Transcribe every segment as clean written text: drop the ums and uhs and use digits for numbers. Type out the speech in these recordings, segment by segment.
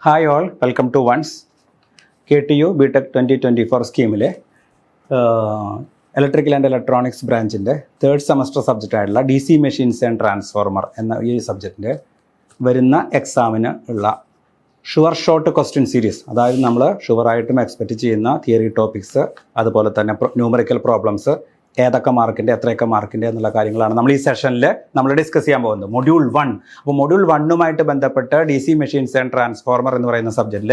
Hi all, welcome to ones KTU BTech 2024 സ്കീമിലെ electrical and electronics ബ്രാഞ്ചിൻ്റെ third semester subject ആയിട്ടുള്ള DC machines and transformer എന്ന ഈ സബ്ജക്റ്റിൻ്റെ വരുന്ന എക്സാമിന് ഉള്ള ഷുവർ ഷോർട്ട് ക്വസ്റ്റ്യൻ സീരീസ്, അതായത് നമ്മൾ ഷുവറായിട്ടും എക്സ്പെക്റ്റ് ചെയ്യുന്ന തിയറി ടോപ്പിക്സ്, അതുപോലെ തന്നെ ന്യൂമറിക്കൽ പ്രോബ്ലംസ്, ഏതൊക്കെ മാർക്കിൻ്റെ എത്രയൊക്കെ മാർക്കിൻ്റെ എന്നുള്ള കാര്യങ്ങളാണ് നമ്മൾ ഈ സെഷനിൽ നമ്മൾ ഡിസ്കസ് ചെയ്യാൻ പോകുന്നത്. മൊഡ്യൂൾ 1. അപ്പോൾ മൊഡ്യൂൾ 1 ബന്ധപ്പെട്ട് DC മെഷീൻസ് ആൻഡ് ട്രാൻസ്ഫോർമർ എന്ന് പറയുന്ന സബ്ജക്റ്റിൽ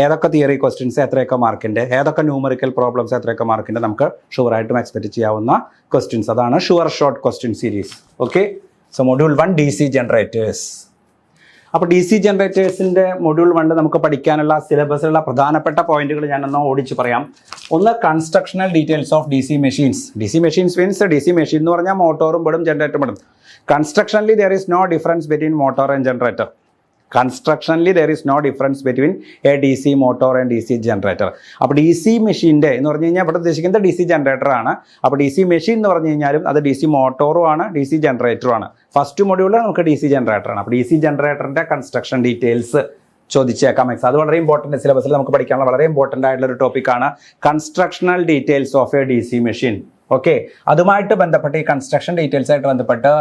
ഏതൊക്കെ തിയറി ക്വസ്റ്റ്യൻസ് എത്രയൊക്കെ മാർക്കിൻ്റെ, ഏതൊക്കെ ന്യൂമറിക്കൽ പ്രോബ്ലംസ് എത്രയൊക്കെ മാർക്കിൻ്റെ നമുക്ക് ഷുവറായിട്ടും എക്സ്പെക്റ്റ് ചെയ്യാവുന്ന ക്വസ്റ്റ്യൻസ്, അതാണ് sure short question series. Okay, so module 1 DC generators. അപ്പോൾ DC ജനറേറ്റേഴ്സിൻ്റെ മൊഡ്യൂൾ 1 നമുക്ക് പഠിക്കാനുള്ള സിലബസിലുള്ള പ്രധാനപ്പെട്ട പോയിന്റുകൾ ഞാനൊന്ന് ഓടിച്ച് പറയാം. ഒന്ന്, constructional details of DC machines. DC machines means DC machine എന്ന് പറഞ്ഞാൽ മോട്ടോറും പെടും ജനറേറ്ററും പെടും. Constructionally there is no difference between motor and generator. കൺസ്ട്രക്ഷനിൽ there is no difference between a DC motor and DC generator. അപ്പോൾ DC മെഷീൻ്റെ എന്ന് പറഞ്ഞു കഴിഞ്ഞാൽ ഇവിടെ ഉദ്ദേശിക്കുന്നത് DC ജനറേറ്ററാണ്. അപ്പോൾ DC മെഷീൻ എന്ന് പറഞ്ഞു കഴിഞ്ഞാലും അത് DC മോട്ടോറും ആണ്, DC ജനറേറ്ററും ആണ്. ഫസ്റ്റ് മൊഡ്യൂളിൽ നമുക്ക് DC ജനറേറ്ററാണ്. അപ്പോൾ DC ജനറേറ്ററിൻ്റെ കൺസ്ട്രക്ഷൻ ഡീറ്റെയിൽസ് ചോദിച്ചേക്കാം എക്സാം. അത് വളരെ ഇമ്പോർട്ടൻറ്റ്, സിലബസിൽ നമുക്ക് പഠിക്കാനുള്ള വളരെ ഇമ്പോർട്ടൻ്റ് ആയിട്ടുള്ള ഒരു ടോപ്പിക്കാണ് constructional details of a DC machine. Okay, അതുമായിട്ട് ബന്ധപ്പെട്ട് ഈ കൺസ്ട്രക്ഷൻ ഡീറ്റെയിൽസ് ആയിട്ട് ബന്ധപ്പെട്ട്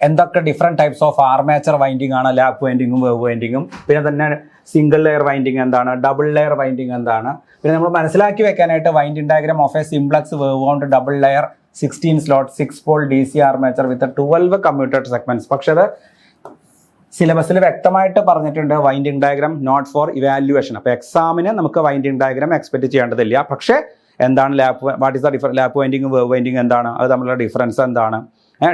എന്തൊക്കെ different types of armature winding ആണ്, ലാപ്പ് വൈൻഡിങ്ങും വേവ് വൈൻഡിങ്ങും, പിന്നെ തന്നെ സിംഗിൾ ലെയർ വൈൻഡിങ് എന്താണ്, ഡബിൾ ലെയർ വൈൻഡിങ് എന്താണ്, പിന്നെ നമ്മൾ മനസ്സിലാക്കി വെക്കാനായിട്ട് winding diagram of a simplex wave wound double layer 16 slot 6 pole DC armature with 12 commutated segments. പക്ഷേ അത് സിലബസിൽ വ്യക്തമായിട്ട് പറഞ്ഞിട്ടുണ്ട് winding diagram not four evaluation. അപ്പോൾ എക്സാമിന് നമുക്ക് വൈൻഡിങ് ഡയഗ്രാം എക്സ്പെക്ട് ചെയ്യേണ്ടതില്ല. പക്ഷേ എന്താണ് what is the lap winding wave winding എന്താണ്, അത് തമ്മിലുള്ള ഡിഫറൻസ് എന്താണ്,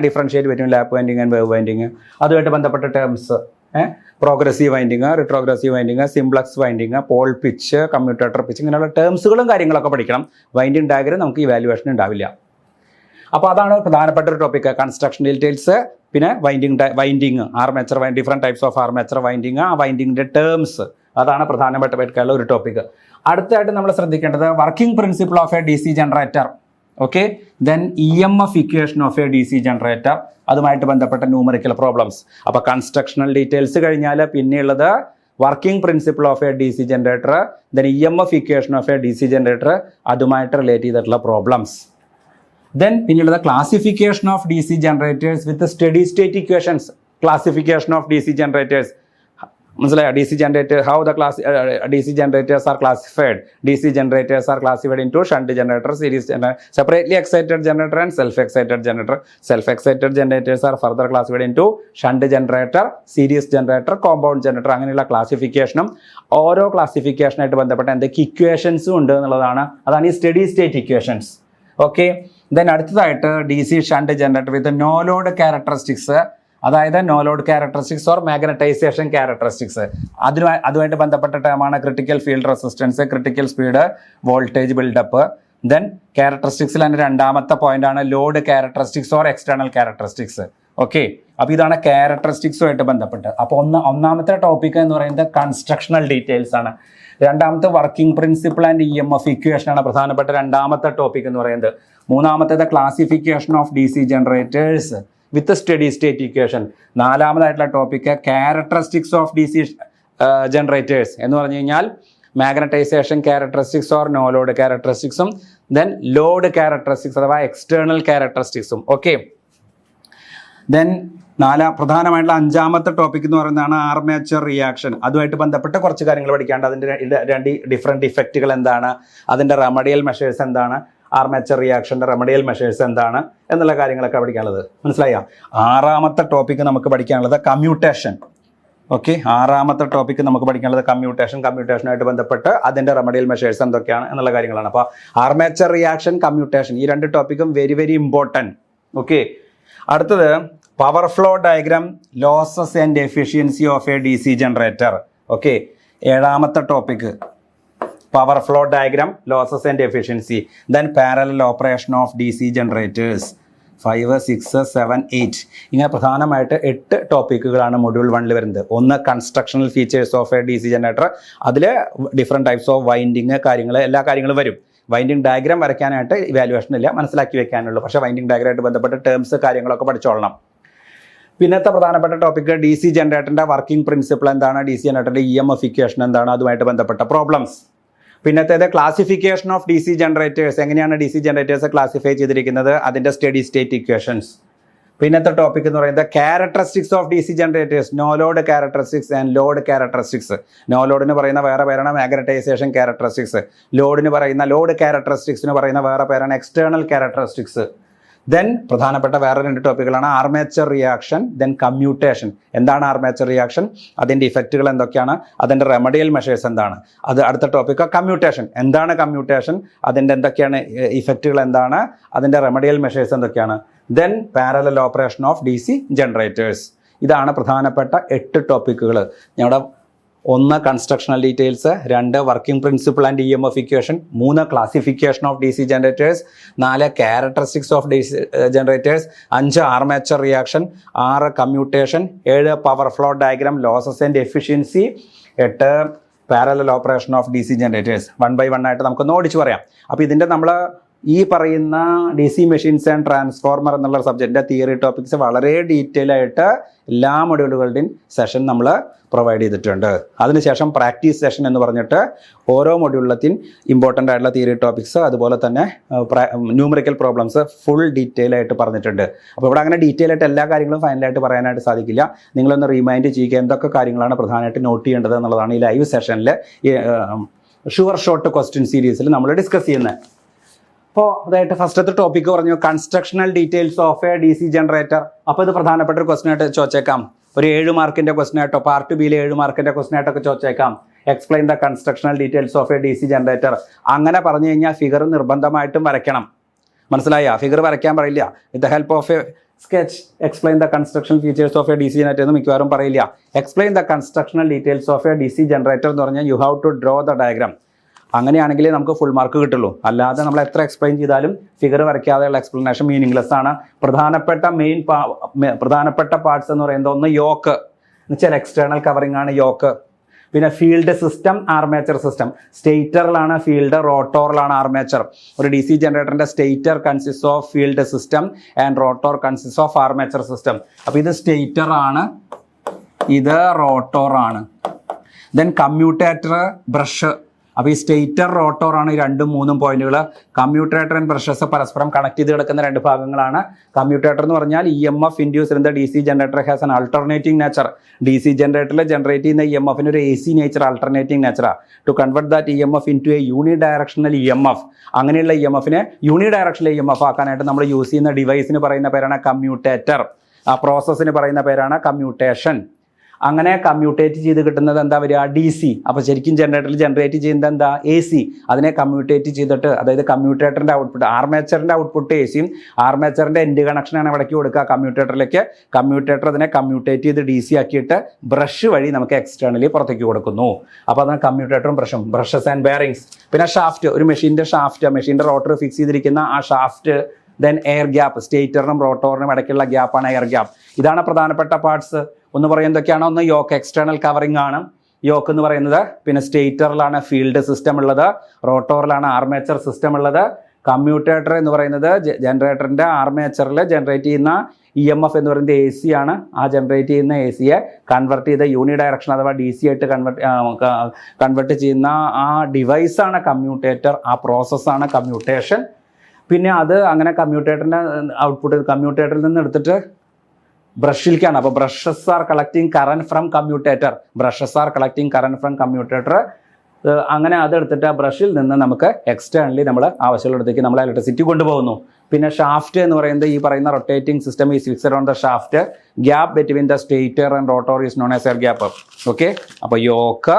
differentiate between lap winding and wave winding, അതുമായിട്ട് ബന്ധപ്പെട്ട terms, progressive winding, retrogressive winding, simplex winding, pole pitch, commutator pitch, ഇങ്ങനെയുള്ള ടേംസുകളും കാര്യങ്ങളൊക്കെ പഠിക്കണം. വൈൻഡിങ് ഡയഗ്രാം നമുക്ക് ഇവാലുവേഷൻ ഉണ്ടാവില്ല. അപ്പോൾ അതാണ് പ്രധാനപ്പെട്ട ഒരു ടോപ്പിക്ക്, കൺസ്ട്രക്ഷൻ ഡീറ്റെയിൽസ്, പിന്നെ winding armature different types of armature winding, ആ വൈൻഡിങ്ങിൻ്റെ ടേംസ്, അതാണ് പ്രധാനപ്പെട്ട ഒരു ടോപ്പിക്ക്. അടുത്തായിട്ട് നമ്മൾ ശ്രദ്ധിക്കേണ്ടത് working principle of a DC generator. Okay, then EMF equation of a DC generator, അതുമായിട്ട് ബന്ധപ്പെട്ട ന്യൂമറിക്കൽ പ്രോബ്ലംസ്. അപ്പോൾ കൺസ്ട്രക്ഷണൽ ഡീറ്റെയിൽസ് കഴിഞ്ഞാൽ പിന്നെയുള്ളത് working principle of a DC generator, then EMF equation of a DC generator, അതുമായിട്ട് relate ചെയ്തിട്ടുള്ള problems. Then പിന്നെയുള്ളത് classification of DC generators with steady state equations. Classification of DC generators മനസ്സിലായോ? DC generator, how the DC generators are classified. DC generators are classified into shunt generator, series generator, separately excited generator and self-excited generator. Self-excited generators are further classified into shunt generator, series generator, compound generator. അങ്ങനെയുള്ള ക്ലാസിഫിക്കേഷനും ഓരോ ക്ലാസിഫിക്കേഷനായിട്ട് ബന്ധപ്പെട്ട എന്തൊക്കെ ഇക്വേഷൻസും ഉണ്ട് എന്നുള്ളതാണ്. അതാണ് ഈ steady state equations. Okay, then അടുത്തതായിട്ട് DC shunt generator with no load characteristics, അതായത് no load characteristics or magnetization characteristics. അതുമായിട്ട് ബന്ധപ്പെട്ട ടേമാണ് critical field resistance, critical speed, voltage buildup. Then ക്യാരക്ടറിസ്റ്റിക്സിൽ തന്നെ രണ്ടാമത്തെ പോയിന്റാണ് load characteristics or external characteristics. Okay, അപ്പോൾ ഇതാണ് ക്യാരക്ടറിസ്റ്റിക്സുമായിട്ട് ബന്ധപ്പെട്ട്. അപ്പോൾ ഒന്നാമത്തെ ടോപ്പിക് എന്ന് പറയുന്നത് കൺസ്ട്രക്ഷണൽ ഡീറ്റെയിൽസ് ആണ്. രണ്ടാമത്തെ working principle and EMF equation ആണ് പ്രധാനപ്പെട്ട രണ്ടാമത്തെ ടോപ്പിക് എന്ന് പറയുന്നത്. മൂന്നാമത്തേത് classification of DC generators with steady state equation. നാലാമതായിട്ടുള്ള topic characteristics of DC generators എന്ന് പറഞ്ഞു കഴിഞ്ഞാൽ magnetization characteristics or no load ക്യാരക്ടറിസ്റ്റിക്സും, ദെൻ ലോഡ് ക്യാരക്ടറിസ്റ്റിക്സ് അഥവാ എക്സ്റ്റേണൽ ക്യാരക്ടറിസ്റ്റിക്സും. ഓക്കെ, ദെൻ പ്രധാനമായിട്ടുള്ള അഞ്ചാമത്തെ ടോപ്പിക് എന്ന് പറയുന്നതാണ് ആർമേച്ചർ റിയാക്ഷൻ. അതുമായിട്ട് ബന്ധപ്പെട്ട് കുറച്ച് കാര്യങ്ങൾ പഠിക്കാണ്ട്, അതിൻ്റെ രണ്ട് ഡിഫറെൻറ്റ് ഇഫക്റ്റുകൾ എന്താണ്, അതിൻ്റെ റെമഡിയൽ മെഷേഴ്സ് എന്താണ്, ആർമേച്ചർ റിയാക്ഷൻ്റെ റെമഡിയൽ മെഷേഴ്സ് എന്താണ് എന്നുള്ള കാര്യങ്ങളൊക്കെ പഠിക്കാനുള്ളത്. മനസ്സിലായോ? ആറാമത്തെ ടോപ്പിക്ക് നമുക്ക് പഠിക്കാനുള്ളത് കമ്മ്യൂട്ടേഷൻ. ഓക്കെ, ആറാമത്തെ ടോപ്പിക്ക് നമുക്ക് പഠിക്കാനുള്ളത് കമ്മ്യൂട്ടേഷനുമായിട്ട് ബന്ധപ്പെട്ട് അതിൻ്റെ റെമഡിയൽ മെഷേഴ്സ് എന്തൊക്കെയാണ് എന്നുള്ള കാര്യങ്ങളാണ്. അപ്പോൾ ആർമേച്ചർ റിയാക്ഷൻ, കമ്മ്യൂട്ടേഷൻ, ഈ രണ്ട് ടോപ്പിക്കും വെരി വെരി ഇമ്പോർട്ടൻറ്റ്. ഓക്കെ, അടുത്തത് power flow diagram, losses and efficiency of a DC generator. Okay, ഏഴാമത്തെ topic power flow diagram, losses and efficiency. Then parallel operation of DC generators. 5, 6, 7, 8 ഇങ്ങനെ പ്രധാനമായിട്ട് 8 ടോപ്പിക്കുകളാണ് module 1 വരുന്നത്. ഒന്ന് constructional features of a DC generator, അതിൽ different types of winding കാര്യങ്ങൾ, എല്ലാ കാര്യങ്ങളും വരും. വൈൻഡിങ് ഡയഗ്രാം വരയ്ക്കാനായിട്ട് ഇവാലുവേഷൻ ഇല്ല, മനസ്സിലാക്കി വെക്കാനുള്ളൂ. പക്ഷേ വൈൻഡിങ് ഡയഗ്രാമായിട്ട് ബന്ധപ്പെട്ട ടേംസ് കാര്യങ്ങളൊക്കെ പഠിച്ചോളണം. പിന്നത്തെ പ്രധാനപ്പെട്ട ടോപ്പിക് ഡി സി ജനറേറ്ററിൻ്റെ വർക്കിംഗ് പ്രിൻസിപ്പിൾ എന്താണ്, ഡി സി ജനറേറ്ററിൻ്റെ EMF ഇക്വേഷൻ എന്താണ്, അതുമായിട്ട് ബന്ധപ്പെട്ട പ്രോബ്ലംസ്. പിന്നത്തേത് classification of D C generators, എങ്ങനെയാണ് ഡി സി ജനറേറ്റേഴ്സ് ക്ലാസിഫൈ ചെയ്തിരിക്കുന്നത്, അതിൻ്റെ സ്റ്റഡി സ്റ്റേറ്റ് ഇക്വേഷൻസ്. പിന്നത്തെ ടോപ്പിക് എന്ന് പറയുന്നത് characteristics of D C generators, no load characteristics and load characteristics. No ലോഡിന് പറയുന്ന വേറെ പേരാണ് മാഗ്നറ്റൈസേഷൻ ക്യാരക്ടറിസ്റ്റിക്സ്, ലോഡ് ക്യാരക്ടറിസ്റ്റിക്സിന് പറയുന്ന വേറെ പേരാണ് എക്സ്റ്റേണൽ ക്യാരക്ടറിസ്റ്റിക്സ്. ദെൻ പ്രധാനപ്പെട്ട വേറെ 2 ടോപ്പിക്കുകളാണ് ആർമേച്ചർ റിയാക്ഷൻ, ദെൻ കമ്മ്യൂട്ടേഷൻ. എന്താണ് ആർമേച്ചർ റിയാക്ഷൻ, അതിൻ്റെ ഇഫക്റ്റുകൾ എന്തൊക്കെയാണ്, അതിൻ്റെ റെമഡിയൽ മെഷേഴ്സ് എന്താണ്. അത് അടുത്ത ടോപ്പിക്ക് കമ്മ്യൂട്ടേഷൻ. എന്താണ് കമ്മ്യൂട്ടേഷൻ, അതിൻ്റെ എന്തൊക്കെയാണ് ഇഫക്റ്റുകൾ എന്താണ്, അതിൻ്റെ റെമഡിയൽ മെഷേഴ്സ് എന്തൊക്കെയാണ്. Then parallel operation of D C generators. ഇതാണ് പ്രധാനപ്പെട്ട 8 ടോപ്പിക്കുകൾ. ഞങ്ങളുടെ 1 constructional details, 2 working principle and EMF equation, 3 classification of D C generators, 4 characteristics of D C generators, 5 armature reaction, 6 commutation, 7 power flow diagram, losses and efficiency, 8 parallel operation of D C generators. 1 by 1 ആയിട്ട് നമുക്കൊന്ന് ഓടിച്ചു പറയാം. അപ്പോൾ ഇതിൻ്റെ നമ്മൾ ഈ പറയുന്ന D C machines and transformer എന്നുള്ള സബ്ജക്റ്റിൻ്റെ തിയറി ടോപ്പിക്സ് വളരെ ഡീറ്റെയിൽ ആയിട്ട് എല്ലാ മൊഡ്യൂളുകളുടെയും സെഷൻ നമ്മൾ പ്രൊവൈഡ് ചെയ്തിട്ടുണ്ട്. അതിനുശേഷം പ്രാക്ടീസ് സെഷൻ എന്ന് പറഞ്ഞിട്ട് ഓരോ മൊഡ്യൂളിലത്തെയും ഇമ്പോർട്ടൻ്റ് ആയിട്ടുള്ള തിയറി ടോപ്പിക്സ്, അതുപോലെ തന്നെ ന്യൂമറിക്കൽ പ്രോബ്ലംസ് ഫുൾ ഡീറ്റെയിൽ ആയിട്ട് പറഞ്ഞിട്ടുണ്ട്. അപ്പോൾ ഇവിടെ അങ്ങനെ ഡീറ്റെയിൽ ആയിട്ട് എല്ലാ കാര്യങ്ങളും ഫൈനലായിട്ട് പറയാനായിട്ട് സാധിക്കില്ല. നിങ്ങളൊന്ന് റിമൈൻഡ് ചെയ്യുക എന്തൊക്കെ കാര്യങ്ങളാണ് പ്രധാനമായിട്ട് നോട്ട് ചെയ്യേണ്ടത് എന്നുള്ളതാണ് ഈ ലൈവ് സെഷനിൽ ഷുവർ ഷോട്ട് ക്വസ്റ്റ്യൻ സീരീസിൽ നമ്മൾ ഡിസ്കസ് ചെയ്യുന്നത്. അപ്പോൾ അതായിട്ട് ഫസ്റ്റത്തെ ടോപ്പിക്ക് പറഞ്ഞു constructional details of a D C generator. അപ്പോൾ ഇത് പ്രധാനപ്പെട്ട ഒരു ക്വസ്റ്റ്യൻ ആയിട്ട് ചോദിച്ചേക്കാം. ഒരു 7 മാർക്കിൻ്റെ ക്വസ്റ്റ്യൻ ആയിട്ടോ പാർട്ട് ബിയിലെ 7 മാർക്കിൻ്റെ ക്വസ്റ്റ്യൻ ആയിട്ടൊക്കെ ചോദിച്ചേക്കാം. Explain the constructional details of a D C generator. അങ്ങനെ പറഞ്ഞു കഴിഞ്ഞാൽ ഫിഗർ നിർബന്ധമായിട്ടും വരയ്ക്കണം. മനസ്സിലായ? ഫിഗർ വരയ്ക്കാൻ പറയില്ല. With the help of a sketch explain the construction features of a D C generator എന്ന് മിക്കവാറും പറയില്ല. Explain the constructional details of a D C generator എന്ന് പറഞ്ഞാൽ you have to draw the diagram. അങ്ങനെയാണെങ്കിലേ നമുക്ക് full mark കിട്ടുള്ളൂ. അല്ലാതെ നമ്മൾ എത്ര എക്സ്പ്ലെയിൻ ചെയ്താലും ഫിഗർ വരയ്ക്കാതെയുള്ള എക്സ്പ്ലനേഷൻ മീനിങ്ലെസ് ആണ്. പ്രധാനപ്പെട്ട പാർട്സ് എന്ന് പറയുന്നത് ഒന്ന് യോക്ക് എന്ന് വെച്ചാൽ എക്സ്റ്റേണൽ കവറിംഗ് ആണ് യോക്ക്. പിന്നെ ഫീൽഡ് സിസ്റ്റം, ആർമേച്ചർ സിസ്റ്റം. സ്റ്റേറ്ററിലാണ് ഫീൽഡ്, റോട്ടോറിലാണ് ആർമേച്ചർ. ഒരു ഡി സി ജനറേറ്ററിൻ്റെ stator consist of field system and rotor consist of armature system. അപ്പോൾ ഇത് സ്റ്റേറ്റർ ആണ്, ഇത് റോട്ടോർ ആണ്. Then commutator, brush. അപ്പോൾ ഈ സ്റ്റേറ്റർ റോട്ടോറാണ് ഈ 2ഉം 3ഉം പോയിന്റുകൾ. കമ്മ്യൂട്ടേറ്റർ ആൻഡ് ബ്രഷസ് പരസ്പരം കണക്ട് ചെയ്ത് കിടക്കുന്ന 2 ഭാഗങ്ങളാണ്. കമ്മ്യൂട്ടേറ്റർ എന്ന് പറഞ്ഞാൽ EMF induce in the D C generator has an alternating nature. D C ജനറേറ്ററിൽ ജനറേറ്റ് ചെയ്യുന്ന EMFന് ഒരു AC നേച്ചർ, ആൾട്ടർനേറ്റിംഗ് നേച്ചറാണ്. To convert that EMF into a unidirectional EMF. അങ്ങനെയുള്ള EMFനെ യൂണി ഡയറക്ഷണൽ EMF ആക്കാനായിട്ട് നമ്മൾ യൂസ് ചെയ്യുന്ന ഡിവൈസിന് പറയുന്ന പേരാണ് കമ്മ്യൂട്ടേറ്റർ. ആ പ്രോസസ്സിന് പറയുന്ന പേരാണ് കമ്മ്യൂട്ടേഷൻ. അങ്ങനെ കമ്മ്യൂട്ടേറ്റ് ചെയ്ത് കിട്ടുന്നത് എന്താ വരിക, DC. അപ്പോൾ ശരിക്കും ജനറേറ്ററിൽ ജനറേറ്റ് ചെയ്യുന്നത് എന്താ, AC. അതിനെ കമ്മ്യൂട്ടേറ്റ് ചെയ്തിട്ട്, അതായത് കമ്മ്യൂട്ടേറ്ററിൻ്റെ ഔട്ട്പുട്ട്, ആർമേച്ചറിൻ്റെ ഔട്ട്പുട്ട് ACയും ആർമേച്ചറിൻ്റെ എൻഡ് കണക്ഷനാണ് ഇവിടേക്ക് കൊടുക്കുക കമ്മ്യൂട്ടേറ്ററിലേക്ക്. കമ്മ്യൂട്ടേറ്റർ അതിനെ കമ്മ്യൂട്ടേറ്റ് ചെയ്ത് DC ആക്കിയിട്ട് ബ്രഷ് വഴി നമുക്ക് എക്സ്റ്റേണലി പുറത്തേക്ക് കൊടുക്കുന്നു. അപ്പോൾ അതാണ് കമ്മ്യൂട്ടേറ്ററും ബ്രഷും. Brushes and bearings. പിന്നെ ഷാഫ്റ്റ്, ഒരു മെഷീൻ്റെ ഷാഫ്റ്റ്, മെഷീൻ്റെ റോട്ടർ ഫിക്സ് ചെയ്തിരിക്കുന്ന ആ ഷാഫ്റ്റ്. ദെൻ എയർ ഗ്യാപ്പ്, സ്റ്റേറ്ററിനും റോട്ടോറിനും ഇടയ്ക്കുള്ള ഗ്യാപ്പാണ് എയർ ഗ്യാപ്പ്. ഇതാണ് പ്രധാനപ്പെട്ട പാർട്സ്. ഒന്ന് പറയുന്നത് എന്തൊക്കെയാണ്, ഒന്ന് യോക്ക്, എക്സ്റ്റേണൽ കവറിംഗ് ആണ് യോക്ക് എന്ന് പറയുന്നത്. പിന്നെ സ്റ്റേറ്ററിലാണ് ഫീൽഡ് സിസ്റ്റം ഉള്ളത്, റോട്ടോറിലാണ് ആർമേച്ചർ സിസ്റ്റം ഉള്ളത്. കമ്മ്യൂട്ടേറ്റർ എന്ന് പറയുന്നത് ജനറേറ്ററിൻ്റെ ആർമേച്ചറിൽ ജനറേറ്റ് ചെയ്യുന്ന EMF എന്ന് പറയുന്നത് AC ആണ്. ആ ജനറേറ്റ് ചെയ്യുന്ന ACയെ കൺവെർട്ട് ചെയ്ത യൂണി ഡയറക്ഷൻ അഥവാ DC ആയിട്ട് കൺവെർട്ട് ചെയ്യുന്ന ആ ഡിവൈസാണ് കമ്മ്യൂട്ടേറ്റർ. ആ പ്രോസസ്സാണ് കമ്മ്യൂട്ടേഷൻ. പിന്നെ അത് അങ്ങനെ കമ്മ്യൂട്ടേറ്ററിൻ്റെ ഔട്ട്പുട്ട് കമ്മ്യൂട്ടേറ്ററിൽ നിന്ന് എടുത്തിട്ട് ബ്രഷിലേക്കാണ്. അപ്പോൾ brushes are collecting current from commutator. അങ്ങനെ അതെടുത്തിട്ട് ആ ബ്രഷിൽ നിന്ന് നമുക്ക് എക്സ്റ്റേണലി നമ്മൾ ആവശ്യമുള്ളിടത്തേക്ക് നമ്മൾ ഇലക്ട്രിസിറ്റി കൊണ്ടുപോകുന്നു. പിന്നെ ഷാഫ്റ്റ് എന്ന് പറയുന്നത് ഈ പറയുന്ന rotating system is fixed on the shaft. Gap between the stator and rotor is known as air gap. Okay, അപ്പോൾ യോക്ക്,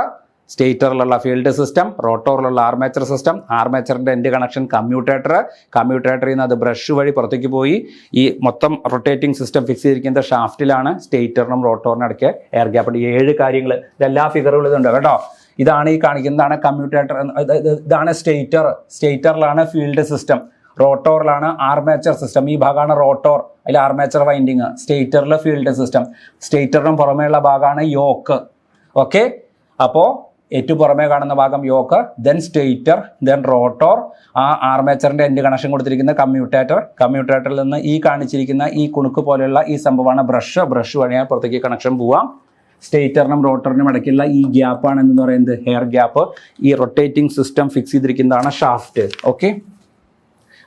സ്റ്റേറ്ററിലുള്ള ഫീൽഡ് സിസ്റ്റം, റോട്ടോറിലുള്ള ആർമേച്ചർ സിസ്റ്റം, ആർമേച്ചറിൻ്റെ എൻഡ് കണക്ഷൻ കമ്മ്യൂട്ടേറ്ററിൽ നിന്ന് അത് ബ്രഷ് വഴി പുറത്തേക്ക് പോയി ഈ മൊത്തം റൊട്ടേറ്റിംഗ് സിസ്റ്റം ഫിക്സ് ചെയ്തിരിക്കുന്ന ഷാഫ്റ്റിലാണ്. സ്റ്റേറ്ററിനും റോട്ടോറിനും ഇടയ്ക്ക് എയർ ഗ്യാപ്പ് ഉണ്ട്. 7 കാര്യങ്ങൾ, ഇതെല്ലാ ഫിഗറുകളും ഇതുണ്ട് കേട്ടോ. ഇതാണ് ഈ കാണിക്കുന്നതാണ് കമ്മ്യൂട്ടേറ്റർ. ഇതാണ് സ്റ്റേറ്ററിലാണ് ഫീൽഡ് സിസ്റ്റം, റോട്ടോറിലാണ് ആർമേച്ചർ സിസ്റ്റം. ഈ ഭാഗമാണ് റോട്ടോർ, അതിൽ ആർമേച്ചർ വൈൻഡിങ്. സ്റ്റേറ്ററിലെ ഫീൽഡ് സിസ്റ്റം, സ്റ്റേറ്ററിനും പുറമേയുള്ള ഭാഗമാണ് യോക്ക്. ഓക്കെ, അപ്പോൾ ഏറ്റവും പുറമേ കാണുന്ന ഭാഗം yoke, then stator, then rotor, ആ ആർമേച്ചറിൻ്റെ എൻഡ് കണക്ഷൻ കൊടുത്തിരിക്കുന്ന കമ്മ്യൂട്ടേറ്റർ, കമ്മ്യൂട്ടേറ്ററിൽ നിന്ന് ഈ കാണിച്ചിരിക്കുന്ന ഈ കുണുക്ക് പോലെയുള്ള ഈ സംഭവമാണ് ബ്രഷ് വഴിയാണ് പുറത്തേക്ക് കണക്ഷൻ പോവാം. സ്റ്റേറ്ററിനും റോട്ടറിനും ഇടയ്ക്കുള്ള ഈ ഗ്യാപ്പാണ് എന്ന് പറയുന്നത് ഹെയർ ഗ്യാപ്പ്. ഈ റൊട്ടേറ്റിംഗ് സിസ്റ്റം ഫിക്സ് ചെയ്തിരിക്കുന്നതാണ് ഷാഫ്റ്റ്. ഓക്കെ,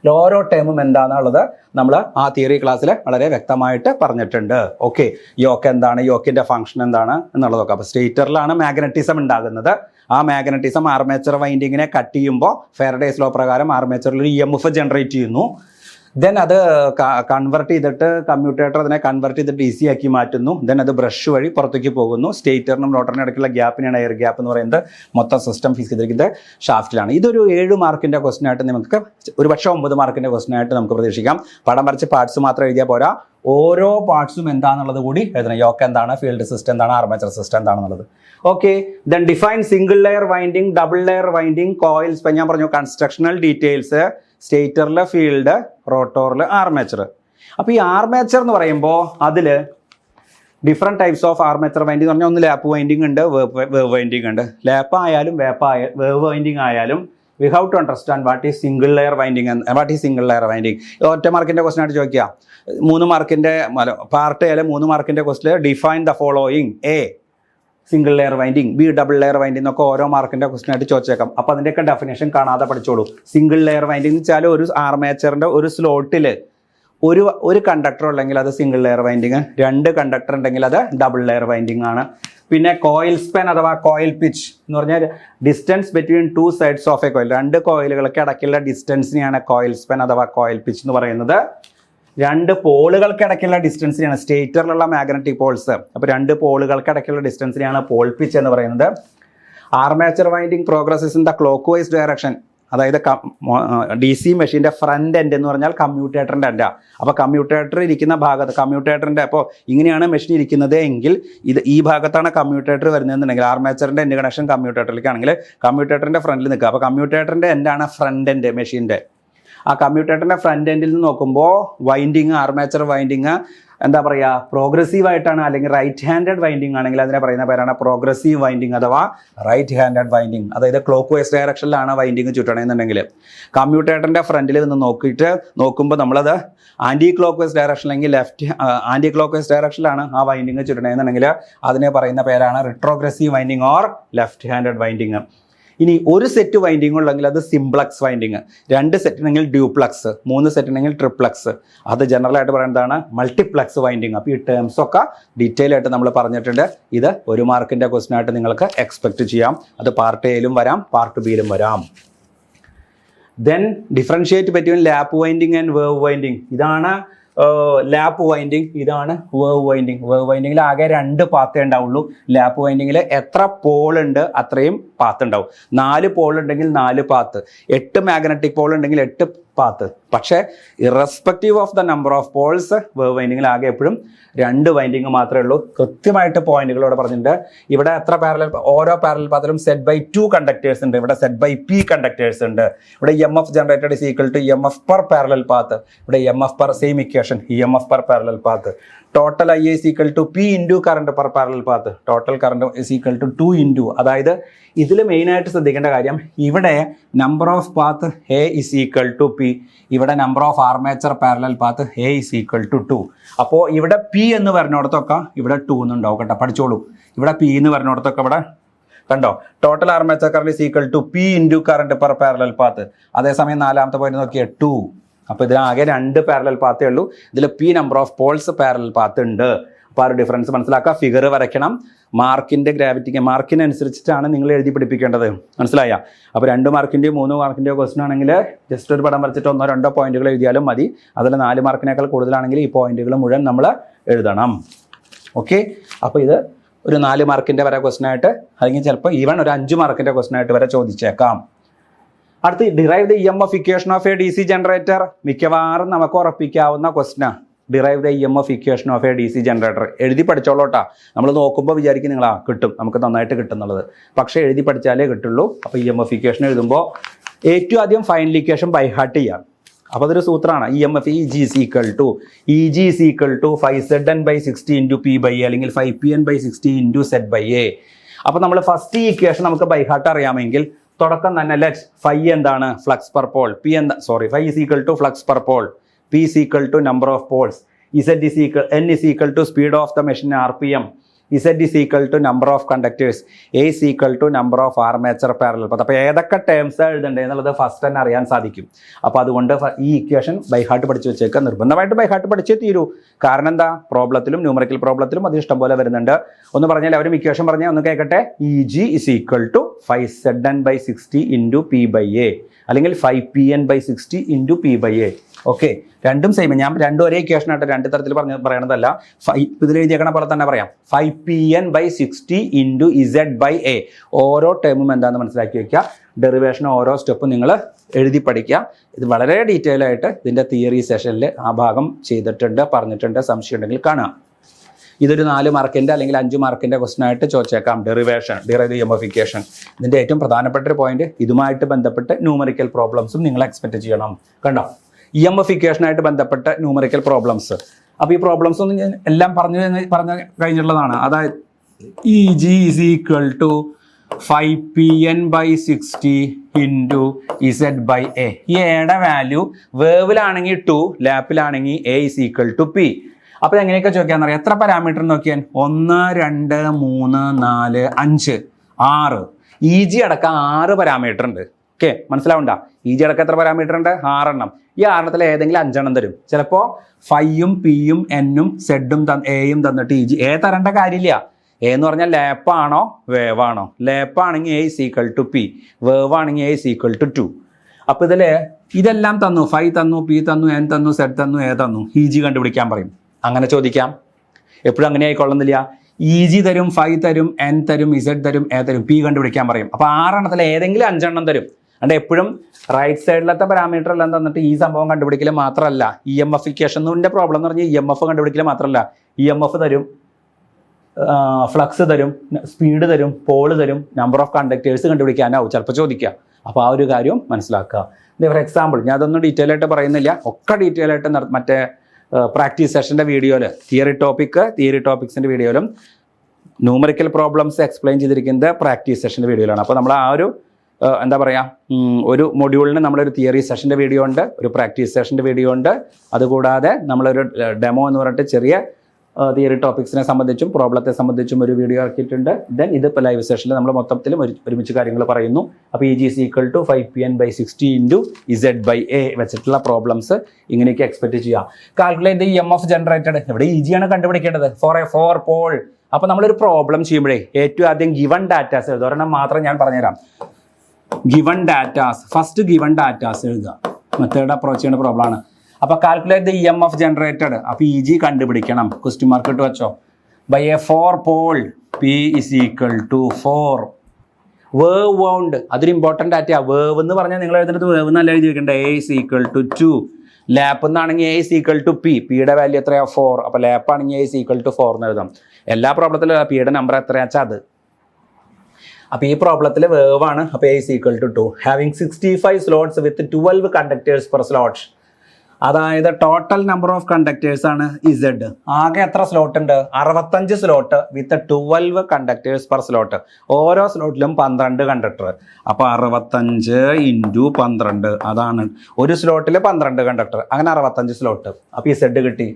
ഓരോ ടേമും എന്താണെന്നുള്ളത് നമ്മൾ ആ തിയറി ക്ലാസ്സിൽ വളരെ വ്യക്തമായിട്ട് പറഞ്ഞിട്ടുണ്ട്. ഓക്കെ, യോക്ക് എന്താണ്, യോക്കിൻ്റെ ഫംഗ്ഷൻ എന്താണ് എന്നുള്ളതൊക്കെ. അപ്പോൾ സ്റ്റേറ്ററിലാണ് മാഗ്നറ്റിസം ഉണ്ടാകുന്നത്. ആ മാഗ്നറ്റിസം ആർമേച്ചർ വൈൻഡിങ്ങിനെ കട്ട് ചെയ്യുമ്പോൾ ഫാരഡേസ് ലോ പ്രകാരം ആർമേച്ചറിൽ ഒരു EMF ജനറേറ്റ് ചെയ്യുന്നു. ദെൻ അത് കൺവെർട്ട് ചെയ്തിട്ട് കമ്മ്യൂട്ടേറ്റർ അതിനെ കൺവെർട്ട് ചെയ്തിട്ട് DC ആക്കി മാറ്റുന്നു. ദെൻ അത് ബ്രഷ് വഴി പുറത്തേക്ക് പോകുന്നു. സ്റ്റേറ്ററിനും റോട്ടറിനും ഇടയ്ക്കുള്ള ഗ്യാപ്പിനാണ് എയർ ഗ്യാപ്പ് എന്ന് പറയുന്നത്. മൊത്തം സിസ്റ്റം ഫിക്സ് ചെയ്തിരിക്കുന്നത് ഷാഫ്റ്റിലാണ്. ഇതൊരു 7 മാർക്കിൻ്റെ ക്വസ്റ്റൻ ആയിട്ട് നമുക്ക് ഒരു പക്ഷേ 9 മാർക്കിൻ്റെ ക്വസ്റ്റൻ ആയിട്ട് നമുക്ക് പ്രതീക്ഷിക്കാം. പടം വരച്ച് പാർട്സ് മാത്രം എഴുതിയാൽ പോരാ, ഓരോ പാർട്സും എന്താണെന്നുള്ളത് കൂടി എഴുതണം. യോക്ക് എന്താണ്, ഫീൽഡ് സിസ്റ്റം എന്താണ്, ആർമേച്ചർ സിസ്റ്റം എന്താണെന്നുള്ളത്. Okay, then define single layer winding, double layer winding, coils. ഇപ്പം ഞാൻ പറഞ്ഞു കൺസ്ട്രക്ഷണൽ ഡീറ്റെയിൽസ്, സ്റ്റേറ്ററിലെ ഫീൽഡ്, റോട്ടോറിൽ ആർമേച്ചർ. അപ്പോൾ ഈ ആർമേച്ചർ എന്ന് പറയുമ്പോൾ അതിൽ different types of armature winding എന്ന് പറഞ്ഞാൽ ഒന്ന് ലാപ്പ് വൈൻഡിങ് ഉണ്ട്, വേവ് വൈൻഡിങ് ഉണ്ട്. ലാപ്പ് ആയാലും വേവ് വൈൻഡിങ് ആയാലും we have to understand what is single layer winding. What is single layer winding? ഒറ്റ മാർക്കിൻ്റെ ക്വസ്റ്റൻ ആയിട്ട് ചോദിക്കുക. 3 മാർക്കിൻ്റെ പാർട്ട് എ 3 മാർക്കിൻ്റെ ക്വസ്റ്റിൽ define the following. A single layer winding, B double layer winding എന്നൊക്കെ ഓരോ മാർക്കിൻ്റെ ക്വസ്റ്റൻ ആയിട്ട് ചോദിച്ചേക്കാം. അപ്പോൾ അതിൻ്റെയൊക്കെ ഡെഫിനേഷൻ കാണാതെ പഠിച്ചോളൂ. സിംഗിൾ ലെയർ വൈൻഡിങ് എന്ന് വെച്ചാൽ ഒരു ആർമേച്ചറിൻ്റെ ഒരു സ്ലോട്ടിൽ ഒരു കണ്ടക്ടർ ഉണ്ടെങ്കിൽ അത് സിംഗിൾ ലെയർ വൈൻഡിങ്, 2 കണ്ടക്ടർ ഉണ്ടെങ്കിൽ അത് ഡബിൾ ലെയർ വൈൻഡിങ് ആണ്. പിന്നെ കോയിൽ സ്പാൻ അഥവാ കോയിൽ പിച്ച് എന്ന് പറഞ്ഞാൽ distance between 2 sides of A coil, 2 കോയിലുകൾക്ക് ഇടയ്ക്കുള്ള ഡിസ്റ്റൻസിനെയാണ് കോയിൽ സ്പാൻ അഥവാ കോയിൽ പിച്ച് എന്ന് പറയുന്നത്. 2 പോളുകൾക്ക് ഇടയ്ക്കുള്ള ഡിസ്റ്റൻസിനെയാണ് സ്റ്റേറ്ററിലുള്ള മാഗ്നറ്റിക് പോൾസ്. അപ്പോൾ 2 പോളുകൾക്ക് ഇടയ്ക്കുള്ള ഡിസ്റ്റൻസിനെയാണ് പോൾ പിച്ച് എന്ന് പറയുന്നത്. Armature winding progresses in the clock vice direction. അതായത് DC മെഷീൻ്റെ ഫ്രണ്ട് എൻഡ് എന്ന് പറഞ്ഞാൽ കമ്മ്യൂട്ടേറ്ററിൻ്റെ എൻഡാണ്. അപ്പോൾ കമ്മ്യൂട്ടേറ്റർ ഇരിക്കുന്ന ഭാഗത്ത് കമ്മ്യൂട്ടേറ്ററിൻ്റെ അപ്പോൾ ഇങ്ങനെയാണ് മെഷീൻ ഇരിക്കുന്നത് എങ്കിൽ ഈ ഭാഗത്താണ് കമ്മ്യൂട്ടേറ്റർ വരുന്നതെന്നുണ്ടെങ്കിൽ ആർമേച്ചറിൻ്റെ എൻഡ് കണക്ഷൻ കമ്മ്യൂട്ടേറ്ററിലേക്കാണെങ്കിൽ കമ്മ്യൂട്ടേറ്ററിൻ്റെ ഫ്രണ്ടിൽ നിൽക്കുക. അപ്പോൾ കമ്മ്യൂട്ടേറ്ററിൻ്റെ എൻഡാണ് ഫ്രണ്ട് എൻഡ് മെഷീൻ്റെ. ആ കമ്മ്യൂട്ടേറ്ററിൻ്റെ ഫ്രണ്ട് എൻഡിൽ നിന്ന് നോക്കുമ്പോൾ വൈൻഡിങ്, ആർമേച്ചർ വൈൻഡിങ് എന്താ പറയുക, പ്രോഗ്രസീവ് ആയിട്ടാണ്. അല്ലെങ്കിൽ റൈറ്റ് ഹാൻഡഡ് വൈൻഡിങ് ആണെങ്കിൽ അതിനെ പറയുന്ന പേരാണ് പ്രോഗ്രസീവ് വൈൻഡിങ് അഥവാ റൈറ്റ് ഹാൻഡഡ് വൈൻഡിങ്. അതായത് ക്ലോക്ക് വൈസ് ഡയറക്ഷനിലാണ് വൈൻഡിങ് ചുറ്റണമെന്നുണ്ടെങ്കിൽ കമ്മ്യൂട്ടേറ്ററിൻ്റെ ഫ്രണ്ടിൽ നിന്ന് നോക്കുമ്പോൾ നമ്മളത് ആൻറ്റി ക്ലോക്ക് വൈസ് ഡയറക്ഷൻ അല്ലെങ്കിൽ ആൻറ്റി ക്ലോക്ക് വൈസ് ഡയറക്ഷനിലാണ് ആ വൈൻഡിങ് ചുറ്റണമെന്നുണ്ടെങ്കിൽ അതിനെ പറയുന്ന പേരാണ് retrogressive winding or left handed winding. ഇനി ഒരു സെറ്റ് വൈൻഡിങ് ഉണ്ടെങ്കിൽ അത് സിംപ്ലക്സ് വൈൻഡിങ്, 2 സെറ്റ് ഉണ്ടെങ്കിൽ ഡ്യൂപ്ലക്സ്, 3 സെറ്റ് ഉണ്ടെങ്കിൽ ട്രിപ്ലക്സ്, അത് ജനറലായിട്ട് പറയുന്നതാണ് മൾട്ടിപ്ലക്സ് വൈൻഡിങ്. അപ്പോൾ ഈ ടേംസ് ഒക്കെ ഡീറ്റെയിൽ ആയിട്ട് നമ്മൾ പറഞ്ഞിട്ടുണ്ട്. ഇത് 1 മാർക്കിൻ്റെ ക്വസ്റ്റൻ ആയിട്ട് നിങ്ങൾക്ക് എക്സ്പെക്ട് ചെയ്യാം. അത് പാർട്ട് എയിലും വരാം, പാർട്ട് ബിയിലും വരാം. Then differentiate between lap winding and wave winding. ഇതാണ് ലാപ്പ് വൈൻഡിങ്, ഇതാണ് വേവ് വൈൻഡിങ്. വേവ് വൈൻഡിങ്ങിൽ ആകെ 2 പാത്തേ ഉണ്ടാവുള്ളൂ. ലാപ്പ് വൈൻഡിങ്ങിൽ എത്ര പോൾ ഉണ്ട് അത്രയും പാത്ത് ഉണ്ടാവും. 4 പോൾ ഉണ്ടെങ്കിൽ 4 പാത്ത്, 8 മാഗ്നറ്റിക് പോൾ ഉണ്ടെങ്കിൽ 8 പാത്ത്. പക്ഷേ irrespective of the number of poles wave വൈൻഡിങ്ങിൽ ആകെ എപ്പോഴും 2 വൈൻഡിങ് മാത്രമേ ഉള്ളൂ. കൃത്യമായിട്ട് പോയിന്റുകളോടെ പറഞ്ഞിട്ടുണ്ട്. ഇവിടെ എത്ര ഓരോ പാരലൽ പാത്തിലും സെറ്റ് ബൈ 2 കണ്ടക്ടേഴ്സ് ഉണ്ട്. ഇവിടെ സെറ്റ് ബൈ P കണ്ടക്ടേഴ്സ് ഉണ്ട്. ഇവിടെ EMF generated is equal to EMF per parallel path. ഇവിടെ EMF per same equation, EMF per parallel path. Total I is equal to P into current per parallel path. Total current is equal to 2 into. അതായത് ഇതിൽ മെയിനായിട്ട് ശ്രദ്ധിക്കേണ്ട കാര്യം, ഇവിടെ number of path A is equal to P, ഇവിടെ number of armature parallel path A is equal to 2. അപ്പോൾ ഇവിടെ P എന്ന് പറഞ്ഞിടത്തൊക്കെ ഇവിടെ 2 എന്നുണ്ടാവും കേട്ടോ, പഠിച്ചോളൂ. ഇവിടെ P എന്ന് പറഞ്ഞിടത്തൊക്കെ ഇവിടെ കണ്ടോ, total armature current is equal to P into current per parallel path. അതേസമയം 4ാമത്തെ പോയിന്റ് നോക്കിയാൽ 2. അപ്പോൾ ഇതിലാകെ 2 പാരലൽ പാത്തേ ഉള്ളൂ. ഇതിൽ P number of Paul's parallel path ഉണ്ട്. അപ്പോൾ ആ ഒരു ഡിഫറൻസ് മനസ്സിലാക്കുക. ഫിഗർ വരയ്ക്കണം. മാർക്കിൻ്റെ മാർക്കിനനുസരിച്ചിട്ടാണ് നിങ്ങൾ എഴുതി പഠിപ്പിക്കേണ്ടത്. മനസ്സിലായ? അപ്പോൾ 2 മാർക്കിൻ്റെയോ 3 മാർക്കിൻ്റെയോ ക്വസ്റ്റൻ ആണെങ്കിൽ ജസ്റ്റ് ഒരു പടം വരച്ചിട്ട് 1-2 പോയിന്റുകൾ എഴുതിയാലും മതി. അതിൽ 4 മാർക്കിനേക്കാൾ കൂടുതലാണെങ്കിൽ ഈ പോയിന്റുകൾ മുഴുവൻ നമ്മൾ എഴുതണം. ഓക്കെ, അപ്പോൾ ഇത് ഒരു 4 മാർക്കിൻ്റെ വരെ ക്വസ്റ്റൻ ആയിട്ട്, അല്ലെങ്കിൽ ചിലപ്പോൾ ഈവൻ ഒരു 5 മാർക്കിൻ്റെ ക്വസ്റ്റൻ ആയിട്ട് വരെ ചോദിച്ചേക്കാം. അടുത്ത് derive the EMF equation of a DC generator. മിക്കവാറും നമുക്ക് ഉറപ്പിക്കാവുന്ന ക്വസ്റ്റനാണ്. Derive the EMF equation of a DC generator. എഴുതി പഠിച്ചോളൂട്ടാ. നമ്മൾ നോക്കുമ്പോൾ വിചാരിക്കും നിങ്ങൾ കിട്ടും, നമുക്ക് നന്നായിട്ട് കിട്ടുന്നുള്ളത്. പക്ഷേ എഴുതി പഠിച്ചാലേ കിട്ടുള്ളൂ. അപ്പോൾ EMF ഇക്വേഷൻ എഴുതുമ്പോൾ ഏറ്റവും ആദ്യം ഫൈനൽ ഇക്വേഷൻ ബൈ ഹാർട്ട് ചെയ്യാം. അപ്പോൾ അതൊരു സൂത്രമാണ്. EMF EG is equal to 5ZN by 60 into P by A അല്ലെങ്കിൽ 5PN by 60 into Z by A. അപ്പോൾ നമ്മൾ ഫസ്റ്റ് ഈ ഇക്വേഷൻ നമുക്ക് ബൈ ഹാർട്ട് അറിയാമെങ്കിൽ തുടക്കം തന്നെ ലെറ്റ് ഫൈ എന്താണ് ഫ്ലക്സ് പെർ പോൾ, പി എന്താ phi is equal to flux per pole, P is equal to number of poles, Z is equal N is equal to speed of the machine RPM, Z is equal to number of conductors, A is equal to number of armature parallel path. അപ്പോൾ ഏതൊക്കെ terms എഴുതണ്ടേ എന്നുള്ളത് first തന്നെ അറിയാൻ സാധിക്കും. അപ്പോൾ അതുകൊണ്ട് ഈ equation by heart പഠിച്ച് വെച്ചേക്കുക. നിർബന്ധമായിട്ട് ബൈ ഹാർട്ട് പഠിച്ചേ തീരൂ. കാരണം എന്താ, പ്രോബ്ലത്തിലും ന്യൂമറിക്കൽ പ്രോബ്ലത്തിലും അത് ഇഷ്ടം പോലെ വരുന്നുണ്ട്. ഒന്ന് പറഞ്ഞാൽ അവരും ഇക്വേഷൻ പറഞ്ഞാൽ ഒന്ന് കേൾക്കട്ടെ. EG is equal to 5ZN/60 into P/A അല്ലെങ്കിൽ 5PN/60 ഇൻറ്റു P/A. ഓക്കെ, രണ്ടും സെയിം. ഞാൻ രണ്ടും ഒരേ ഇക്വേഷൻ ആയിട്ട് രണ്ട് തരത്തിൽ പറയണതല്ല. ഇതിൽ എഴുതിയേക്കണ പോലെ തന്നെ പറയാം. 5PN/60 into Z/A. ഓരോ ടേമും എന്താണെന്ന് മനസ്സിലാക്കി വെക്കുക. ഡെറിവേഷൻ ഓരോ സ്റ്റെപ്പും നിങ്ങൾ എഴുതി പഠിക്കുക. ഇത് വളരെ ഡീറ്റെയിൽ ആയിട്ട് ഇതിൻ്റെ തിയറി സെഷനിൽ ആ ഭാഗം ചെയ്തിട്ടുണ്ട്, പറഞ്ഞിട്ടുണ്ട്. സംശയം ഉണ്ടെങ്കിൽ കാണുക. ഇതൊരു 4 മാർക്കിൻ്റെ അല്ലെങ്കിൽ 5 മാർക്കിൻ്റെ ക്വസ്റ്റൻ ആയിട്ട് ചോദിച്ചേക്കാം. Derivation, derive EMF equation. ഇതിൻ്റെ ഏറ്റവും പ്രധാനപ്പെട്ട ഒരു പോയിന്റ്, ഇതുമായിട്ട് ബന്ധപ്പെട്ട് ന്യൂമറിക്കൽ പ്രോബ്ലംസും നിങ്ങൾ എക്സ്പെക്ട് ചെയ്യണം. കണ്ടോ, ഇഎംഎഫിക്കേഷനായിട്ട് ബന്ധപ്പെട്ട ന്യൂമറിക്കൽ പ്രോബ്ലംസ്. അപ്പോൾ ഈ പ്രോബ്ലംസ് ഒന്നും ഞാൻ എല്ലാം പറഞ്ഞു കഴിഞ്ഞിട്ടുള്ളതാണ്. അതായത് EG is equal to 5PN/60 into Z/A. ഈ എയുടെ വാല്യൂ വേവിലാണെങ്കിൽ 2, ലാപ്പിലാണെങ്കിൽ A is equal to P. അപ്പോൾ എങ്ങനെയൊക്കെ ചോദിക്കാന്ന് പറയാം. എത്ര പാരാമീറ്റർ നോക്കിയാൽ 1 2 3 4 5 6. EG അടക്കം 6 പാരാമീറ്റർ ഉണ്ട്. ഓക്കെ, മനസ്സിലാവണ്ട. EG അടക്കം എത്ര പാരാമീറ്റർ ഉണ്ട്? 6 എണ്ണം. ഈ 6 ഏതെങ്കിലും 5 എണ്ണം തരും. ചിലപ്പോൾ ഫൈയും പിയും എന്നും സെഡും എയും തന്നിട്ട് EG A തരേണ്ട കാര്യമില്ല. A എന്ന് പറഞ്ഞാൽ ലാപ്പാണോ വേവാണോ? ലാപ്പാണെങ്കിൽ A is equal to P, വേവാണെങ്കിൽ A ഈസ് ഈക്വൽ ടു 2. അപ്പോൾ ഇതെല്ലാം തന്നു. ഫൈ തന്നു, പി തന്നു, എൻ തന്നു, സെഡ് തന്നു, എ തന്നു. EG കണ്ടുപിടിക്കാൻ പറയും. അങ്ങനെ ചോദിക്കാം. എപ്പോഴും അങ്ങനെ ആയിക്കൊള്ളുന്നില്ല. EG തരും, ഫൈ തരും, എൻ തരും, ഇസഡ് തരും, എ തരും, പി കണ്ടുപിടിക്കാൻ പറയും. അപ്പോൾ 6 എണ്ണത്തിൽ ഏതെങ്കിലും 5 എണ്ണം തരും. അതുകൊണ്ട് എപ്പോഴും റൈറ്റ് സൈഡിലത്തെ പാരാമീറ്റർ എല്ലാം തന്നിട്ട് ഈ സംഭവം കണ്ടുപിടിക്കൽ മാത്രമല്ല, ഇഎംഎഫിക്കേഷൻ്റെ പ്രോബ്ലം എന്ന് പറഞ്ഞാൽ EMF കണ്ടുപിടിക്കൽ മാത്രമല്ല, EMF തരും, ഫ്ലക്സ് തരും, സ്പീഡ് തരും, പോള് തരും, നമ്പർ ഓഫ് കണ്ടക്ടേഴ്സ് കണ്ടുപിടിക്കാനാവും ചിലപ്പോൾ ചോദിക്കുക. അപ്പോൾ ആ ഒരു കാര്യം മനസ്സിലാക്കുക. ഫോർ എക്സാമ്പിൾ, ഞാൻ അതൊന്നും ഡീറ്റെയിൽ ആയിട്ട് പറയുന്നില്ല. ഒക്കെ ഡീറ്റെയിൽ ആയിട്ട് മറ്റേ പ്രാക്ടീസ് സെഷൻ്റെ വീഡിയോയിൽ തിയറി ടോപ്പിക്സിൻ്റെ വീഡിയോയിലും ന്യൂമറിക്കൽ പ്രോബ്ലംസ് എക്സ്പ്ലെയിൻ ചെയ്തിരിക്കുന്നത് പ്രാക്ടീസ് സെഷൻ്റെ വീഡിയോയിലാണ്. അപ്പോൾ നമ്മൾ ആ ഒരു എന്താ പറയുക, ഒരു മൊഡ്യൂളിന് നമ്മളൊരു തിയറി സെഷൻ്റെ വീഡിയോ ഉണ്ട്, ഒരു പ്രാക്ടീസ് സെഷൻ്റെ വീഡിയോ ഉണ്ട്. അതുകൂടാതെ നമ്മളൊരു ഡെമോ എന്ന് പറഞ്ഞിട്ട് ചെറിയ തിയറി ടോപ്പിക്സിനെ സംബന്ധിച്ചും പ്രോബ്ലത്തെ സംബന്ധിച്ചും ഒരു വീഡിയോ ഇറക്കിയിട്ടുണ്ട്. ദെൻ ഇത് ഇപ്പോൾ ലൈവ് സെഷനിൽ നമ്മൾ മൊത്തത്തിലും ഒരുമിച്ച് കാര്യങ്ങൾ പറയുന്നു. അപ്പോൾ EG is equal to 5PN/60 into Z/A വെച്ചിട്ടുള്ള പ്രോബ്ലംസ് ഇങ്ങനെയൊക്കെ എക്സ്പെക്ട് ചെയ്യുക. Calculate EMF generated. ഇവിടെ EG ആണ് കണ്ടുപിടിക്കേണ്ടത് ഫോർ എ 4 പോൾ. അപ്പോൾ നമ്മളൊരു പ്രോബ്ലം ചെയ്യുമ്പോഴേ ഏറ്റവും ആദ്യം ഗിവൺ ഡാറ്റാസ് എഴുതുക. ഒരെണ്ണം മാത്രം ഞാൻ പറഞ്ഞുതരാം. Given datas, first given datas എഴുതുക. മെത്തേഡ് അപ്രോച്ച് ചെയ്യുന്ന പ്രോബ്ലം ആണ്. അപ്പോൾ കാൽക്കുലേറ്റ് ദ EMF ജനറേറ്റഡ്. അപ്പോൾ EG കണ്ടുപിടിക്കണം. ക്വസ്റ്റ്യൻ മാർക്ക് ഇട്ട് വെച്ചോ. By a 4 pole P is equal to 4. Wave wound, അതൊരു ഇമ്പോർട്ടൻ്റ് ഡാറ്റ. വേവ് എന്ന് പറഞ്ഞാൽ നിങ്ങൾ എഴുതുന്നത് വേവ് എന്നല്ല എഴുതി വെക്കേണ്ടത്. A is equal to 2. Lap എന്നാണെങ്കിൽ A is equal to P. പിയുടെ വാല്യൂ എത്രയാണ്? 4. അപ്പോൾ ലാപ്പ് ആണെങ്കിൽ A ഈസ് ഈക്വൽ ടു 4 എന്ന് എഴുതാം. എല്ലാ പ്രോബ്ലത്തിലും പിയുടെ നമ്പർ എത്രയാണെന്ന് വെച്ചാൽ അത്. അപ്പോൾ ഈ പ്രോബ്ലത്തിൽ വേവ് ആണ്. അപ്പോൾ A is equal to 2. Having 65 slots with 12 conductors per slot. അതായത് ടോട്ടൽ നമ്പർ ഓഫ് കണ്ടക്ടേഴ്സ് ആണ് Z. ആകെ എത്ര സ്ലോട്ട് ഉണ്ട്? 65 slot with 12 conductors per slot. ഓരോ സ്ലോട്ടിലും 12 കണ്ടക്ടർ. അപ്പോൾ 65 ഇൻറ്റു 12, അതാണ് ഒരു സ്ലോട്ടിൽ 12 കണ്ടക്ടർ. അങ്ങനെ 65 സ്ലോട്ട്. അപ്പോൾ ഈ Z കിട്ടി.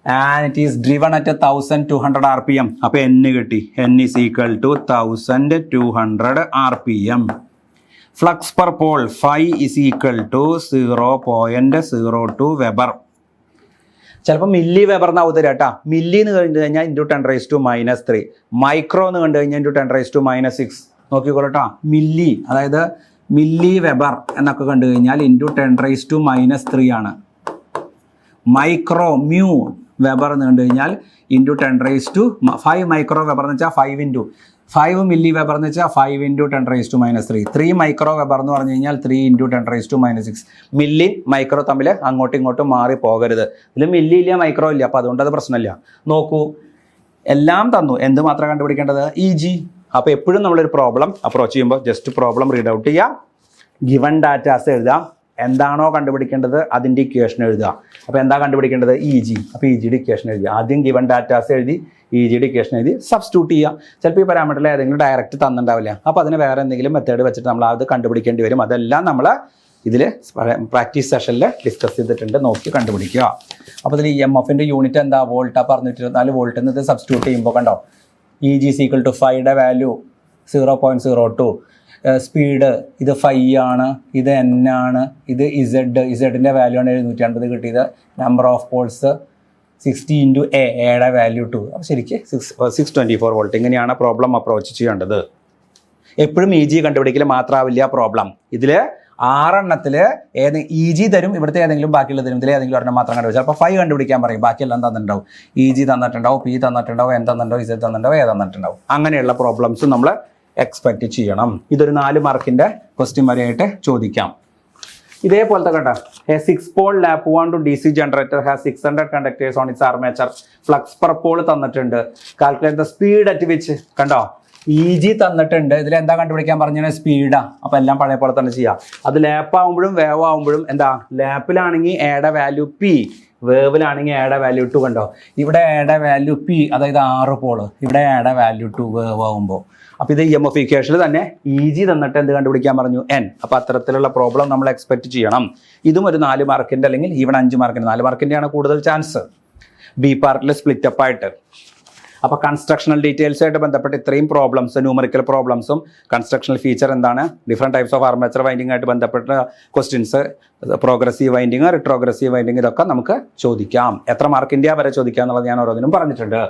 And it is driven at 1200 RPM. അപ്പോൾ N കിട്ടി. N is equal to 1200 RPM. Flux per pole phi is equal to 0.02 weber. ചിലപ്പോൾ മില്ലി വെബർ എന്നാവും തരാം കേട്ടോ. മില്ലി എന്ന് കണ്ടു കഴിഞ്ഞാൽ ഇൻറ്റു 10⁻³ മൈക്രോ എന്ന് കണ്ടു കഴിഞ്ഞാൽ ഇൻറ്റു 10⁻6. നോക്കിക്കോളൂ കേട്ടോ. മില്ലി, അതായത് മില്ലി വെബർ എന്നൊക്കെ കണ്ടു കഴിഞ്ഞാൽ ഇൻറ്റു 10⁻³ ആണ്. മൈക്രോ മ്യൂ വെബർ എന്ന് കണ്ടു കഴിഞ്ഞാൽ ഇൻറ്റു 10⁵. മൈക്രോ വെബർ എന്ന് വെച്ചാൽ 5 ഇൻറ്റു 5 മില്ലി വെബർ എന്ന് വെച്ചാൽ 5 ഇൻറ്റു 10⁻3. 3 മൈക്രോ വെബർ എന്ന് പറഞ്ഞു കഴിഞ്ഞാൽ 3 ഇൻറ്റു 10⁻6. മില്ലി മൈക്രോ തമ്മിൽ അങ്ങോട്ടും ഇങ്ങോട്ടും മാറി പോകരുത്. ഇതിൽ മില്ലി ഇല്ല, മൈക്രോ ഇല്ല. അപ്പോൾ അതുകൊണ്ട് അത് പ്രശ്നമില്ല. നോക്കൂ, എല്ലാം തന്നു. എന്ത് മാത്രം കണ്ടുപിടിക്കേണ്ടത്? EG. അപ്പോൾ എപ്പോഴും നമ്മളൊരു പ്രോബ്ലം അപ്രോച്ച് ചെയ്യുമ്പോൾ ജസ്റ്റ് പ്രോബ്ലം റീഡ് ഔട്ട് ചെയ്യുക, ഗിവൺ ഡാറ്റാസ് എഴുതാം, എന്താണോ കണ്ടുപിടിക്കേണ്ടത് അതിൻ്റെ ഇക്വേഷൻ എഴുതുക. അപ്പോൾ എന്താ കണ്ടുപിടിക്കേണ്ടത്? EG. അപ്പോൾ EGയുടെ ഇക്വേഷൻ എഴുതുക. ആദ്യം ഗിവൺ ഡാറ്റാസ് എഴുതി ജിയുടെ ഇക്വേഷൻ എഴുതി സബ്സ്റ്റിറ്റ്യൂട്ട് ചെയ്യുക. ചിലപ്പോൾ ഈ പാരാമീറ്ററിൽ ഏതെങ്കിലും ഡയറക്റ്റ് തന്നിട്ടുണ്ടാവില്ല, അപ്പോൾ അതിന് വേറെ എന്തെങ്കിലും മെത്തേഡ് വെച്ചിട്ട് നമ്മൾ അത് കണ്ടുപിടിക്കേണ്ടി വരും. അതെല്ലാം നമ്മൾ ഇതിൽ പ്രാക്ടീസ് സെഷനിൽ ഡിസ്കസ് ചെയ്തിട്ടുണ്ട്, നോക്കി കണ്ടുപിടിക്കുക. അപ്പോൾ ഇതിൽ EMFൻ്റെ യൂണിറ്റ് എന്താ? വോൾട്ടാ പറഞ്ഞിട്ട് 24 വോൾട്ട് എന്ന് ഇത് സബ്സ്റ്റിറ്റ്യൂട്ട് ചെയ്യുമ്പോൾ കണ്ടോ EG = 5യുടെ വാല്യൂ 0.02, സ്പീഡ് ഇത് 5 ആണ്, ഇത് N ആണ്, ഇത് ഇസഡിൻ്റെ വാല്യൂ ആണ് 750 കിട്ടിയത്. നമ്പർ ഓഫ് പോൾസ് 60 × എയുടെ വാല്യൂ 2. അപ്പോൾ ശരിക്കും 624 വോൾട്ട്. ഇങ്ങനെയാണ് പ്രോബ്ലം അപ്രോച്ച് ചെയ്യേണ്ടത്. എപ്പോഴും EG കണ്ടുപിടിക്കൽ മാത്രമാവില്ല പ്രോബ്ലം. ഇതിൽ 6 എണ്ണത്തിൽ EG തരും, ഇവിടുത്തെ ഏതെങ്കിലും ബാക്കിയുള്ള തരും, ഇതിൽ ഏതെങ്കിലും ഒരെണ്ണം മാത്രം കണ്ടുപിടിച്ചാൽ അപ്പോൾ 5 കണ്ടുപിടിക്കാൻ പറയും. ബാക്കിയെല്ലാം തന്നിട്ടുണ്ടാവും. EG തന്നിട്ടുണ്ടാവും, P തന്നിട്ടുണ്ടാവും, N തന്നിട്ടുണ്ടാവും, Z തന്നിട്ടുണ്ടാവും, A തന്നിട്ടുണ്ടാവും. അങ്ങനെയുള്ള പ്രോബ്ലംസ് നമ്മൾ എക്സ്പെക്റ്റ് ചെയ്യണം. ഇതൊരു 4 മാർക്കിൻ്റെ ക്വസ്റ്റ്യൻ വരെയായിട്ട് ചോദിക്കാം. ഇതേപോലത്തെ കണ്ട A 6-pole lap wound DC generator has 600 conductors on its armature. Flux per pole തന്നിട്ടുണ്ട്. Calculate the speed at which കണ്ടോ EG തന്നിട്ടുണ്ട്. ഇതിൽ എന്താ കണ്ടുപിടിക്കാൻ പറഞ്ഞാൽ സ്പീഡാ. അപ്പോൾ എല്ലാം പഴയ പോലെ തന്നെ ചെയ്യാം. അത് ലാപ്പ് ആകുമ്പോഴും വേവ് ആകുമ്പോഴും എന്താ, ലാപ്പിലാണെങ്കിൽ എയുടെ വാല്യൂ P, വേവിലാണെങ്കിൽ എയുടെ വാല്യൂ 2. കണ്ടോ ഇവിടെ എയുടെ വാല്യൂ P, അതായത് 6 പോള്, ഇവിടെ എയുടെ വാല്യൂ 2 വേവ് ആകുമ്പോൾ. അപ്പോൾ ഇത് EMF ഇക്വേഷനിൽ തന്നെ EG തന്നിട്ട് എന്ത് കണ്ടുപിടിക്കാൻ പറഞ്ഞു? N. അപ്പോൾ അത്തരത്തിലുള്ള പ്രോബ്ലം നമ്മൾ എക്സ്പെക്റ്റ് ചെയ്യണം. ഇതും ഒരു 4 മാർക്കിൻ്റെ അല്ലെങ്കിൽ ഈവൻ 5 മാർക്കിൻ്റെ, 4 മാർക്കിൻ്റെയാണ് കൂടുതൽ ചാൻസ് ബി പാർട്ടിൽ സ്പ്ലിറ്റ് അപ്പ് ആയിട്ട്. അപ്പോൾ കൺസ്ട്രക്ഷണൽ ഡീറ്റെയിൽസുമായിട്ട് ബന്ധപ്പെട്ട് ഇത്രയും പ്രോബ്ലംസ്, ന്യൂമറിക്കൽ പ്രോബ്ലംസും കൺസ്ട്രക്ഷണൽ ഫീച്ചർ എന്താണ്, different types of armature winding ആയിട്ട് ബന്ധപ്പെട്ട questions, progressive winding, retrogressive winding, ഇതൊക്കെ നമുക്ക് ചോദിക്കാം. എത്ര മാർക്കിൻ്റെ വരെ ചോദിക്കാം എന്നുള്ളത് ഞാൻ ഓരോന്നിനും പറഞ്ഞിട്ടുണ്ട്.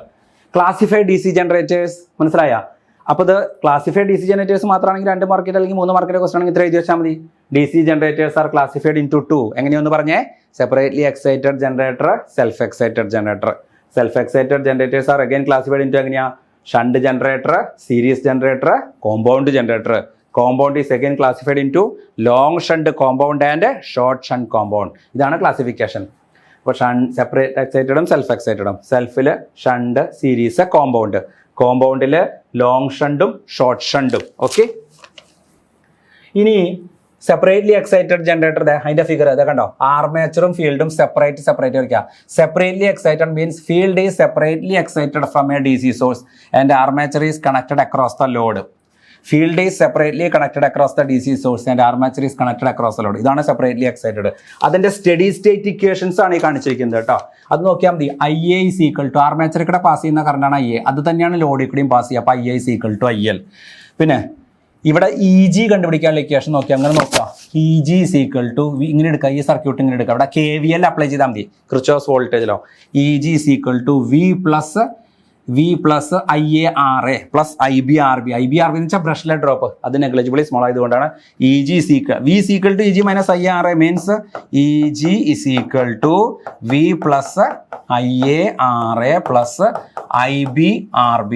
ക്ലാസിഫൈഡ് DC ജനറേറ്റേഴ്സ് മനസ്സിലായ? അപ്പോൾ ഇത് ക്ലാസിഫൈഡ് DC ജനറേറ്റേഴ്സ് മാത്രമാണെങ്കിൽ 2 മാർക്കിൻ്റെ അല്ലെങ്കിൽ 3 മാർക്കിൻ്റെ ക്വസ്റ്റൻ ആണെങ്കിൽ ഇത്ര എഴുതി വെച്ചാൽ മതി. DC generators are classified into 2. എങ്ങനെയൊന്ന് പറഞ്ഞേ? Separately excited generator, self excited generator. Self excited generators are again classified into എങ്ങനെയാ? Shunt generator, series generator, compound generator. Compound is again classified into long shunt compound and short shunt compound. ഇതാണ് classification. അപ്പോൾ separate എക്സൈറ്റഡും self എക്സൈറ്റഡും. സെൽഫിൽ shunt, series, compound. കോമ്പൗണ്ടിൽ long ഷണ്ടും short ഷണ്ടും. Okay, ഇനി സെപ്പറേറ്റ്ലി എക്സൈറ്റഡ് ജനറേറ്റർ, അതിന്റെ ഫിഗർ ഇതാ കണ്ടോ, ആർമേച്ചറും ഫീൽഡും സെപ്പറേറ്റ് വയ്ക്കുക. Separately excited means field is separately excited from A DC source and armature is connected across the load. Field is separately connected across the DC source and armature is connected across the load. ഇതാണ് separately excited. അതിന്റെ study state equations ആണ് ഈ കാണിച്ചിരിക്കുന്നത് കേട്ടോ. അത് നോക്കിയാൽ മതി. IA = ആർമേച്ചറിൽ കൂടെ പാസ് ചെയ്യുന്ന കറണ്ടാണ് IA, അത് തന്നെയാണ് ലോഡിൽ കൂടെയും പാസ് ചെയ്യുക. അപ്പോൾ IA = IL. പിന്നെ ഇവിടെ EG കണ്ടുപിടിക്കാനുള്ള ഇക്വേഷൻ നോക്കിയാൽ അങ്ങനെ നോക്കുക. EG = ഇങ്ങനെ എടുക്കുക, ഈ സർക്യൂട്ട് ഇങ്ങനെ എടുക്കുക. ഇവിടെ KVL അപ്ലൈ ചെയ്താൽ മതി, Kirchhoff's വോൾട്ടേജിലോ. EG = V plus IARA plus IBRB. IBRB എന്ന് വെച്ചാൽ ബ്രഷ്ലെ ഡ്രോപ്പ്, അത് നെഗ്ലിജിബിളി സ്മോൾ ആയതുകൊണ്ടാണ്. EG V = EG minus IARA means EG = V plus IARA plus IBRB.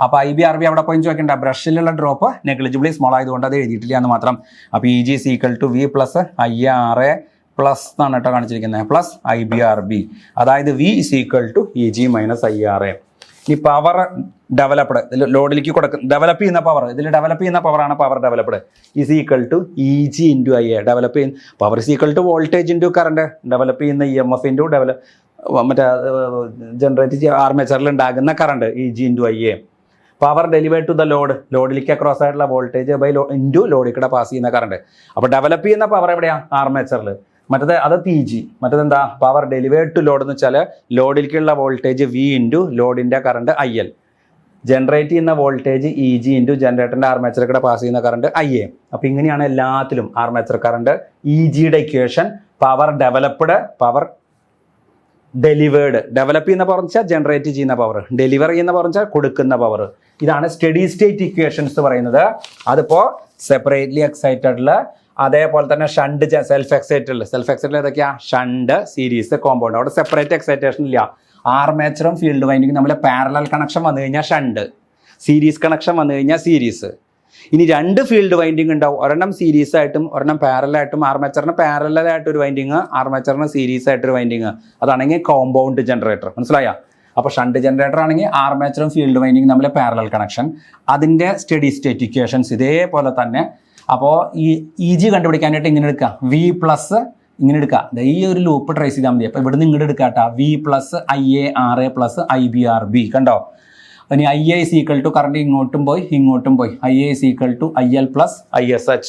അപ്പോൾ IBRB അവിടെ പോയി ചോദിക്കണ്ട, ബ്രഷിലുള്ള ഡ്രോപ്പ് നെഗ്ലിജിബിളി സ്മോൾ ആയതുകൊണ്ട് അത് എഴുതിയിട്ടില്ല എന്ന് മാത്രം. അപ്പോൾ EG = V plus IARA plus എന്നാണ് കേട്ടോ കാണിച്ചിരിക്കുന്നത്, പ്ലസ് IBRB. അതായത് V = EG minus IARA. ഈ പവർ ഡെവലപ്ഡ് ലോഡിലേക്ക് ഡെവലപ്പ് ചെയ്യുന്ന പവർ, ഇതിൽ ഡെവലപ്പ് ചെയ്യുന്ന പവറാണ് power developed, is equal to EG × IA. Develop ചെയ്യുന്ന power is equal to voltage into current. Develop ചെയ്യുന്ന EMF ഇൻറ്റു മറ്റേ ജനറേറ്റ് ആർമേച്ചറിൽ ഉണ്ടാകുന്ന current EG × IA. Power delivered to the load, ലോഡിലേക്ക് അക്രോസ് ആയിട്ടുള്ള വോൾട്ടേജ് ബൈ ഇൻറ്റു ലോഡിൽ കൂടെ pass ചെയ്യുന്ന കറണ്ട്. അപ്പോൾ ഡെവലപ്പ് ചെയ്യുന്ന പവർ എവിടെയാണ്? ആർമേച്ചറിൽ. മറ്റേത് അത് TG. മറ്റേതെന്താ? പവർ ഡെലിവേർഡ് ടു ലോഡ് എന്ന് വെച്ചാൽ ലോഡിലേക്കുള്ള വോൾട്ടേജ് V ഇൻറ്റു ലോഡിൻ്റെ കറണ്ട് IL. ജനറേറ്റ് ചെയ്യുന്ന വോൾട്ടേജ് EG ഇൻറ്റു ജനറേറ്ററിൻ്റെ ആർമേച്ചറിൽ കൂടെ പാസ് ചെയ്യുന്ന കറണ്ട് IA. അപ്പോൾ ഇങ്ങനെയാണ് എല്ലാത്തിലും ആർമേച്ചർ കറണ്ട്. EGയുടെ equation power developed, power delivered. Develop ചെയ്യുന്ന പവർ എന്ന് വെച്ചാൽ ജനറേറ്റ് ചെയ്യുന്ന പവർ, ഡെലിവർ ചെയ്യുന്ന പവർ എന്ന് വെച്ചാൽ കൊടുക്കുന്ന പവർ. ഇതാണ് സ്റ്റഡി സ്റ്റേറ്റ് ഇക്വേഷൻസ് പറയുന്നത്. അതിപ്പോൾ സെപ്പറേറ്റ്ലി എക്സൈറ്റഡിൽ, അതേപോലെ തന്നെ ഷണ്ട് സെൽഫ് എക്സൈറ്റഡിൽ ഏതൊക്കെയാ? Shunt, series, compound. അവിടെ സെപ്പറേറ്റ് എക്സൈറ്റേഷൻ ഇല്ല. ആർമേച്ചറും ഫീൽഡ് വൈൻഡിങ്ങും നമ്മൾ പാരലൽ കണക്ഷൻ വന്നു കഴിഞ്ഞാൽ ഷണ്ട്, സീരീസ് കണക്ഷൻ വന്നു കഴിഞ്ഞാൽ സീരീസ്. ഇനി 2 ഫീൽഡ് വൈൻഡിങ് ഉണ്ടാവും, ഒരെണ്ണം സീരീസ് ആയിട്ടും ഒരെണ്ണം പാരലായിട്ടും. ആർമേച്ചറിന് പാരലായിട്ടൊരു വൈൻഡിങ്, ആർമേച്ചറിന് സീരീസ് ആയിട്ടൊരു വൈൻഡിങ്. അതാണെങ്കിൽ കോമ്പൗണ്ട് ജനറേറ്റർ. മനസ്സിലായോ? അപ്പോൾ ഷണ്ട് ജനറേറ്റർ ആണെങ്കിൽ ആർമേച്ചറും ഫീൽഡ് വൈൻഡിങ്ങും തമ്മിൽ പാരലൽ കണക്ഷൻ. അതിൻ്റെ സ്റ്റഡി സ്റ്റേറ്റ് ഇക്വേഷൻസ് ഇതേപോലെ തന്നെ. അപ്പോൾ ഈ EG കണ്ടുപിടിക്കാനായിട്ട് ഇങ്ങനെ എടുക്കുക, V plus ഇങ്ങനെ എടുക്കുക. ഈ ഒരു ലൂപ്പ് ട്രേസ് ചെയ്താൽ മതി. അപ്പോൾ ഇവിടെ നിന്ന് ഇങ്ങോട്ട് എടുക്കുക കേട്ടോ. V plus IA plus IBRB കണ്ടോ. ഇനി IA is equal to current ഇങ്ങോട്ടും പോയി IA is equal to IL plus ISH.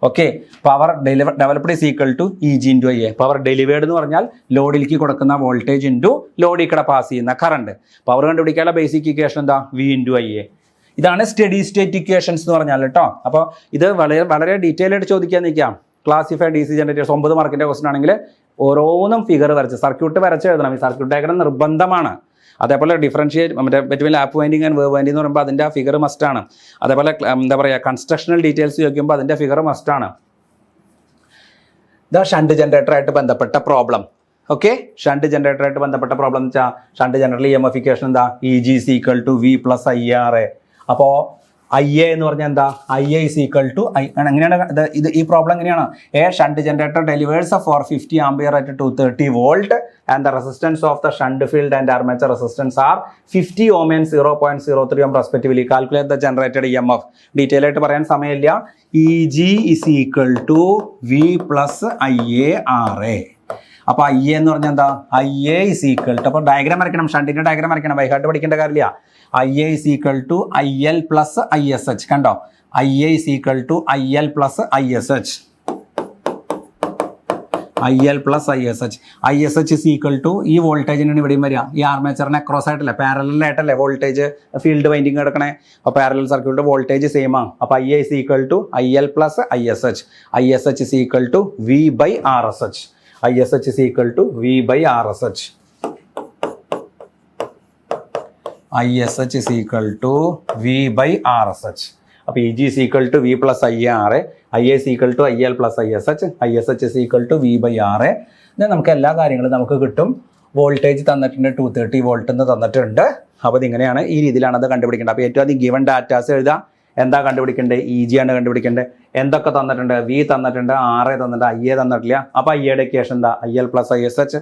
Okay, power developed is equal to EG into IA. Power delivered എന്ന് പറഞ്ഞാൽ ലോഡിലേക്ക് കൊടുക്കുന്ന വോൾട്ടേജ് ഇൻറ്റു ലോഡിൽ കൂടെ പാസ് ചെയ്യുന്ന കറണ്ട്. പവർ കണ്ടുപിടിക്കാനുള്ള ബേസിക് ഇക്വേഷൻ എന്താ? V into IA. ഇതാണ് സ്റ്റഡി സ്റ്റേറ്റ് ഇക്വേഷൻസ് എന്ന് പറഞ്ഞാൽ കേട്ടോ. അപ്പോൾ ഇത് വളരെ ഡീറ്റെയിൽ ആയിട്ട് ചോദിക്കാൻ നിൽക്കാം. ക്ലാസിഫൈഡ് DC ജനറേറ്റേഴ്സ് 9 മാർക്കിൻ്റെ ക്വസ്റ്റൻ ആണെങ്കിൽ ഓരോന്നും ഫിഗർ വരച്ച് സർക്യൂട്ട് വരച്ച് എഴുതണം. ഈ സർക്യൂട്ട് ഡയഗ്രം നിർബന്ധമാണ്. അതേപോലെ differentiate between lap winding and wave winding എന്ന് പറയുമ്പോൾ അതിൻ്റെ ആ ഫിഗർ മസ്റ്റാണ്. അതേപോലെ എന്താ പറയുക, കൺസ്ട്രക്ഷണൽ ഡീറ്റെയിൽസ് ചോദിക്കുമ്പോൾ അതിൻ്റെ ഫിഗർ മസ്റ്റാണ്. ഇതാ ഷണ്ട് ജനറേറ്ററായിട്ട് ബന്ധപ്പെട്ട പ്രോബ്ലം. ഓക്കെ, ഷണ്ട് ജനറേറ്ററായിട്ട് ബന്ധപ്പെട്ട പ്രോബ്ലം എന്ന് വെച്ചാൽ ഷണ്ട് ജനറൽ EMF ഇക്വേഷൻ എന്താ? EG is equal to V plus IRA. അപ്പോൾ IA എന്ന് പറഞ്ഞാൽ എന്താ? IA is equal to എങ്ങനെയാണ് ഇത്? ഈ പ്രോബ്ലം എങ്ങനെയാണ്? A shunt generator delivers 450 ampere at 230 volt and the resistance of the shunt field and armature resistance are 50 ohm and 0.03 ohm respectively. Calculate the generated EMF. Detail ആയിട്ട് പറയാൻ സമയമില്ല. EG is equal to V plus IARA. അപ്പോൾ IA എന്ന് പറഞ്ഞാൽ എന്താ? IA is equal to, അപ്പോൾ diagram വരയ്ക്കണം, ഷണ്ടിൻ്റെ diagram വരയ്ക്കണം, ബൈഹാർട്ട് പഠിക്കേണ്ട കാര്യമില്ല. IA is equal to IL plus ISH കണ്ടോ. IA is equal to IL plus ISH. IL plus ISH. ISH is equal to ഈ വോൾട്ടേജിനാണ് ഇവിടെയും വരിക. ഈ ആർമേച്ചറിനെ ക്രോസ് ആയിട്ടല്ലേ, പാരലൽ ആയിട്ടല്ലേ വോൾട്ടേജ് ഫീൽഡ് വൈൻഡിങ് കിടക്കണേ. അപ്പോൾ പാരലൽ സർക്യൂട്ടിൻ്റെ വോൾട്ടേജ് സെയിം ആണ്. അപ്പോൾ IA is equal to IL plus ISH. ISH is equal to V by RSH. ISH is equal to V by RSH. ISH is equal to V by RSH. അപ്പോൾ EG is equal to V plus IARA. IA is equal to IL plus ISH. ISH is equal to V by RA. then നമുക്ക് എല്ലാ കാര്യങ്ങളും നമുക്ക് കിട്ടും. Voltage തന്നിട്ടുണ്ട്, 230 volt എന്ന് തന്നിട്ടുണ്ട്. അപ്പോൾ ഇതിങ്ങനെയാണ്, ഈ രീതിയിലാണ് അത് കണ്ടുപിടിക്കേണ്ടത്. അപ്പോൾ ഏറ്റവും ആദ്യം ഗിവൺ ഡാറ്റാസ് എഴുതാം. എന്താ കണ്ടുപിടിക്കേണ്ടത്? EG ആണ് കണ്ടുപിടിക്കേണ്ടത്. എന്തൊക്കെ തന്നിട്ടുണ്ട്? V തന്നിട്ടുണ്ട്, RA തന്നിട്ടുണ്ട്, IA തന്നിട്ടില്ല. അപ്പോൾ IAയുടെ ഇക്വേഷൻ എന്താ? IL plus ISH.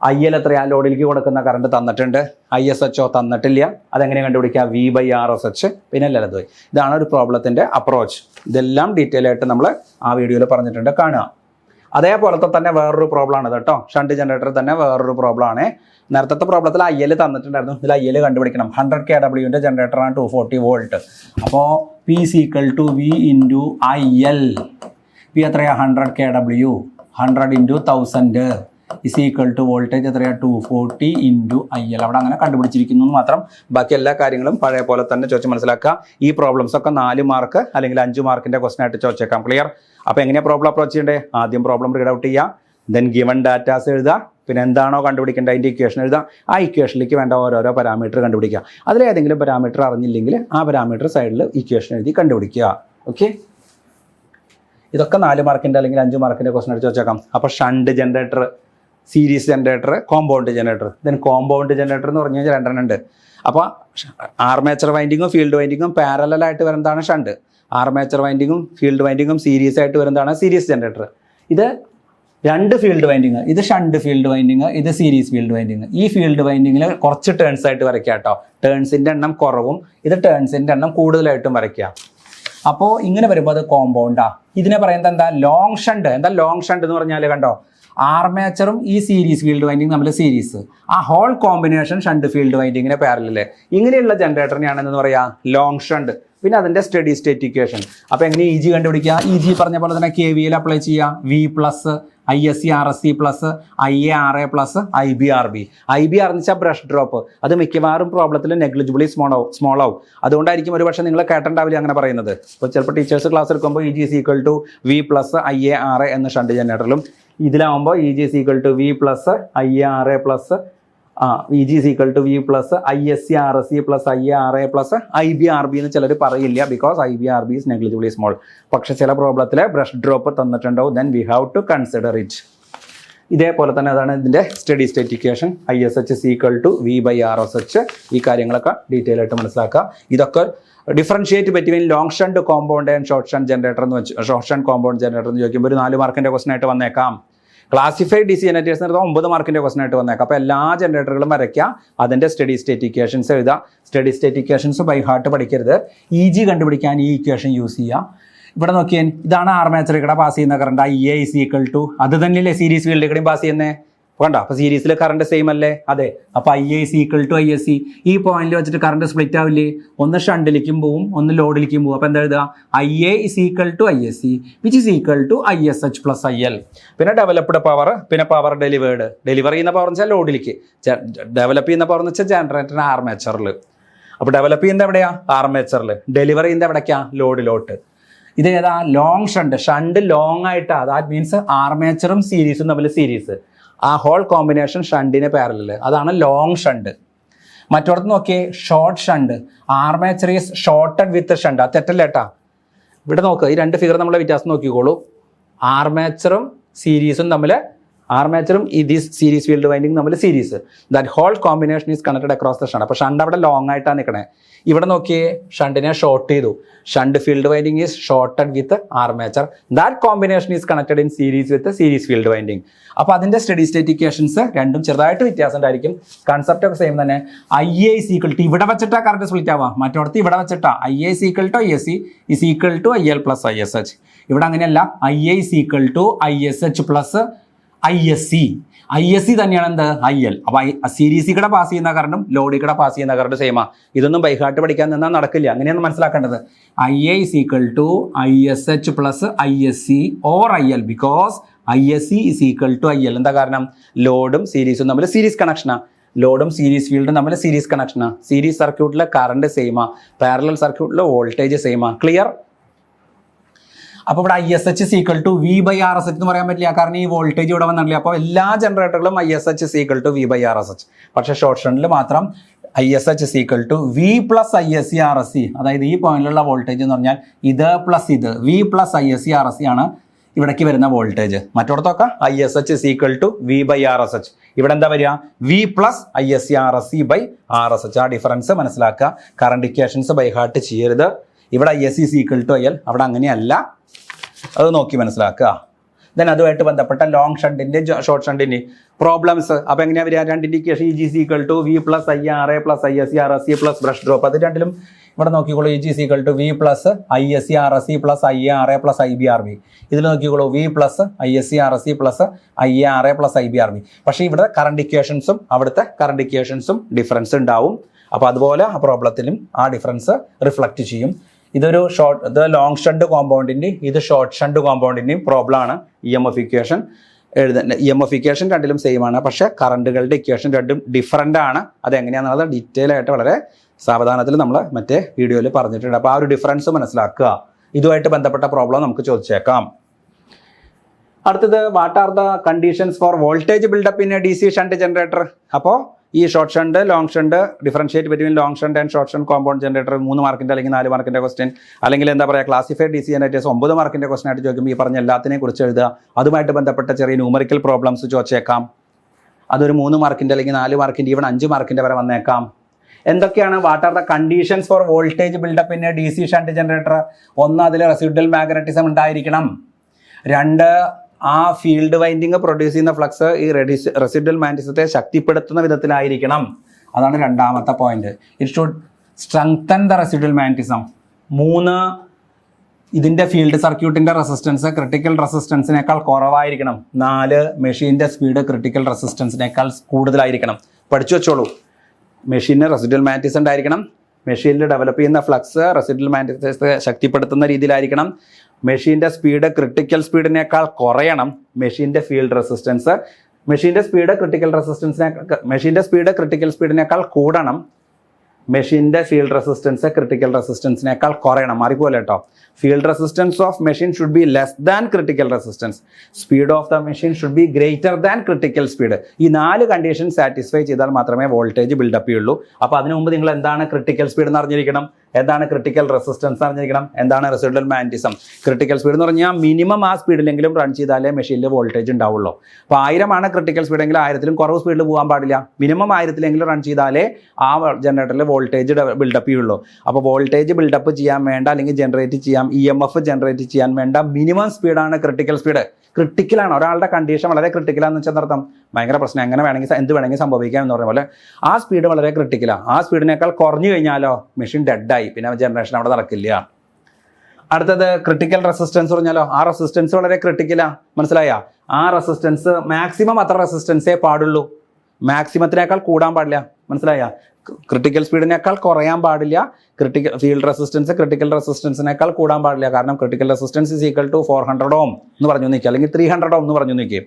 IL എത്രയാ? ലോഡിലേക്ക് കൊടുക്കുന്ന കറണ്ട് തന്നിട്ടുണ്ട്. ISHO തന്നിട്ടില്ല. അതെങ്ങനെ കണ്ടുപിടിക്കുക? V by RSH. പിന്നെ ലളിതം. ഇതാണ് ഒരു പ്രോബ്ലത്തിൻ്റെ അപ്രോച്ച്. ഇതെല്ലാം ഡീറ്റെയിൽ ആയിട്ട് നമ്മൾ ആ വീഡിയോയിൽ പറഞ്ഞിട്ടുണ്ട്, കാണുക. അതേപോലത്തെ തന്നെ വേറൊരു പ്രോബ്ലം ആണ് കേട്ടോ. ഷണ്ട് ജനറേറ്റർ തന്നെ വേറൊരു പ്രോബ്ലം ആണ്. നേരത്തെ പ്രോബ്ലത്തിൽ IL തന്നിട്ടുണ്ടായിരുന്നു. ഇതിൽ IL കണ്ടുപിടിക്കണം. 100 kW ജനറേറ്ററാണ്, 240 വോൾട്ട്. അപ്പോൾ P is equal to V into IL. P എത്രയാണ്? 100 kW. 100 into 1000 is equal to voltage എത്രയാണ്? 240 into IL. അവിടെ അങ്ങനെ കണ്ടുപിടിച്ചിരിക്കുന്നു എന്ന് മാത്രം. ബാക്കി എല്ലാ കാര്യങ്ങളും പഴയ പോലെ തന്നെ ചോദിച്ച് മനസ്സിലാക്കുക. ഈ പ്രോബ്ലംസ് ഒക്കെ 4 മാർക്ക് അല്ലെങ്കിൽ 5 മാർക്കിൻ്റെ ക്വസ്റ്റൻ ആയിട്ട് ചോദിച്ചേക്കാം. ക്ലിയർ? അപ്പോൾ എങ്ങനെയാണ് പ്രോബ്ലം അപ്രോച്ച് ചെയ്യേണ്ടത്? ആദ്യം പ്രോബ്ലം റീഡ് ഔട്ട് ചെയ്യുക, ദെൻ ഗിവൺ ഡാറ്റാസ് എഴുതുക, പിന്നെ എന്താണോ കണ്ടുപിടിക്കേണ്ടത് അതിൻ്റെ ഇക്വേഷൻ എഴുതുക. ആ ഇക്വേഷനിലേക്ക് വേണ്ട ഓരോരോ പാരാമീറ്റർ കണ്ടുപിടിക്കുക. അതിലേതെങ്കിലും പാരാമീറ്റർ അറിഞ്ഞില്ലെങ്കിൽ ആ പാരാമീറ്റർ സൈഡിൽ ഇക്വേഷൻ എഴുതി കണ്ടുപിടിക്കുക. ഓക്കെ, ഇതൊക്കെ 4 മാർക്കിൻ്റെ അല്ലെങ്കിൽ 5 മാർക്കിൻ്റെ ക്വസ്റ്റൻ ആയിട്ട് ചോദിച്ചേക്കാം. അപ്പോൾ shunt generator, series generator, compound generator. Then compound generator എന്ന് പറഞ്ഞു കഴിഞ്ഞാൽ 2 ഉണ്ട്. അപ്പോൾ ആർമേച്ചർ വൈൻഡിങ്ങും ഫീൽഡ് വൈൻഡിങ്ങും പാരലായിട്ട് വരുന്നതാണ് ഷണ്ട്. ആർമേച്ചർ വൈൻഡിങ്ങും ഫീൽഡ് വൈൻഡിങ്ങും സീരീസ് ആയിട്ട് വരുന്നതാണ് സീരീസ് ജനറേറ്റർ. ഇത് 2 ഫീൽഡ് വൈൻഡിങ്, ഇത് ഷണ്ട് ഫീൽഡ് വൈൻഡിങ്, ഇത് സീരീസ് ഫീൽഡ് വൈൻഡിങ്. ഈ ഫീൽഡ് വൈൻഡിങ്ങിൽ കുറച്ച് ടേൺസ് ആയിട്ട് വരയ്ക്കുക കേട്ടോ. ടേൺസിൻ്റെ എണ്ണം കുറവും ഇത് ടേൺസിൻ്റെ എണ്ണം കൂടുതലായിട്ടും വരയ്ക്കുക. അപ്പോൾ ഇങ്ങനെ വരുമ്പോൾ അത് കോമ്പൗണ്ടാണ്. ഇതിനെ പറയുന്നത് എന്താ? Long shunt. എന്താ ലോങ് ഷണ്ട് എന്ന് പറഞ്ഞാൽ കണ്ടോ, ആർമേച്ചറും ഈ സീരീസ് ഫീൽഡ് വൈൻഡിങ് തമ്മിൽ സീരീസ്, ആ ഹോൾ കോമ്പിനേഷൻ ഷണ്ട് ഫീൽഡ് വൈൻഡിങ്ങിനെ പാരലല്. ഇങ്ങനെയുള്ള ജനറേറ്ററിനെയാണ് എന്ന് പറയാ ലോങ് ഷണ്ട്. പിന്നെ അതിൻ്റെ സ്റ്റഡി സ്റ്റേറ്റ് ഇക്വേഷൻ. അപ്പോൾ എങ്ങനെ EG കണ്ടുപിടിക്കുക? EG പറഞ്ഞ പോലെ തന്നെ KVL അപ്ലൈ ചെയ്യുക. V plus ISC RSC plus IARA plus IBRB. IBR എന്ന് വെച്ചാൽ ബ്രഷ് ഡ്രോപ്പ്. അത് മിക്കവാറും പ്രോബ്ലത്തിൽ നെഗ്ലിജിബിളി സ്മോൾ ആവും. അതുകൊണ്ടായിരിക്കും ഒരു പക്ഷേ നിങ്ങൾ കേട്ടിട്ടുണ്ടാവില്ല അങ്ങനെ പറയുന്നത്. അപ്പോൾ ചിലപ്പോൾ ടീച്ചേഴ്സ് ക്ലാസ് എടുക്കുമ്പോൾ EG is equal to V plus IARA എന്ന ഷണ്ട് ജനറേറ്ററിലും, ഇതിലാവുമ്പോൾ EG is equal to V plus IARA plus EG is equal to V plus ISC RSC plus IARA plus IBRB എന്ന് ചിലർ പറയില്ല, because IBRB is negligibly small. പക്ഷേ ചില പ്രോബ്ലത്തിൽ brush drop തന്നിട്ടുണ്ടാവും, then we have to consider it. ഇതേപോലെ തന്നെ അതാണ് ഇതിൻ്റെ study state equation. ISH is equal to V by RSH. ഈ കാര്യങ്ങളൊക്കെ ഡീറ്റെയിൽ ആയിട്ട് മനസ്സിലാക്കുക. ഇതൊക്കെ differentiate between long shunt compound and short shunt generator എന്ന് വെച്ച്, ഷോർട്ട് ഷണ്ട് കോമ്പൗണ്ട് ജനറേറ്റർ എന്ന് ചോദിക്കുമ്പോൾ ഒരു 4 മാർക്കിൻ്റെ ക്വസ്റ്റൻ ആയിട്ട് വന്നേക്കാം. ക്ലാസിഫൈഡ് DC ജനറേറ്റേഴ്സ് എന്ന് പറഞ്ഞാൽ 9 മാർക്കിൻ്റെ ക്വസ്റ്റൻ ആയിട്ട് വന്നേക്കാം. അപ്പോൾ എല്ലാ ജനറേറ്ററുകളും വരയ്ക്കുക, അതിൻ്റെ സ്റ്റഡി സ്റ്റേറ്റ് ഇക്വേഷൻസ് എഴുതുക. Steady state equations by heart പഠിക്കരുത്. EG കണ്ടുപിടിക്കാൻ ഈ ഇക്വേഷൻ യൂസ് ചെയ്യുക. ഇവിടെ നോക്കിയാൽ ഇതാണ് ആർമേച്ചറിൽ കൂടെ പാസ് ചെയ്യുന്ന current IA is equal to അത് തന്നെയല്ലേ സീരീസ് ഫീൽഡിൽ കൂടെയും പാസ് ചെയ്യുന്നത്. വേണ്ട, അപ്പോൾ സീരീസിൽ കറണ്ട് സെയിം അല്ലേ? അതെ. അപ്പോൾ IA is equal to ISC. ഈ പോയിന്റിൽ വെച്ചിട്ട് കറണ്ട് സ്പ്ലിറ്റ് ആവില്ലേ? ഒന്ന് ഷണ്ടിലേക്കും പോവും, ഒന്ന് ലോഡിലേക്കും പോവും. അപ്പോൾ എന്താ എഴുതുക? IA is equal to ISC which is equal to ISH plus IL. പിന്നെ ഡെവലപ്ഡ് പവർ, പിന്നെ പവർ ഡെലിവേർഡ്. ഡെലിവർ ചെയ്യുന്ന പവർ എന്ന് വെച്ചാൽ ലോഡിലേക്ക്, ഡെവലപ്പ് ചെയ്യുന്ന പവർ എന്ന് വെച്ചാൽ ജനറേറ്ററിന് ആർമേച്ചറിൽ. അപ്പോൾ ഡെവലപ്പ് ചെയ്യുന്നത് എവിടെയാ? ആർമേച്ചറിൽ. ഡെലിവർ ചെയ്യുന്നത് എവിടേക്കാ? ലോഡിലോട്ട്. ഇത് ഏതാ? Long shunt. ഷണ്ട് ലോങ് ആയിട്ടാ. ദാറ്റ് മീൻസ് ആർമേച്ചറും സീരീസും തമ്മിൽ സീരീസ്. ആ ഹോൾ കോമ്പിനേഷൻ ഷണ്ടിന് പാരലൽ, അതാണ് ലോങ് ഷണ്ട്. മറ്റോടത്ത് നോക്കിയേ, short shunt. Armature is shorted with shunt. അത് തെറ്റല്ല കേട്ടാ. ഇവിടെ നോക്കുക, ഈ രണ്ട് ഫിഗർ നമ്മളെ വ്യത്യാസം നോക്കിക്കോളൂ. ആർമേച്ചറും സീരീസും തമ്മിൽ, ആർമേച്ചറും ഈ സീരീസ് ഫീൽഡ് വൈൻഡിങ് തമ്മിൽ series. That whole combination is connected across the shunt. അപ്പോൾ ഷണ്ട് അവിടെ ലോങ് ആയിട്ടാണ് നിൽക്കണേ. ഇവിടെ നോക്കിയേ, ഷണ്ടിനെ ഷോർട്ട് ചെയ്തു. Shunt field winding is shorted with armature. That combination is connected in series with series field winding. അപ്പോൾ അതിൻ്റെ സ്റ്റഡി സ്റ്റേറ്റ് ഇക്വേഷൻസ് രണ്ടും ചെറുതായിട്ട് വ്യത്യാസം ഉണ്ടായിരിക്കും. കൺസെപ്റ്റ് ഒക്കെ സെയിം തന്നെ. IA ഇസ് ഈക്വൽ ടു, ഇവിടെ വെച്ചിട്ടാ കറണ്ട് സ്പ്ലിറ്റ് ആവാം. മറ്റോടത്ത് ഇവിടെ വെച്ചിട്ടാ. IA is equal to ISC is equal to IL plus ISH. ഇവിടെ അങ്ങനെയല്ല. IA is equal to ISH plus ISC. ISC തന്നെയാണ് എന്ത്? IL. അപ്പോൾ സീരീസിൽ കൂടെ പാസ് ചെയ്യുന്ന കറണ്ടും ലോഡിൽ കൂടെ പാസ് ചെയ്യുന്ന കറണ്ട് സെയിമാ. ഇതൊന്നും ബൈഹാർട്ട് പഠിക്കാൻ നിന്നാൽ നടക്കില്ല. അങ്ങനെയാണ് മനസ്സിലാക്കേണ്ടത്. IA is equal to ISH plus ISC or IL because ISC is equal to IL. എന്താ കാരണം? ലോഡും സീരീസും തമ്മിൽ സീരീസ് കണക്ഷനാണ്. ലോഡും സീരീസ് ഫീൽഡും തമ്മിൽ സീരീസ് കണക്ഷനാണ്. സീരീസ് സർക്യൂട്ടിലെ കറണ്ട് സെയിമാ, പാരലൽ സർക്യൂട്ടിലെ വോൾട്ടേജ് സെയിമാ. ക്ലിയർ? അപ്പോൾ ഇവിടെ ISH is equal to V/RSH എന്ന് പറയാൻ പറ്റില്ല, കാരണം ഈ വോൾട്ടേജ് ഇവിടെ വന്നിട്ടില്ല. അപ്പോൾ എല്ലാ ജനറേറ്ററുകളും ISH is equal to V/RSH. പക്ഷേ ഷോർട്ട് ഷണ്ടിൽ മാത്രം ISH is equal to V plus ISC RSC. അതായത് ഈ പോയിന്റിലുള്ള വോൾട്ടേജ് എന്ന് പറഞ്ഞാൽ ഇത് പ്ലസ് ഇത് V പ്ലസ് ISC RSC ആണ് ഇവിടേക്ക് വരുന്ന വോൾട്ടേജ്. മറ്റോടത്തൊക്കെ ISH is equal to V/RSH. ഇവിടെ എന്താ വരിക? V plus ISC RSC by RSH. ആ ഡിഫറൻസ് മനസ്സിലാക്കുക. കറണ്ട് ഇക്വേഷൻസ് ബൈ ഹാർട്ട് ചെയ്യരുത്. ഇവിടെ ISC is equal to IL, അവിടെ അങ്ങനെയല്ല. അത് നോക്കി മനസ്സിലാക്കുക. ദെൻ അതുമായിട്ട് ബന്ധപ്പെട്ട ലോങ് ഷണ്ടിൻ്റെ ഷോർട്ട് ഷണ്ടിൻ്റെ പ്രോബ്ലംസ്. അപ്പോൾ എങ്ങനെയാണ് വരിക? രണ്ട് indication EG is equal to V plus IRA plus ISC RSC plus brush drop. അത് രണ്ടിലും ഇവിടെ നോക്കിക്കോളൂ. EG is equal to V plus ISC RSC plus IARA plus IBRB. ഇതിൽ നോക്കിക്കോളൂ, V plus ISC RSC plus IARA plus IBRB. പക്ഷേ ഇവിടെ current ഇക്വേഷൻസും അവിടുത്തെ current ഇക്വേഷൻസും difference ഉണ്ടാവും. അപ്പോൾ അതുപോലെ ആ പ്രോബ്ലത്തിലും ആ ഡിഫറൻസ് റിഫ്ലക്റ്റ് ചെയ്യും. ഇത് ലോങ് ഷണ്ട് കോമ്പൗണ്ടിൻ്റെ, ഇത് ഷോർട്ട് ഷണ്ട് കോമ്പൗണ്ടിൻ്റെയും പ്രോബ്ലം ആണ്. EMF ഇക്വേഷൻ എഴുതുന്നത്. EMF ഇക്വേഷൻ രണ്ടിലും സെയിം ആണ്, പക്ഷേ കറണ്ടുകളുടെ ഇക്വേഷൻ രണ്ടും ഡിഫറൻ്റ് ആണ്. അതെങ്ങനെയാണെന്നുള്ളത് ഡീറ്റെയിൽ ആയിട്ട് വളരെ സാവധാനത്തിൽ നമ്മൾ മറ്റേ വീഡിയോയിൽ പറഞ്ഞിട്ടുണ്ട്. അപ്പോൾ ആ ഒരു ഡിഫറൻസ് മനസ്സിലാക്കുക. ഇതുമായിട്ട് ബന്ധപ്പെട്ട പ്രോബ്ലം നമുക്ക് ചോദിച്ചേക്കാം. അടുത്തത്, what are the conditions for voltage buildup in a DC shunt generator? അപ്പോൾ ഈ short shunt, long shunt, differentiate between long shunt and short shunt compound generator 3 മാർക്കിൻ്റെ അല്ലെങ്കിൽ 4 മാർക്കിൻ്റെ ക്വസ്റ്റ്യൻ, അല്ലെങ്കിൽ എന്താ പറയുക ക്ലാസിഫൈഡ് DC ജനറേറ്റേഴ്സ് 9 മാർക്കിൻ്റെ ക്വസ്റ്റ്യൻ ആയിട്ട് ചോദിക്കുമ്പോൾ ഈ പറഞ്ഞ എല്ലാത്തിനെ കുറിച്ച് എഴുതുക. അതുമായിട്ട് ബന്ധപ്പെട്ട ചെറിയ ന്യൂമറിക്കൽ പ്രോബ്ലംസ് ചോദിച്ചേക്കാം. അതൊരു 3 മാർക്കിൻ്റെ അല്ലെങ്കിൽ 4 മാർക്കിൻ്റെ ഈവൻ 5 മാർക്കിൻ്റെ വരെ വന്നേക്കാം. എന്തൊക്കെയാണ്? What are the conditions for voltage buildup in a DC shunt generator? 1, അതിൽ റെസിഡ്വൽ മാഗ്നറ്റിസം ഉണ്ടായിരിക്കണം. 2, ആ ഫീൽഡ് വൈൻഡിങ് പ്രൊഡ്യൂസ് ചെയ്യുന്ന ഫ്ലക്സ് ഈ റെസിഡ്വൽ മാഗ്നറ്റിസത്തെ ശക്തിപ്പെടുത്തുന്ന വിധത്തിലായിരിക്കണം. അതാണ് രണ്ടാമത്തെ point. It should strengthen the residual magnetism. 3, ഇതിൻ്റെ ഫീൽഡ് സർക്യൂട്ടിൻ്റെ റെസിസ്റ്റൻസ് ക്രിട്ടിക്കൽ റെസിസ്റ്റൻസിനേക്കാൾ കുറവായിരിക്കണം. 4, മെഷീൻ്റെ സ്പീഡ് ക്രിട്ടിക്കൽ റെസിസ്റ്റൻസിനേക്കാൾ കൂടുതലായിരിക്കണം. പഠിച്ചു വെച്ചോളൂ. മെഷീന് റെസിഡ്വൽ മാഗ്നറ്റിസം ഉണ്ടായിരിക്കണം. മെഷീനിൽ ഡെവലപ്പ് ചെയ്യുന്ന ഫ്ലക്സ് റെസിഡ്വൽ മാഗ്നറ്റിസത്തെ ശക്തിപ്പെടുത്തുന്ന രീതിയിലായിരിക്കണം. മെഷീൻ്റെ സ്പീഡ് ക്രിട്ടിക്കൽ സ്പീഡിനേക്കാൾ കുറയണം. മെഷീൻ്റെ ഫീൽഡ് റെസിസ്റ്റൻസ് മെഷീൻ്റെ സ്പീഡ് ക്രിട്ടിക്കൽ സ്പീഡിനേക്കാൾ കൂടണം. മെഷീൻ്റെ ഫീൽഡ് റെസിസ്റ്റൻസ് ക്രിട്ടിക്കൽ റെസിസ്റ്റൻസിനേക്കാൾ കുറയണം. മാറിപ്പോലെ കേട്ടോ. Field resistance of machine should be less than critical resistance. Speed of the machine should be greater than critical speed. ഈ 4 കണ്ടീഷൻ സാറ്റിസ്ഫൈ ചെയ്താൽ മാത്രമേ വോൾട്ടേജ് ബിൽഡപ്പ് ചെയ്യുള്ളൂ. അപ്പോൾ അതിനു മുമ്പ് നിങ്ങൾ എന്താണ് ക്രിട്ടിക്കൽ സ്പീഡ് എന്ന് അറിഞ്ഞിരിക്കണം, എന്താണ് ക്രിട്ടിക്കൽ റെസിസ്റ്റൻസ് അറിഞ്ഞിരിക്കണം, എന്താണ് റെസിഡ്വൽ മാഗ്നറ്റിസം. ക്രിട്ടിക്കൽ സ്പീഡ് എന്ന് പറഞ്ഞാൽ മിനിമം ആ സ്പീഡിലെങ്കിലും റൺ ചെയ്താലേ മെഷീനിൽ വോൾട്ടേജ് ഉണ്ടാവുള്ളൂ. അപ്പോൾ 1000 ആണ് ക്രിട്ടിക്കൽ സ്പീഡെങ്കിൽ 1000-ലും കുറവ് സ്പീഡിൽ പോകാൻ പാടില്ല. മിനിമം 1000-ലെങ്കിലും റൺ ചെയ്താലേ ആ ജനറേറ്ററിൽ വോൾട്ടേജ് ബിൽഡപ്പ് ചെയ്യുള്ളൂ. അപ്പോൾ വോൾട്ടേജ് ബിൽഡപ്പ് ചെയ്യാൻ വേണ്ട, അല്ലെങ്കിൽ ജനറേറ്റ് ചെയ്യാം, EMF ജനറേറ്റ് ചെയ്യാൻ വേണ്ട മിനിമം സ്പീഡാണ് ക്രിട്ടിക്കൽ സ്പീഡ്. ക്രിട്ടിക്കലാണ്. ഒരാളുടെ കണ്ടീഷൻ വളരെ ക്രിട്ടിക്കലാന്ന് വെച്ചാൽ അർത്ഥം ഭയങ്കര പ്രശ്നം, എങ്ങനെ വേണമെങ്കിൽ എന്ത് വേണമെങ്കിൽ സംഭവിക്കാം എന്ന് പറഞ്ഞ പോലെ ആ സ്പീഡ് വളരെ ക്രിട്ടിക്കലാണ്. ആ സ്പീഡിനേക്കാൾ കുറഞ്ഞു കഴിഞ്ഞാലോ മെഷീൻ ഡെഡായി, പിന്നെ ജനറേഷൻ അവിടെ നടക്കില്ല. അടുത്തത് ക്രിട്ടിക്കൽ റെസിസ്റ്റൻസ് പറഞ്ഞാലോ, ആ റെസിസ്റ്റൻസ് വളരെ ക്രിട്ടിക്കലാ, മനസ്സിലായ? ആ റെസിസ്റ്റൻസ് മാക്സിമം അത്ര റെസിസ്റ്റൻസേ പാടുള്ളൂ, മാക്സിമത്തിനേക്കാൾ കൂടാൻ പാടില്ല, മനസ്സിലായ? ക്രിട്ടിക്കൽ സ്പീഡിനേക്കാൾ കുറയാൻ പാടില്ല, ഫീൽഡ് റെസിസ്റ്റൻസ് ക്രിട്ടിക്കൽ റെസിസ്റ്റൻസിനേക്കാൾ കൂടാൻ പാടില്ല. കാരണം critical resistance is equal to 400 ohm എന്ന് പറഞ്ഞു നിൽക്കുക, അല്ലെങ്കിൽ 300 ഓം എന്ന് പറഞ്ഞു നിൽക്കുക.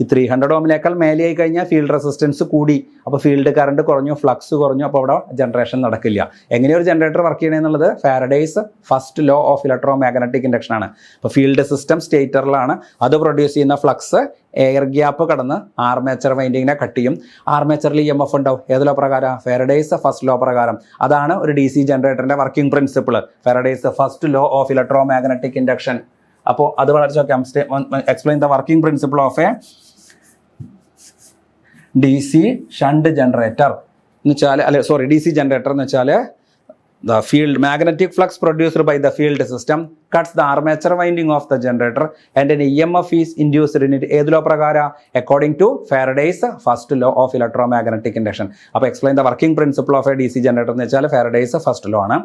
ഈ 300 ഓമിനേക്കാൾ മേലെയായി കഴിഞ്ഞാൽ ഫീൽഡ് റെസിസ്റ്റൻസ് കൂടി, അപ്പോൾ ഫീൽഡ് കറണ്ട് കുറഞ്ഞു, ഫ്ലക്സ് കുറഞ്ഞു, അപ്പോൾ അവിടെ ജനറേഷൻ നടക്കില്ല. എങ്ങനെയൊരു ജനറേറ്റർ വർക്ക് ചെയ്യണമെന്നുള്ളത് Faraday's first law of electromagnetic induction ആണ്. അപ്പോൾ ഫീൽഡ് സിസ്റ്റം സ്റ്റേറ്ററിലാണ്, അത് പ്രൊഡ്യൂസ് ചെയ്യുന്ന ഫ്ലക്സ് എയർ ഗ്യാപ്പ് കടന്ന് ആർമേച്ചർ വൈൻഡിങ്ങിനെ കട്ട് ചെയ്യും. ആർമേച്ചറിൽ EMF ഉണ്ടാവും. ഏത് ലോ പ്രകാരം? ഫാരഡേസ് ഫസ്റ്റ് ലോ പ്രകാരം. അതാണ് ഒരു DC ജനറേറ്ററിന്റെ working principle, Faraday's first law of electromagnetic induction. അപ്പോൾ അത് വളരെ ചോദിക്കാം, explain the working principle of a DC shunt generator എന്ന് വെച്ചാൽ, DC ജനറേറ്റർ എന്ന് വെച്ചാൽ the field magnetic flux produced by the field system cuts the armature winding of the generator and an EMF is induced in it. ഏത് law പ്രകാരം? according to Faraday's first law of electromagnetic induction. അപ്പോൾ explain the working principle of a DC generator എന്ന് വെച്ചാൽ Faraday's first law ആണ്.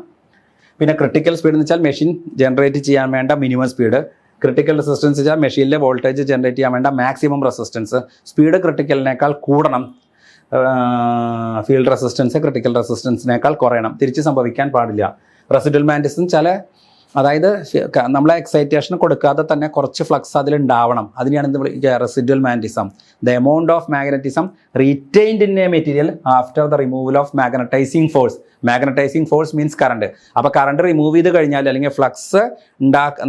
പിന്നെ critical speed എന്ന് വെച്ചാൽ machine generate ചെയ്യാൻ വേണ്ട മിനിമം സ്പീഡ്. ക്രിട്ടിക്കൽ റെസിസ്റ്റൻസ് വെച്ചാൽ മെഷീനിലെ വോൾട്ടേജ് ജനറേറ്റ് ചെയ്യാൻ വേണ്ട മാക്സിമം റെസിസ്റ്റൻസ്. സ്പീഡ് ക്രിട്ടിക്കലിനേക്കാൾ കൂടണം, ഫീൽഡ് റെസിസ്റ്റൻസ് ക്രിട്ടിക്കൽ റെസിസ്റ്റൻസിനേക്കാൾ കുറയണം, തിരിച്ച് സംഭവിക്കാൻ പാടില്ല. റെസിഡ്വൽ മാഗ്നറ്റിസം അതായത് നമ്മളെ എക്സൈറ്റേഷൻ കൊടുക്കാതെ തന്നെ കുറച്ച് ഫ്ലക്സ് അതിലുണ്ടാവണം, അതിനെയാണ് എന്ത് വിളിക്കുക? Residual magnetism. The amount of magnetism retained in a material after the removal of magnetizing force. Magnetizing force means current. അപ്പോൾ കറണ്ട് റിമൂവ് ചെയ്ത് കഴിഞ്ഞാൽ, അല്ലെങ്കിൽ ഫ്ലക്സ്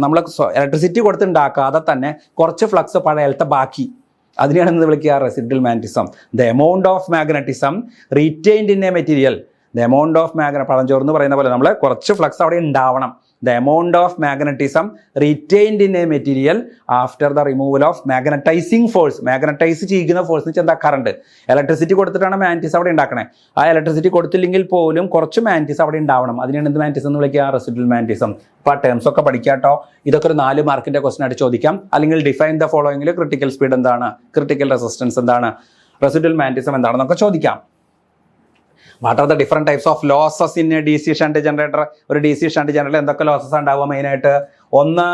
നമ്മൾ ഇലക്ട്രിസിറ്റി കൊടുത്ത് ഉണ്ടാക്കാതെ തന്നെ കുറച്ച് ഫ്ലക്സ് പഴയത്തെ ബാക്കി, അതിനെയാണ് എന്ത് വിളിക്കുക? Residual magnetism. The amount of magnetism retained in a material. The amount of പഴഞ്ചോറ് എന്ന് പറയുന്ന പോലെ നമ്മൾ കുറച്ച് ഫ്ലക്സ് അവിടെ ഉണ്ടാവണം. The amount of magnetism retained in a material after the removal of magnetizing force. Magnetize ചെയ്യുന്ന ഫോഴ്സ് എന്ന് വെച്ചാൽ എന്താ? കറണ്ട്. ഇലക്ട്രിസിറ്റി കൊടുത്തിട്ടാണ് മാഗ്നറ്റിസം അവിടെ ഉണ്ടാക്കണേ. ആ ഇലക്ട്രിസിറ്റി കൊടുത്തില്ലെങ്കിൽ പോലും കുറച്ച് മാഗ്നറ്റിസം അവിടെ ഉണ്ടാവണം, അതിനാണ് എന്ത് മാഗ്നറ്റിസം എന്ന് വിളിക്കുക? Residual magnetism. അപ്പോൾ ആ ടേംസ് ഒക്കെ പഠിക്കാട്ടോ. ഇതൊക്കെ ഒരു 4 മാർക്കിന്റെ ക്വസ്റ്റൻ ആയിട്ട് ചോദിക്കാം. അല്ലെങ്കിൽ ഡിഫൈൻ ദ ഫോളോയിങ്ങിൽ ക്രിട്ടിക്കൽ സ്പീഡ് എന്താണ്, ക്രിട്ടിക്കൽ റെസിസ്റ്റൻസ് എന്താണ്, റെസിഡ്വൽ മാഗ്നറ്റിസം എന്താണെന്നൊക്കെ ചോദിക്കാം. What are the different types of losses in a DC shunt generator? ഒരു DC ഷണ്ട് ജനറേറ്റർ എന്തൊക്കെ ലോസസ് ഉണ്ടാവുക മെയിനായിട്ട്? 1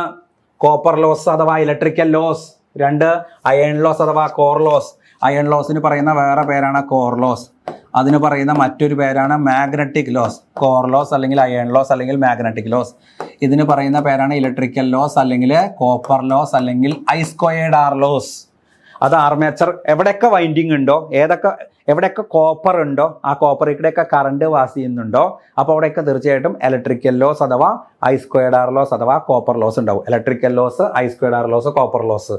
കോപ്പർ ലോസ് അഥവാ ഇലക്ട്രിക്കൽ ലോസ്, 2 അയൺ ലോസ് അഥവാ കോർ ലോസ്. അയൺ ലോസിന് പറയുന്ന വേറെ പേരാണ് കോർ ലോസ്, അതിന് പറയുന്ന മറ്റൊരു പേരാണ് മാഗ്നറ്റിക് ലോസ്. കോർ ലോസ് അല്ലെങ്കിൽ അയൺ ലോസ് അല്ലെങ്കിൽ മാഗ്നറ്റിക് ലോസ്. ഇതിന് പറയുന്ന പേരാണ് ഇലക്ട്രിക്കൽ ലോസ് അല്ലെങ്കിൽ കോപ്പർ ലോസ് അല്ലെങ്കിൽ I²R ലോസ്. അത് ആർമേച്ചർ എവിടെയൊക്കെ വൈൻഡിങ് ഉണ്ടോ, എവിടെയൊക്കെ കോപ്പർ ഉണ്ടോ, ആ കോപ്പറിലൂടെയൊക്കെ കറണ്ട് പാസ് ചെയ്യുന്നുണ്ടോ, അപ്പോൾ അവിടെയൊക്കെ തീർച്ചയായിട്ടും ഇലക്ട്രിക്കൽ ലോസ് അഥവാ I²R ലോസ് അഥവാ കോപ്പർ ലോസ് ഉണ്ടാവും. Electrical loss, I²R loss, copper loss.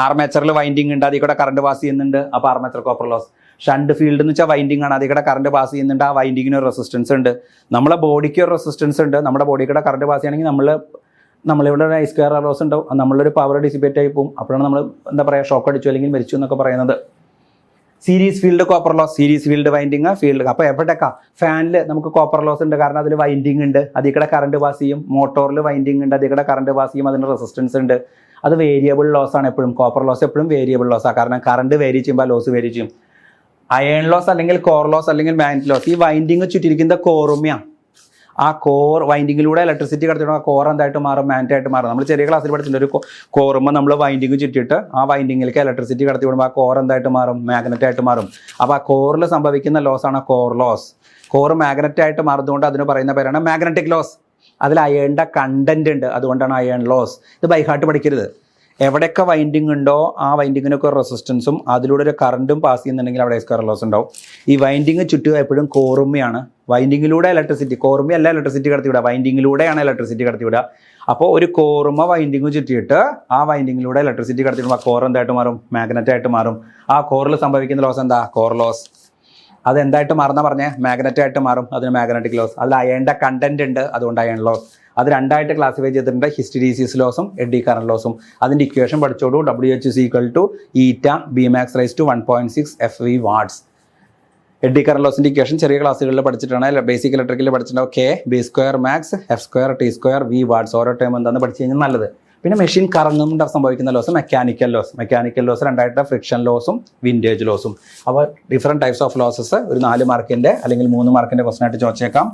ആർമേച്ചറിൽ വൈൻഡിങ് ഉണ്ട്, അതിൽ കൂടെ കറണ്ട് പാസ് ചെയ്യുന്നുണ്ട്, അപ്പോൾ armature copper loss. Shunt field എന്ന് വെച്ചാൽ വൈൻഡിങ് ആണ്, അതിൽ കൂടെ കറണ്ട് പാസ് ചെയ്യുന്നുണ്ട്, ആ വൈൻഡിങ്ങിന് ഒരു റെസിസ്റ്റൻസ് ഉണ്ട്. നമ്മളെ ബോഡിക്ക് ഒരു റെസിസ്റ്റൻസ് ഉണ്ട്, നമ്മുടെ ബോഡിയിൽ കൂടെ കറണ്ട് പാസ് ചെയ്യണമെങ്കിൽ നമ്മളിവിടെ ഒരു I²R ലോസ് ഉണ്ടാവും, നമ്മളൊരു പവർ ഡിസിപ്പേറ്റ് ആയി പോകും. അപ്പോഴാണ് നമ്മൾ എന്താ പറയുക, ഷോക്ക് അടിച്ചു അല്ലെങ്കിൽ മരിച്ചു എന്നൊക്കെ പറയുന്നത്. Series field copper loss, series field winding field. അപ്പോൾ എവിടെയൊക്കെ ഫാനിൽ നമുക്ക് കോപ്പർ ലോസ് ഉണ്ട്, കാരണം അതിൽ വൈൻഡിങ് ഉണ്ട്, അതിൽ കൂടെ കറണ്ട് പാസ് ചെയ്യും. മോട്ടോറിൽ വൈൻഡിങ് ഉണ്ട്, അതിൽ കൂടെ കറണ്ട് പാസ് ചെയ്യും, അതിന് റെസിസ്റ്റൻസ് ഉണ്ട്. അത് വേരിയബിൾ ലോസ് ആണ് എപ്പോഴും. കോപ്പർ ലോസ് എപ്പോഴും വേരിയബിൾ ലോസാണ്, കാരണം കറണ്ട് വേരി ചെയ്യുമ്പോൾ ലോസ് വേരി ചെയ്യും. അയൺ ലോസ് അല്ലെങ്കിൽ കോർ ലോസ് അല്ലെങ്കിൽ മാഗ്നറ്റിക് ലോസ്, ഈ വൈൻഡിങ് ചുറ്റിരിക്കുന്ന കോറുമയാണ്. ആ കോർ വൈൻഡിങ്ങിലൂടെ ഇലക്ട്രിസിറ്റി കടത്തിയിട്ട് ആ കോർ എന്തായിട്ട് മാറും? മാഗ്നറ്റായിട്ട് മാറും. നമ്മൾ ചെറിയ ക്ലാസ്സിൽ പഠിച്ചിട്ടുണ്ട്, ഒരു കോറുമ്പോൾ നമ്മൾ വൈൻഡിങ് ചുറ്റിയിട്ട് ആ വൈൻഡിങ്ങിലേക്ക് ഇലക്ട്രിസിറ്റി കടത്തി വിടുമ്പോൾ ആ കോർ എന്തായിട്ട് മാറും? മാഗ്നറ്റായിട്ട് മാറും. അപ്പോൾ ആ കോറിൽ സംഭവിക്കുന്ന ലോസാണ് കോർ ലോസ്. കോർ മാഗ്നറ്റായിട്ട് മാറുന്നതുകൊണ്ട് അതിന് പറയുന്ന പേരാണ് മാഗ്നറ്റിക് ലോസ്. അതിൽ അയണിൻ്റെ കണ്ടന്റ് ഉണ്ട്, അതുകൊണ്ടാണ് അയൺ ലോസ്. ഇത് ബൈഹാർട്ട് പഠിക്കരുത്. എവിടെയൊക്കെ വൈൻഡിങ് ഉണ്ടോ ആ വൈൻഡിങ്ങിനൊക്കെ റെസിസ്റ്റൻസും അതിലൂടെ ഒരു കറണ്ടും പാസ് ചെയ്യുന്നുണ്ടെങ്കിൽ അവിടെ I² ലോസ് ഉണ്ടാവും. ഈ വൈൻഡിങ് ചുറ്റുക എപ്പോഴും കോറുമ്മയാണ്. വൈൻഡിങ്ങിലൂടെ ഇലക്ട്രിസിറ്റി, കോറുമ്മ അല്ല ഇലക്ട്രിസിറ്റി കടത്തിവിടുക, വൈൻഡിങ്ങിലൂടെയാണ് ഇലക്ട്രിസിറ്റി കടത്തിവിടുക. അപ്പോൾ ഒരു കോറുമ്മ വൈൻഡിങ് ചുറ്റിയിട്ട് ആ വൈൻഡിങ്ങിലൂടെ ഇലക്ട്രിസിറ്റി കടത്തിവിടുമ്പോൾ ആ കോർ എന്തായിട്ട് മാറും? മാഗ്നറ്റായിട്ട് മാറും. ആ കോറിൽ സംഭവിക്കുന്ന ലോസ് എന്താ? Core loss. അതെന്തായിട്ട് മാറുന്ന പറഞ്ഞേ? മാഗ്നറ്റായിട്ട് മാറും, അതിന് മാഗ്നറ്റിക് ലോസ്. അതിൽ അയണിൻ്റെ കണ്ടന്റ് ഉണ്ട്, അതുകൊണ്ട് അയൺ ലോസ്. അത് രണ്ടായിട്ട് ക്ലാസിഫൈ ചെയ്തിട്ടുണ്ട്, ഹിസ്റ്റെരീസിസ് ലോസും എഡി കറന്റ് ലോസും. അതിൻ്റെ ഇക്വേഷൻ പഠിച്ചോളൂ. WH = eta Bmax⁻1.6 FV watts. Eddy current ലോസിൻ്റെ ഇക്വേഷൻ ചെറിയ ക്ലാസ്സുകളിൽ പഠിച്ചിട്ടാണ്, ബേസിക് ഇലക്ട്രിക്കലിൽ പഠിച്ചിട്ടുണ്ടാവും. K B²max F²T² V watts. ഓരോ ടൈം എന്താണെന്ന് പഠിച്ചു കഴിഞ്ഞാൽ നല്ലത്. പിന്നെ മെഷീൻ കറങ്ങുമ്പോൾ സംഭവിക്കുന്ന loss mechanical loss. Mechanical loss രണ്ടായിട്ട് ഫ്രിക്ഷൻ ലോസും വിൻറ്റേജ് ലോസും. അപ്പോൾ ഡിഫറെൻറ്റ് ടൈപ്സ് ഓഫ് ലോസസ് ഒരു 4 മാർക്കിൻ്റെ അല്ലെങ്കിൽ 3 മാർക്കിൻ്റെ ക്വസ്റ്റൻ ആയിട്ട് ചോദിച്ചേക്കാം.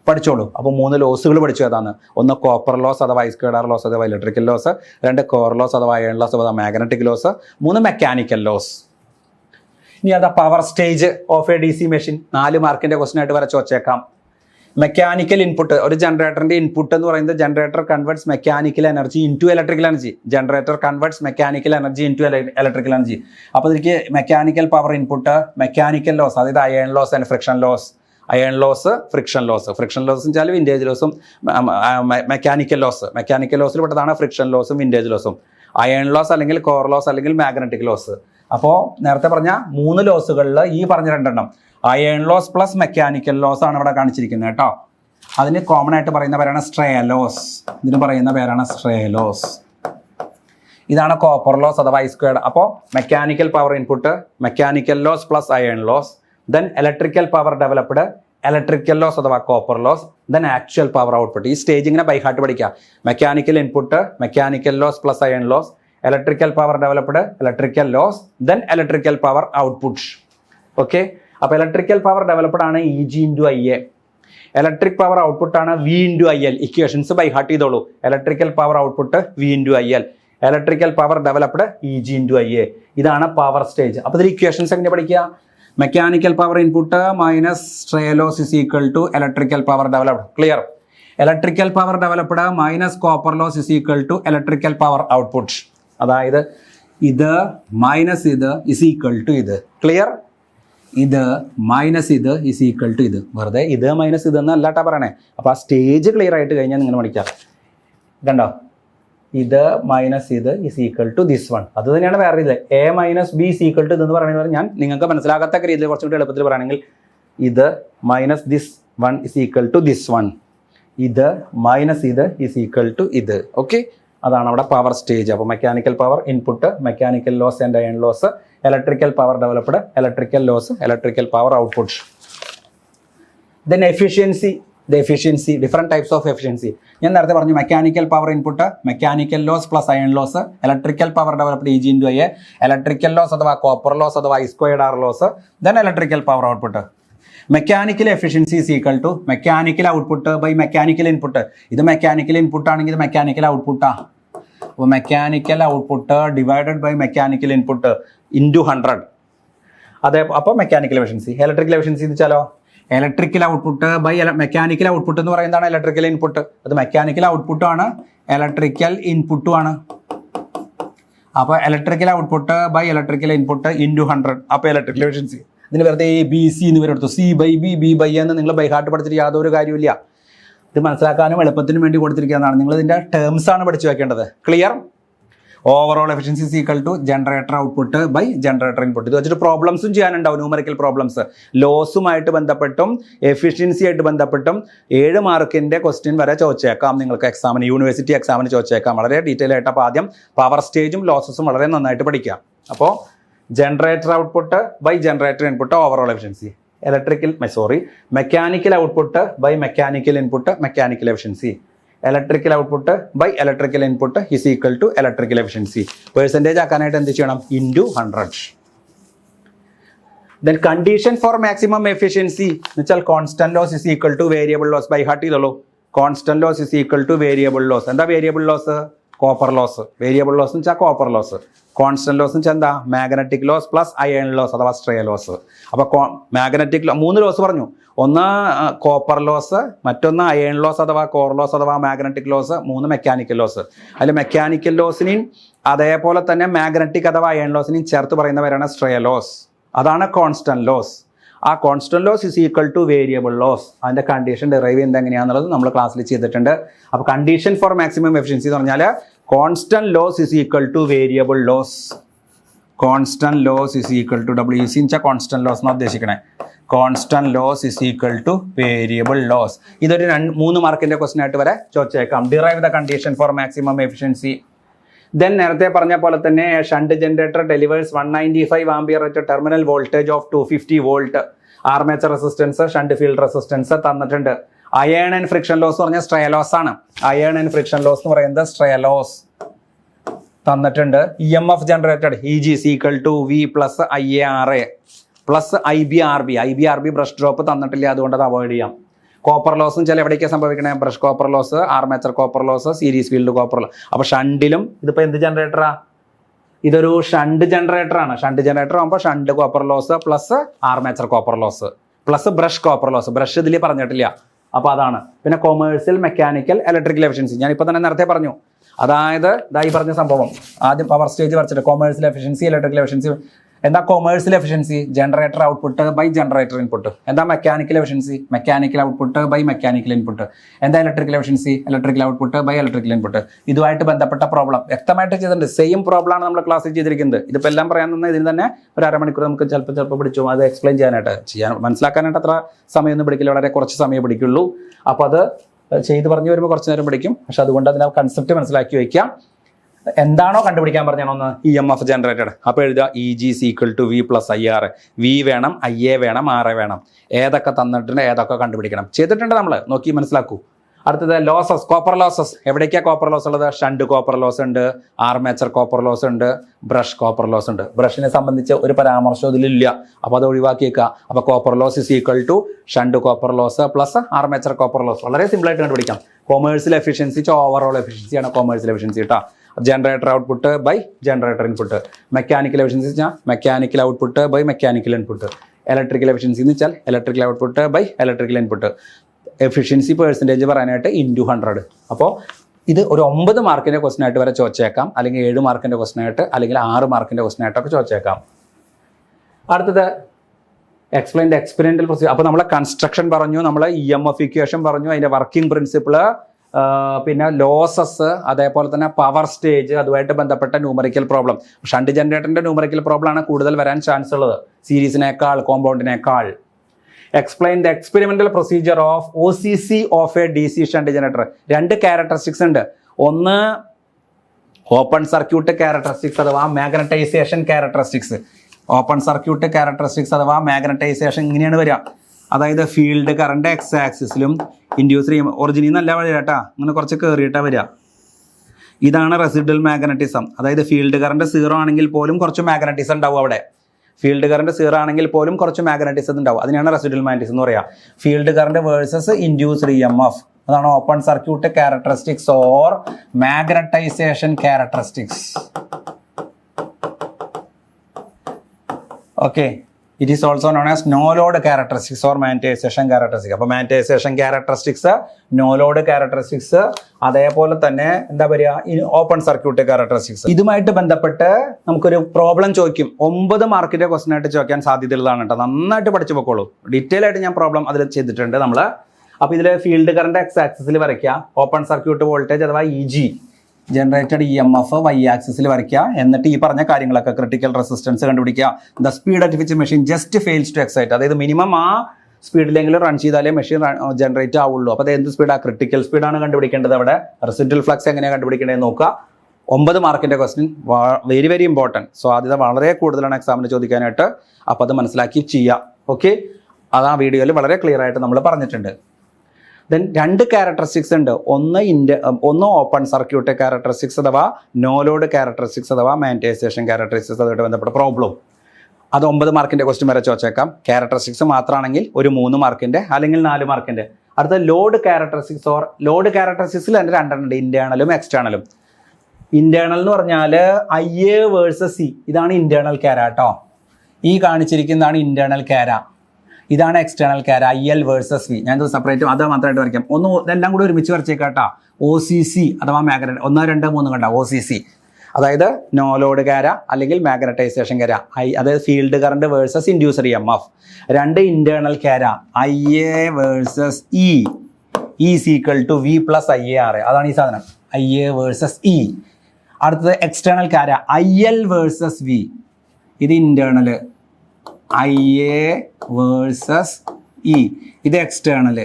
പഠിച്ചോളൂ. അപ്പോൾ 3 ലോസുകൾ പഠിച്ചു. ഏതാണ്? ഒന്ന് കോപ്പർ ലോസ് അഥവാ ഐസ്ക്വേഡാർ ലോസ് അഥവാ ഇലക്ട്രിക്കൽ ലോസ്, 2 കോർ ലോസ് അഥവാ അയൺ ലോസ് അഥവാ മാഗ്നറ്റിക് ലോസ്, 3 മെക്കാനിക്കൽ ലോസ്. ഇനി അതാ power stage of a DC machine. 4 മാർക്കിന്റെ ക്വസ്റ്റൻ ആയിട്ട് വരച്ച് വച്ചേക്കാം. മെക്കാനിക്കൽ ഇൻപുട്ട്, ഒരു ജനറേറ്ററിന്റെ ഇൻപുട്ട് എന്ന് പറയുന്നത് generator converts mechanical energy into electrical energy. Generator converts mechanical energy into electrical energy. അപ്പോൾ ഇതിലേക്ക് mechanical power input, mechanical loss, അതായത് iron loss and friction loss. Iron loss, friction loss. Friction loss എന്ന് വെച്ചാൽ windage ലോസും, mechanical loss. Mechanical ലോസിൽ പെട്ടതാണ് friction ലോസും vintage ലോസും. അയൺ ലോസ് അല്ലെങ്കിൽ കോർ ലോസ് അല്ലെങ്കിൽ മാഗ്നറ്റിക് ലോസ്. അപ്പോൾ നേരത്തെ പറഞ്ഞ 3 ലോസുകളിൽ ഈ പറഞ്ഞ 2 iron loss plus mechanical loss ആണ് ഇവിടെ കാണിച്ചിരിക്കുന്നത് കേട്ടോ. അതിന് കോമൺ ആയിട്ട് പറയുന്ന പേരാണ് സ്ട്രേ ലോസ്. ഇതിന് പറയുന്ന പേരാണ് സ്ട്രേ ലോസ്. ഇതാണ് കോപ്പർ ലോസ് അഥവാ ഐസ്ക്വേർഡ്. അപ്പോൾ mechanical power input, mechanical loss plus iron loss, then electrical power developed, electrical loss അഥവാ copper loss, then actual power output. ഈ സ്റ്റേജ് ഇങ്ങനെ ബൈ ഹാർട്ട് പഠിക്കുക. Mechanical input, mechanical loss plus iron loss, electrical power developed, electrical loss, then electrical power output. Okay. അപ്പോൾ electrical power developed ആണ് EG into IA. Electric power output ആണ് V into IL. Equations by heart ചെയ്തോളൂ. Electrical power output V into IL, electrical power developed EG into IA. ഇതാണ് power stage. അപ്പോൾ ഇതിൽ equations എങ്ങനെ പഠിക്കുക? Mechanical power input minus stray loss is equal to electrical power developed. Clear? Electrical power developed minus copper loss is equal to electrical power output. അതായത് ഇത് minus ഇത് is equal to ഇത്. Clear? ഇത് minus ഇത് is equal to ഇത്. വെറുതെ ഇത് minus ഇത് എന്നല്ലാട്ടാ പറയണേ. അപ്പോൾ ആ സ്റ്റേജ് ക്ലിയർ ആയിട്ട് കഴിഞ്ഞാൽ നിങ്ങൾ പഠിക്കാം. ഇതുണ്ടോ? ഇത് മൈനസ് ഇത് is equal to this one. അത് തന്നെയാണ് വേറെ ഇതിൽ A minus B is equal to ഇതെന്ന് പറയുന്നത്. ഞാൻ നിങ്ങൾക്ക് മനസ്സിലാകാത്ത രീതിയിൽ കുറച്ചുകൂടി എളുപ്പത്തിൽ പറയുകയാണെങ്കിൽ ഇത് minus this one is equal to this one, ഇത് മൈനസ് ഇത് ഇസ് ഈക്വൽ ടു ഇത്. ഓക്കെ. അതാണ് അവിടെ പവർ സ്റ്റേജ്. അപ്പോൾ mechanical power input, mechanical loss and iron loss, electrical power developed, electrical loss, electrical power output. Then efficiency. Different types of efficiency. ഞാൻ നേരത്തെ പറഞ്ഞു mechanical power input, mechanical loss plus iron loss, electrical power developed EG into IA, electrical loss അഥവാ copper loss അഥവാ I²R loss, then electrical power output. Mechanical efficiency is equal to mechanical output by mechanical input. ഇത് mechanical input ആണെങ്കിൽ ഇത് mechanical ഔട്ട്പുട്ടാണ്. അപ്പോൾ mechanical output divided by mechanical input into 100. അതെ. അപ്പോൾ mechanical efficiency. Electrical efficiency എന്ന് വെച്ചാലോ electrical output by mechanical output എന്ന് പറയുന്നതാണ് ഇലക്ട്രിക്കൽ ഇൻപുട്ട്. അത് മെക്കാനിക്കൽ ഔട്ട്പുട്ടും ആണ് ഇലക്ട്രിക്കൽ ഇൻപുട്ടും ആണ്. അപ്പോൾ electrical output by electrical input into 100. അപ്പോൾ ഇലക്ട്രിക്കൽ എഫിഷ്യൻസി. ഇതിന് വെറുതെ ABC എന്ന് വരെടുത്തു. C/B എന്ന് നിങ്ങൾ ബൈ ഹാർട്ട് പഠിച്ചിട്ട് യാതൊരു കാര്യമില്ല. ഇത് മനസ്സിലാക്കാനും എളുപ്പത്തിനും വേണ്ടി കൊടുത്തിരിക്കുന്നതാണ്. നിങ്ങൾ ഇതിൻ്റെ ടേംസ് ആണ് പഠിച്ചു വെക്കേണ്ടത്. Clear? Overall efficiency is equal to generator output by generator input. ഇത് വെച്ചിട്ട് പ്രോബ്ലംസും ചെയ്യാനുണ്ടാവും. ന്യൂമറിക്കൽ പ്രോബ്ലംസ് ലോസുമായിട്ട് ബന്ധപ്പെട്ടും എഫിഷ്യൻസി ആയിട്ട് ബന്ധപ്പെട്ടും 7 മാർക്കിൻ്റെ ക്വസ്റ്റ്യൻ വരെ ചോദിച്ചേക്കാം. നിങ്ങൾക്ക് എക്സാമിന്, യൂണിവേഴ്സിറ്റി എക്സാമിന് ചോദിച്ചേക്കാം വളരെ ഡീറ്റെയിൽ ആയിട്ട്. അപ്പോൾ ആദ്യം പവർ സ്റ്റേജും ലോസസും വളരെ നന്നായിട്ട് പഠിക്കാം. അപ്പോൾ generator output by generator input overall efficiency. Mechanical output by mechanical input mechanical efficiency. Electrical output by electrical input is equal to electrical efficiency. Percentage ആക്കാനായിട്ട് എന്ത് ചെയ്യണം? Into 100. Then condition for maximum efficiency എന്ന് വെച്ചാൽ constant loss is equal to variable loss. By heart ചെയ്തോളൂ. Constant loss is equal to variable loss. എന്താ variable loss? Copper loss. Variable loss എന്ന് വെച്ചാൽ copper loss. Constant loss എന്ന് വെച്ചാൽ എന്താ? Magnetic loss plus iron loss അഥവാ stray loss. അപ്പോൾ magnetic 3 loss പറഞ്ഞു. ഒന്ന് കോപ്പർ ലോസ്, മറ്റൊന്ന് അയൺ ലോസ് അഥവാ കോർ ലോസ് അഥവാ മാഗ്നറ്റിക് ലോസ്, 3 മെക്കാനിക്കൽ ലോസ്. അതിൽ മെക്കാനിക്കൽ ലോസിനെയും അതേപോലെ തന്നെ മാഗ്നറ്റിക് അഥവാ അയൺ ലോസിനെയും ചേർത്ത് പറയുന്നവരാണ് സ്ട്രേ ലോസ്. അതാണ് കോൺസ്റ്റന്റ് ലോസ്. ആ constant loss is equal to variable loss. അതിൻ്റെ കണ്ടീഷൻ ഡെറൈവ് ചെയ്യുന്നത് എങ്ങനെയാണെന്നുള്ളത് നമ്മൾ ക്ലാസ്സിൽ ചെയ്തിട്ടുണ്ട്. അപ്പോൾ കണ്ടീഷൻ ഫോർ മാക്സിമം എഫിഷ്യൻസി എന്ന് പറഞ്ഞാൽ constant loss is equal to variable loss. Constant loss is equal to WC എന്ന് വെച്ചാൽ കോൺസ്റ്റന്റ് ലോസ് എന്നാണ് ഉദ്ദേശിക്കണേ. Constant loss is equal to variable loss. ഇതൊരു 3 മാർക്കിൻ്റെ ക്വസ്റ്റൻ ആയിട്ട് വരെ ചോദിച്ചേക്കാം. Derive the condition for maximum efficiency. Then നേരത്തെ പറഞ്ഞ പോലെ തന്നെ shunt generator delivers 195 ampere at terminal voltage of 250 volt. Armature resistance, shunt field resistance തന്നിട്ടുണ്ട്. അയേൺ ആൻഡ് ഫ്രിക്ഷൻ ലോസ് പറഞ്ഞ സ്ട്രേ ലോസ് ആണ്. അയേൺ ആൻഡ് ഫ്രിക്ഷൻ ലോസ് എന്ന് പറയുന്നത് stray loss തന്നിട്ടുണ്ട്. EMF generated EG is equal to V plus IARA plus IBRB. IBRB brush drop തന്നിട്ടില്ല, അതുകൊണ്ട് അത് avoid ചെയ്യാം. കോപ്പർ ലോസും ചില എവിടേക്കാണ് സംഭവിക്കണേ? Brush copper loss, armature copper loss, series field copper loss. അപ്പോൾ ഷണ്ടിലും ഇതിപ്പോൾ എന്ത് ജനറേറ്ററാ? ഇതൊരു ഷണ്ട് ജനറേറ്ററാണ്. ഷണ്ട് ജനറേറ്റർ ആകുമ്പോൾ shunt copper loss plus armature copper loss plus brush copper loss. Brush ഇതിൽ പറഞ്ഞിട്ടില്ല, അപ്പോൾ അതാണ്. പിന്നെ കൊമേഴ്സ്യൽ, മെക്കാനിക്കൽ, ഇലക്ട്രിക്കൽ എഫിഷ്യൻസി ഞാനിപ്പോൾ തന്നെ നേരത്തെ പറഞ്ഞു. അതായത് ഇതായി പറഞ്ഞ സംഭവം ആദ്യം പവർ സ്റ്റേജ് വരച്ചിട്ട് കൊമേഴ്സ്യൽ എഫിഷ്യൻസി, ഇലക്ട്രിക്കൽ എഫിഷ്യൻസി. എന്താ commercial efficiency? Generator output by generator input. എന്താ mechanical efficiency? Mechanical output by mechanical input. എന്താ electrical efficiency? Electrical output by electrical input. ഇതുമായിട്ട് ബന്ധപ്പെട്ട പ്രോബ്ലം വ്യക്തമായിട്ട് ചെയ്തിട്ടുണ്ട്. സെയിം പ്രോബ്ലം ആണ് നമ്മൾ ക്ലാസ്സിൽ ചെയ്തിരിക്കുന്നത്. ഇതിപ്പോൾ എല്ലാം പറയാൻ തന്നെ ഇതിന് തന്നെ ഒരു അരമണിക്കൂർ നമുക്ക് ചിലപ്പോൾ പിടിച്ചു അത് എക്സ്പ്ലെയിൻ മനസ്സിലാക്കാനായിട്ട് അത്ര സമയമൊന്നും പിടിക്കില്ല, വളരെ കുറച്ച് സമയം പിടിക്കുള്ളൂ. അപ്പോൾ അത് ചെയ്ത് പറഞ്ഞു വരുമ്പോൾ കുറച്ച് നേരം പിടിക്കും. പക്ഷെ അതുകൊണ്ട് അതിന് കൺസെപ്റ്റ് മനസ്സിലാക്കി വയ്ക്കാം. എന്താണോ കണ്ടുപിടിക്കാൻ പറഞ്ഞാണോന്ന് EMF ജനറേറ്റഡ്. അപ്പോൾ എഴുതുക EG = V + IR. V വേണം, IA വേണം, RA വേണം. ഏതൊക്കെ തന്നിട്ടുണ്ട്, ഏതൊക്കെ കണ്ടുപിടിക്കണം. ചെയ്തിട്ടുണ്ട് നമ്മൾ, നോക്കി മനസ്സിലാക്കൂ. അടുത്തത് ലോസസ്, കോപ്പർ ലോസസ്. എവിടേക്കാണ് കോപ്പർ ലോസ് ഉള്ളത്? ഷണ്ട് കോപ്പർ ലോസ് ഉണ്ട്, ആർമേച്ചർ കോപ്പർ ലോസ് ഉണ്ട്, ബ്രഷ് കോപ്പർ ലോസ് ഉണ്ട്. ബ്രഷിനെ സംബന്ധിച്ച് ഒരു പരാമർശം ഇതിലില്ല, അപ്പോൾ അത് ഒഴിവാക്കിയേക്കുക. അപ്പോൾ copper loss = shunt copper loss plus armature copper loss. വളരെ സിമ്പിളായിട്ട് കണ്ടുപിടിക്കാം. കൊമേഴ്സ്യൽ എഫിഷ്യൻസി ഓവറോൾ എഫിഷ്യൻസിയാണ് കൊമേഴ്സ്യൽ എഫിഷ്യൻസി കേട്ടോ. Generator output by generator input. Mechanical efficiency വെച്ചാൽ mechanical output by mechanical input. Electrical efficiency എന്ന് വെച്ചാൽ electrical output by electrical input. Efficiency percentage പറയാനായിട്ട് × 100. അപ്പോൾ ഇത് ഒരു 9 മാർക്കിൻ്റെ ക്വസ്റ്റൻ ആയിട്ട് വരെ ചോദിച്ചേക്കാം, അല്ലെങ്കിൽ 7 മാർക്കിൻ്റെ ക്വസ്റ്റൻ ആയിട്ട്, അല്ലെങ്കിൽ 6 മാർക്കിൻ്റെ ക്വസ്റ്റൻ ആയിട്ടൊക്കെ ചോദിച്ചേക്കാം. അടുത്തത് എക്സ്പ്ലെയിൻ ദ എക്സ്പെരിമെന്റൽ പ്രൊസീജിയർ. അപ്പോൾ നമ്മൾ കൺസ്ട്രക്ഷൻ പറഞ്ഞു, നമ്മൾ EMF ഇക്വേഷൻ പറഞ്ഞു, അതിൻ്റെ വർക്കിംഗ് പ്രിൻസിപ്പിൾ, പിന്നെ ലോസസ്, അതേപോലെ തന്നെ പവർ സ്റ്റേജ്, അതുമായിട്ട് ബന്ധപ്പെട്ട ന്യൂമറിക്കൽ പ്രോബ്ലം. ഷണ്ട് ജനറേറ്ററിൻ്റെ ന്യൂമറിക്കൽ പ്രോബ്ലം ആണ് കൂടുതൽ വരാൻ ചാൻസ് ഉള്ളത്, സീരീസിനേക്കാൾ കോമ്പൗണ്ടിനേക്കാൾ. Explain the experimental procedure of OCC of a DC shunt generator. 2 characteristics ഉണ്ട്. ഒന്ന് ഓപ്പൺ സർക്യൂട്ട് ക്യാരക്ടറിസ്റ്റിക്സ് അഥവാ magnetization characteristics. Open circuit characteristics അഥവാ മാഗ്നറ്റൈസേഷൻ ഇങ്ങനെയാണ് വരിക. അതായത് ഫീൽഡ് കറണ്ട് X ആക്സിസിലും ഇൻഡ്യൂസ് ചെയ്യും. ഒറിജിനിൽ നല്ല വഴി കേട്ടാ, അങ്ങനെ കുറച്ച് കയറിയിട്ടാണ് വരിക. ഇതാണ് റെസിഡ്വൽ മാഗ്നറ്റിസം. അതായത് ഫീൽഡ് കറണ്ട് 0 ആണെങ്കിൽ പോലും കുറച്ച് മാഗ്നറ്റിസം ഉണ്ടാവും അവിടെ. ഫീൽഡ് കറണ്ട് 0 ആണെങ്കിൽ പോലും കുറച്ച് മാഗ്നറ്റിസം ഉണ്ടാവും. അതിനാണ് റെസിഡ്വൽ മാഗ്നറ്റിസം എന്ന് പറയുക. Field current versus induced EMF. അതാണ് open circuit characteristics or magnetization characteristics. Okay, it is also known as no load characteristics or magnetization characteristics. അപ്പോൾ magnetization characteristics, no load characteristics, അതേപോലെ തന്നെ എന്താ പറയുക ഓപ്പൺ സർക്യൂട്ട് ക്യാരക്ടറിസ്റ്റിക്സ്. ഇതുമായിട്ട് ബന്ധപ്പെട്ട് നമുക്കൊരു problem ചോദിക്കും. 9 മാർക്കിൻ്റെ ക്വസ്റ്റൻ ആയിട്ട് ചോദിക്കാൻ സാധ്യതയുള്ളതാണ് കേട്ടോ. നന്നായിട്ട് പഠിച്ചു പോക്കോളൂ. ഡീറ്റെയിൽ ആയിട്ട് ഞാൻ പ്രോബ്ലം അതിൽ ചെയ്തിട്ടുണ്ട് നമ്മൾ. അപ്പോൾ ഇതിൽ ഫീൽഡ് കറണ്ട് X ആക്സിസിൽ വരയ്ക്കുക, ഓപ്പൺ സർക്യൂട്ട് വോൾട്ടേജ് അഥവാ EG, ജനറേറ്റഡ് EMF Y ആക്സിസിൽ വരയ്ക്കുക. എന്നിട്ട് ഈ പറഞ്ഞ കാര്യങ്ങളൊക്കെ ക്രിട്ടിക്കൽ റെസിസ്റ്റൻസ് കണ്ടുപിടിക്കുക. The speed at which machine just fails to excite. അതായത് മിനിമം ആ സ്പീഡിലെങ്കിലും റൺ ചെയ്താലേ മെഷീൻ ജനറേറ്റ് ആവുള്ളൂ. അപ്പോൾ അത് എന്ത് സ്പീഡാണ്? ക്രിട്ടിക്കൽ സ്പീഡാണ് കണ്ടുപിടിക്കേണ്ടത്. അവിടെ റെസിഡ്വൽ ഫ്ലക്സ് എങ്ങനെയാണ് കണ്ടുപിടിക്കേണ്ടത് നോക്കുക. 9 മാർക്കിൻ്റെ question very very important. So സാധ്യത വളരെ കൂടുതലാണ് എക്സാമിന് ചോദിക്കാനായിട്ട്. അപ്പോൾ അത് മനസ്സിലാക്കി ചെയ്യുക. ഓക്കെ, അത് ആ വീഡിയോയിൽ വളരെ ക്ലിയർ ആയിട്ട് നമ്മൾ പറഞ്ഞിട്ടുണ്ട്. ദെൻ 2 ക്യാരക്ടറിസ്റ്റിക്സ് ഉണ്ട്. ഒന്ന് ഓപ്പൺ സർക്യൂട്ട് ക്യാരക്ടറിസ്റ്റിക്സ് അഥവാ നോ ലോഡ് ക്യാരക്ടറിസ്റ്റിക്സ് അഥവാ മാഗ്നറ്റൈസേഷൻ ക്യാരക്ടറിസ്റ്റിക്സ്. അതുമായിട്ട് ബന്ധപ്പെട്ട പ്രോബ്ലം അത് 9 മാർക്കിൻ്റെ ക്വസ്റ്റ്യൻ വരെ ചോദിച്ചേക്കാം. ക്യാരക്ടറിസ്റ്റിക്സ് മാത്രമാണെങ്കിൽ ഒരു 3 മാർക്കിൻ്റെ അല്ലെങ്കിൽ 4 മാർക്കിൻ്റെ. അടുത്ത ലോഡ് ക്യാരക്ടറിസ്റ്റിക്സ് ഓർ ലോഡ് ക്യാരക്ടറിസ്റ്റിക്സിൽ എൻ്റെ 2 ഉണ്ട്, ഇന്റേണലും എക്സ്റ്റേണലും. ഇന്റേണൽ എന്ന് പറഞ്ഞാൽ IA വേഴ്സസ് C. ഇതാണ് ഇന്റേണൽ ക്യാര കേട്ടോ. ഈ കാണിച്ചിരിക്കുന്നതാണ് ഇന്റേണൽ ക്യാര. ഇതാണ് എക്സ്റ്റേണൽ ക്യാര, IL വേഴ്സസ് V. ഞാൻ സെപ്പറേറ്റ് അത് മാത്രമായിട്ട് വരയ്ക്കാം. ഇതെല്ലാം കൂടി ഒരുമിച്ച് വരച്ചേക്കാട്ടോ. OCC അഥവാ മാഗ്നറ്റ് 1, 2, 3 കണ്ട OCC. അതായത് നോ ലോഡ് ക്യാര അല്ലെങ്കിൽ മാഗ്നറ്റൈസേഷൻ ക്യാര. അതായത് field current versus induced EMF. 2 internal ക്യാര IA versus E. E = V + IAR. അതാണ് ഈ സാധനം, IA വേഴ്സസ് E. അടുത്തത് എക്സ്റ്റേണൽ ക്യാര IL വേഴ്സസ് V. ഇത് ഇന്റേണൽ IA വേഴ്സസ് E. ഇത് എക്സ്റ്റേണൽ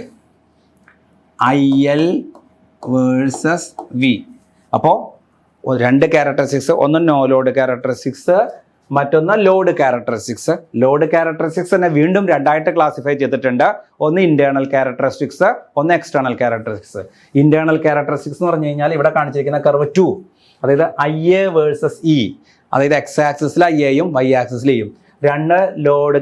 IL വേഴ്സസ് V. അപ്പോൾ 2 ക്യാരക്ടറിസ്റ്റിക്സ്, ഒന്ന് നോ ലോഡ് ക്യാരക്ടറിസ്റ്റിക്സ്, മറ്റൊന്ന് ലോഡ് ക്യാരക്ടറിസ്റ്റിക്സ്. ലോഡ് ക്യാരക്ടറിസ്റ്റിക്സ് തന്നെ വീണ്ടും 2ആയിട്ട് ക്ലാസിഫൈ ചെയ്തിട്ടുണ്ട്. ഒന്ന് ഇന്റേണൽ ക്യാരക്ടറിസ്റ്റിക്സ്, ഒന്ന് എക്സ്റ്റേണൽ ക്യാരക്ടറിസ്റ്റിക്സ്. ഇന്റേണൽ ക്യാരക്ടറിസ്റ്റിക്സ് എന്ന് പറഞ്ഞു കഴിഞ്ഞാൽ ഇവിടെ കാണിച്ചിരിക്കുന്ന കർവ് 2, അതായത് IA വേഴ്സസ് E. അതായത് X ആക്സിസിൽ IA യും Y ആക്സിസിൽ Eയും. രണ്ട് ലോഡ്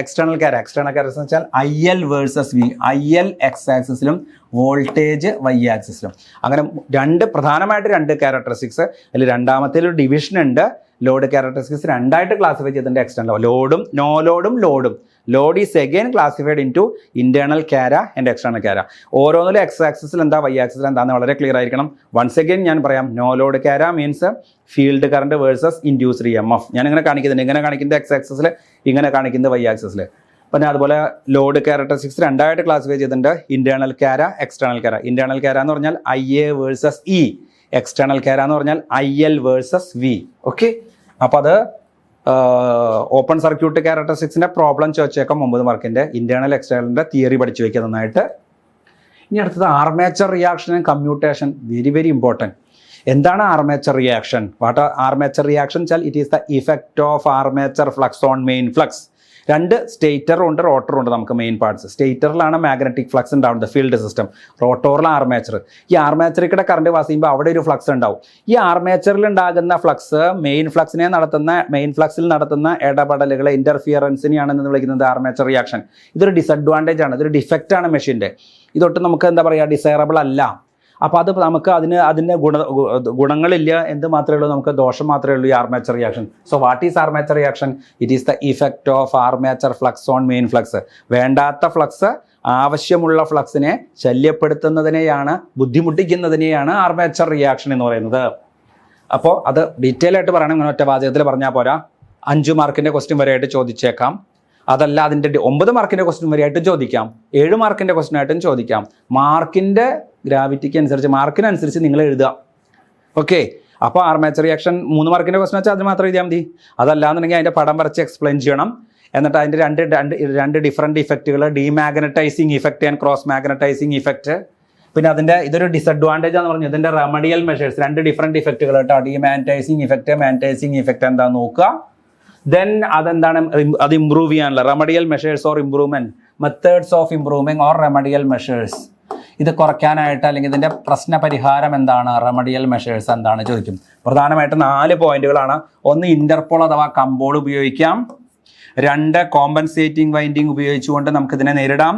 എക്സ്റ്റേണൽ ക്യാരക്ടേഴ്സ് എന്ന് വെച്ചാൽ IL versus V, IL X ആക്സിസിലും വോൾട്ടേജ് Y ആക്സിസിലും. അങ്ങനെ പ്രധാനമായിട്ട് രണ്ട് ക്യാരക്ടറിസ്റ്റിക്സ്. അതിൽ രണ്ടാമത്തെ ഒരു ഡിവിഷൻ ഉണ്ട്. ലോഡ് ക്യാരക്ടറിസ്റ്റിക്സ് രണ്ടായിട്ട് ക്ലാസിഫൈ ചെയ്തിട്ടുണ്ട്. എക്സ്റ്റേണൽ ലോഡും നോ ലോഡും. Load is again classified in to internal ക്യാര ആൻഡ് എക്സ്റ്റേണൽ ക്യാര. ഓരോന്നിലും എക്സ് ആക്സിസിൽ എന്താ Y ആക്സിസിൽ എന്താണെന്ന് വളരെ ക്ലിയർ ആയിരിക്കണം. വൺസ് അഗെയിൻ ഞാൻ പറയാം, നോ ലോഡ് ക്യാര means field current versus induced EMF. ഞാൻ ഇങ്ങനെ കാണിക്കുന്നുണ്ട്. ഇങ്ങനെ കാണിക്കുന്നത് എക്സ് ആക്സിസിൽ, ഇങ്ങനെ കാണിക്കുന്നത് Y ആക്സിസിൽ. പിന്നെ അതുപോലെ ലോഡ് ക്യാരക്ടറിസ്റ്റിക്സ് രണ്ടായിട്ട് ക്ലാസിഫൈ ചെയ്തിട്ടുണ്ട്. ഇന്റേണൽ ക്യാര, എക്സ്റ്റേണൽ ക്യാര. ഇന്റേണൽ ക്യാര എന്ന് പറഞ്ഞാൽ IA വേഴ്സസ് E, എക്സ്റ്റേണൽ ക്യാര എന്ന് പറഞ്ഞാൽ IL വേഴ്സസ് V. ഓക്കെ, അപ്പോൾ അത് ഓപ്പൺ സർക്യൂട്ട് ക്യാരക്ടറിസ്റ്റിക്സിന്റെ പ്രോബ്ലം ചോദിച്ചേക്കാം 9 മാർക്കിന്റെ. ഇന്റേണൽ എക്സ്റ്റേണലിന്റെ തിയറി പഠിച്ചു വയ്ക്കുക നന്നായിട്ട്. ഇനി അടുത്തത് armature reaction and commutation. Very very important. എന്താണ് armature reaction? What are armature reaction വെച്ചാൽ it is the effect of armature flux on main flux. രണ്ട് സ്റ്റേറ്ററും ഉണ്ട്, റോട്ടറും ഉണ്ട്. നമുക്ക് മെയിൻ പാർട്സ്. സ്റ്റേറ്ററിലാണ് മാഗ്നറ്റിക് ഫ്ലക്സ് ഉണ്ടാവുന്നത്, ഫീൽഡ് സിസ്റ്റം. റോട്ടോറിൽ ആർമേച്ചർ. ഈ ആർമേച്ചറിൽ കൂടെ കറണ്ട് പാസ് ചെയ്യുമ്പോൾ അവിടെ ഒരു ഫ്ലക്സ് ഉണ്ടാവും. ഈ ആർമേച്ചറിൽ ഉണ്ടാകുന്ന ഫ്ലക്സ് മെയിൻ ഫ്ലക്സിൽ നടത്തുന്ന ഇടപെടലുകളെ, ഇന്റർഫിയറൻസിനെയാണ് എന്ന് വിളിക്കുന്നത് ആർമേച്ചർ റിയാക്ഷൻ. ഇതൊരു ഡിസഡ്വാൻറ്റേജ് ആണ്, ഇതൊരു ഡിഫക്റ്റ് ആണ് മെഷീൻ്റെ. ഇതൊട്ട് നമുക്ക് എന്താ പറയുക, ഡിസൈറബിൾ അല്ല. അപ്പോൾ അത് നമുക്ക് അതിൻ്റെ ഗുണങ്ങളില്ല, എന്ത് മാത്രമേ ഉള്ളൂ, നമുക്ക് ദോഷം മാത്രമേ ഉള്ളൂ ഈ armature reaction. So what is armature reaction? It is the effect of armature flux on main flux. വേണ്ടാത്ത ഫ്ലക്സ് ആവശ്യമുള്ള ഫ്ലക്സിനെ ശല്യപ്പെടുത്തുന്നതിനെയാണ്, ബുദ്ധിമുട്ടിക്കുന്നതിനെയാണ് ആർമേച്ചർ റിയാക്ഷൻ എന്ന് പറയുന്നത്. അപ്പോൾ അത് ഡീറ്റെയിൽ ആയിട്ട് പറയണം, ഇങ്ങനെ ഒറ്റ വാചകത്തിൽ പറഞ്ഞാൽ പോരാ. 5 മാർക്കിൻ്റെ ക്വസ്റ്റ്യൻ വരെയായിട്ട് ചോദിച്ചേക്കാം. അതല്ല, അതിൻ്റെ 9 മാർക്കിൻ്റെ ക്വസ്റ്റ്യൻ വരെയായിട്ട് ചോദിക്കാം, 7 മാർക്കിൻ്റെ ക്വസ്റ്റ്യൻ ആയിട്ടും ചോദിക്കാം. മാർക്കിൻ്റെ ഗ്രാവിറ്റിക്ക് അനുസരിച്ച്, മാർക്കിനനുസരിച്ച് നിങ്ങൾ എഴുതുക. ഓക്കെ, അപ്പോൾ ആർമേച്ചർ റിയാക്ഷൻ 3 മാർക്കിൻ്റെ ക്വസ്റ്റ്യൻ വെച്ചാൽ അത് മാത്രം എഴുതിയാൽ മതി. അതല്ലാന്നുണ്ടെങ്കിൽ അതിൻ്റെ പടം വരച്ച് എക്സ്പ്ലെയിൻ ചെയ്യണം. എന്നിട്ട് അതിൻ്റെ രണ്ട് ഡിഫറെൻറ്റ് ഇഫക്റ്റുകൾ, demagnetising effect and cross magnetising effect. പിന്നെ ഇതൊരു ഡിസഡ്വാൻറ്റേജ് എന്ന് പറഞ്ഞു. ഇതിൻ്റെ റെമഡിയൽ മെഷേഴ്സ്, 2 ഡിഫറെൻറ്റ് ഇഫക്റ്റുകൾ കേട്ടോ. ഡീമാഗ്നറ്റൈസിങ് ഇഫക്റ്റ്, മാഗ്നറ്റൈസിങ് ഇഫക്റ്റ് എന്താണെന്ന് നോക്കുക. ദെൻ അതെന്താണ്, അത് ഇമ്പ്രൂവ് ചെയ്യാനുള്ള remedial measures or improvement, methods of improving or remedial measures. ഇത് കുറയ്ക്കാനായിട്ട് അല്ലെങ്കിൽ ഇതിൻ്റെ പ്രശ്ന പരിഹാരം എന്താണ്, റെമഡിയൽ മെഷേഴ്സ് എന്താണ് ചോദിക്കും. പ്രധാനമായിട്ടും 4 പോയിന്റുകളാണ്. 1 ഇന്റർപോൾ അഥവാ കമ്പോൾ ഉപയോഗിക്കാം. 2 കോമ്പൻസേറ്റിംഗ് വൈൻഡിങ് ഉപയോഗിച്ചുകൊണ്ട് നമുക്കിതിനെ നേരിടാം.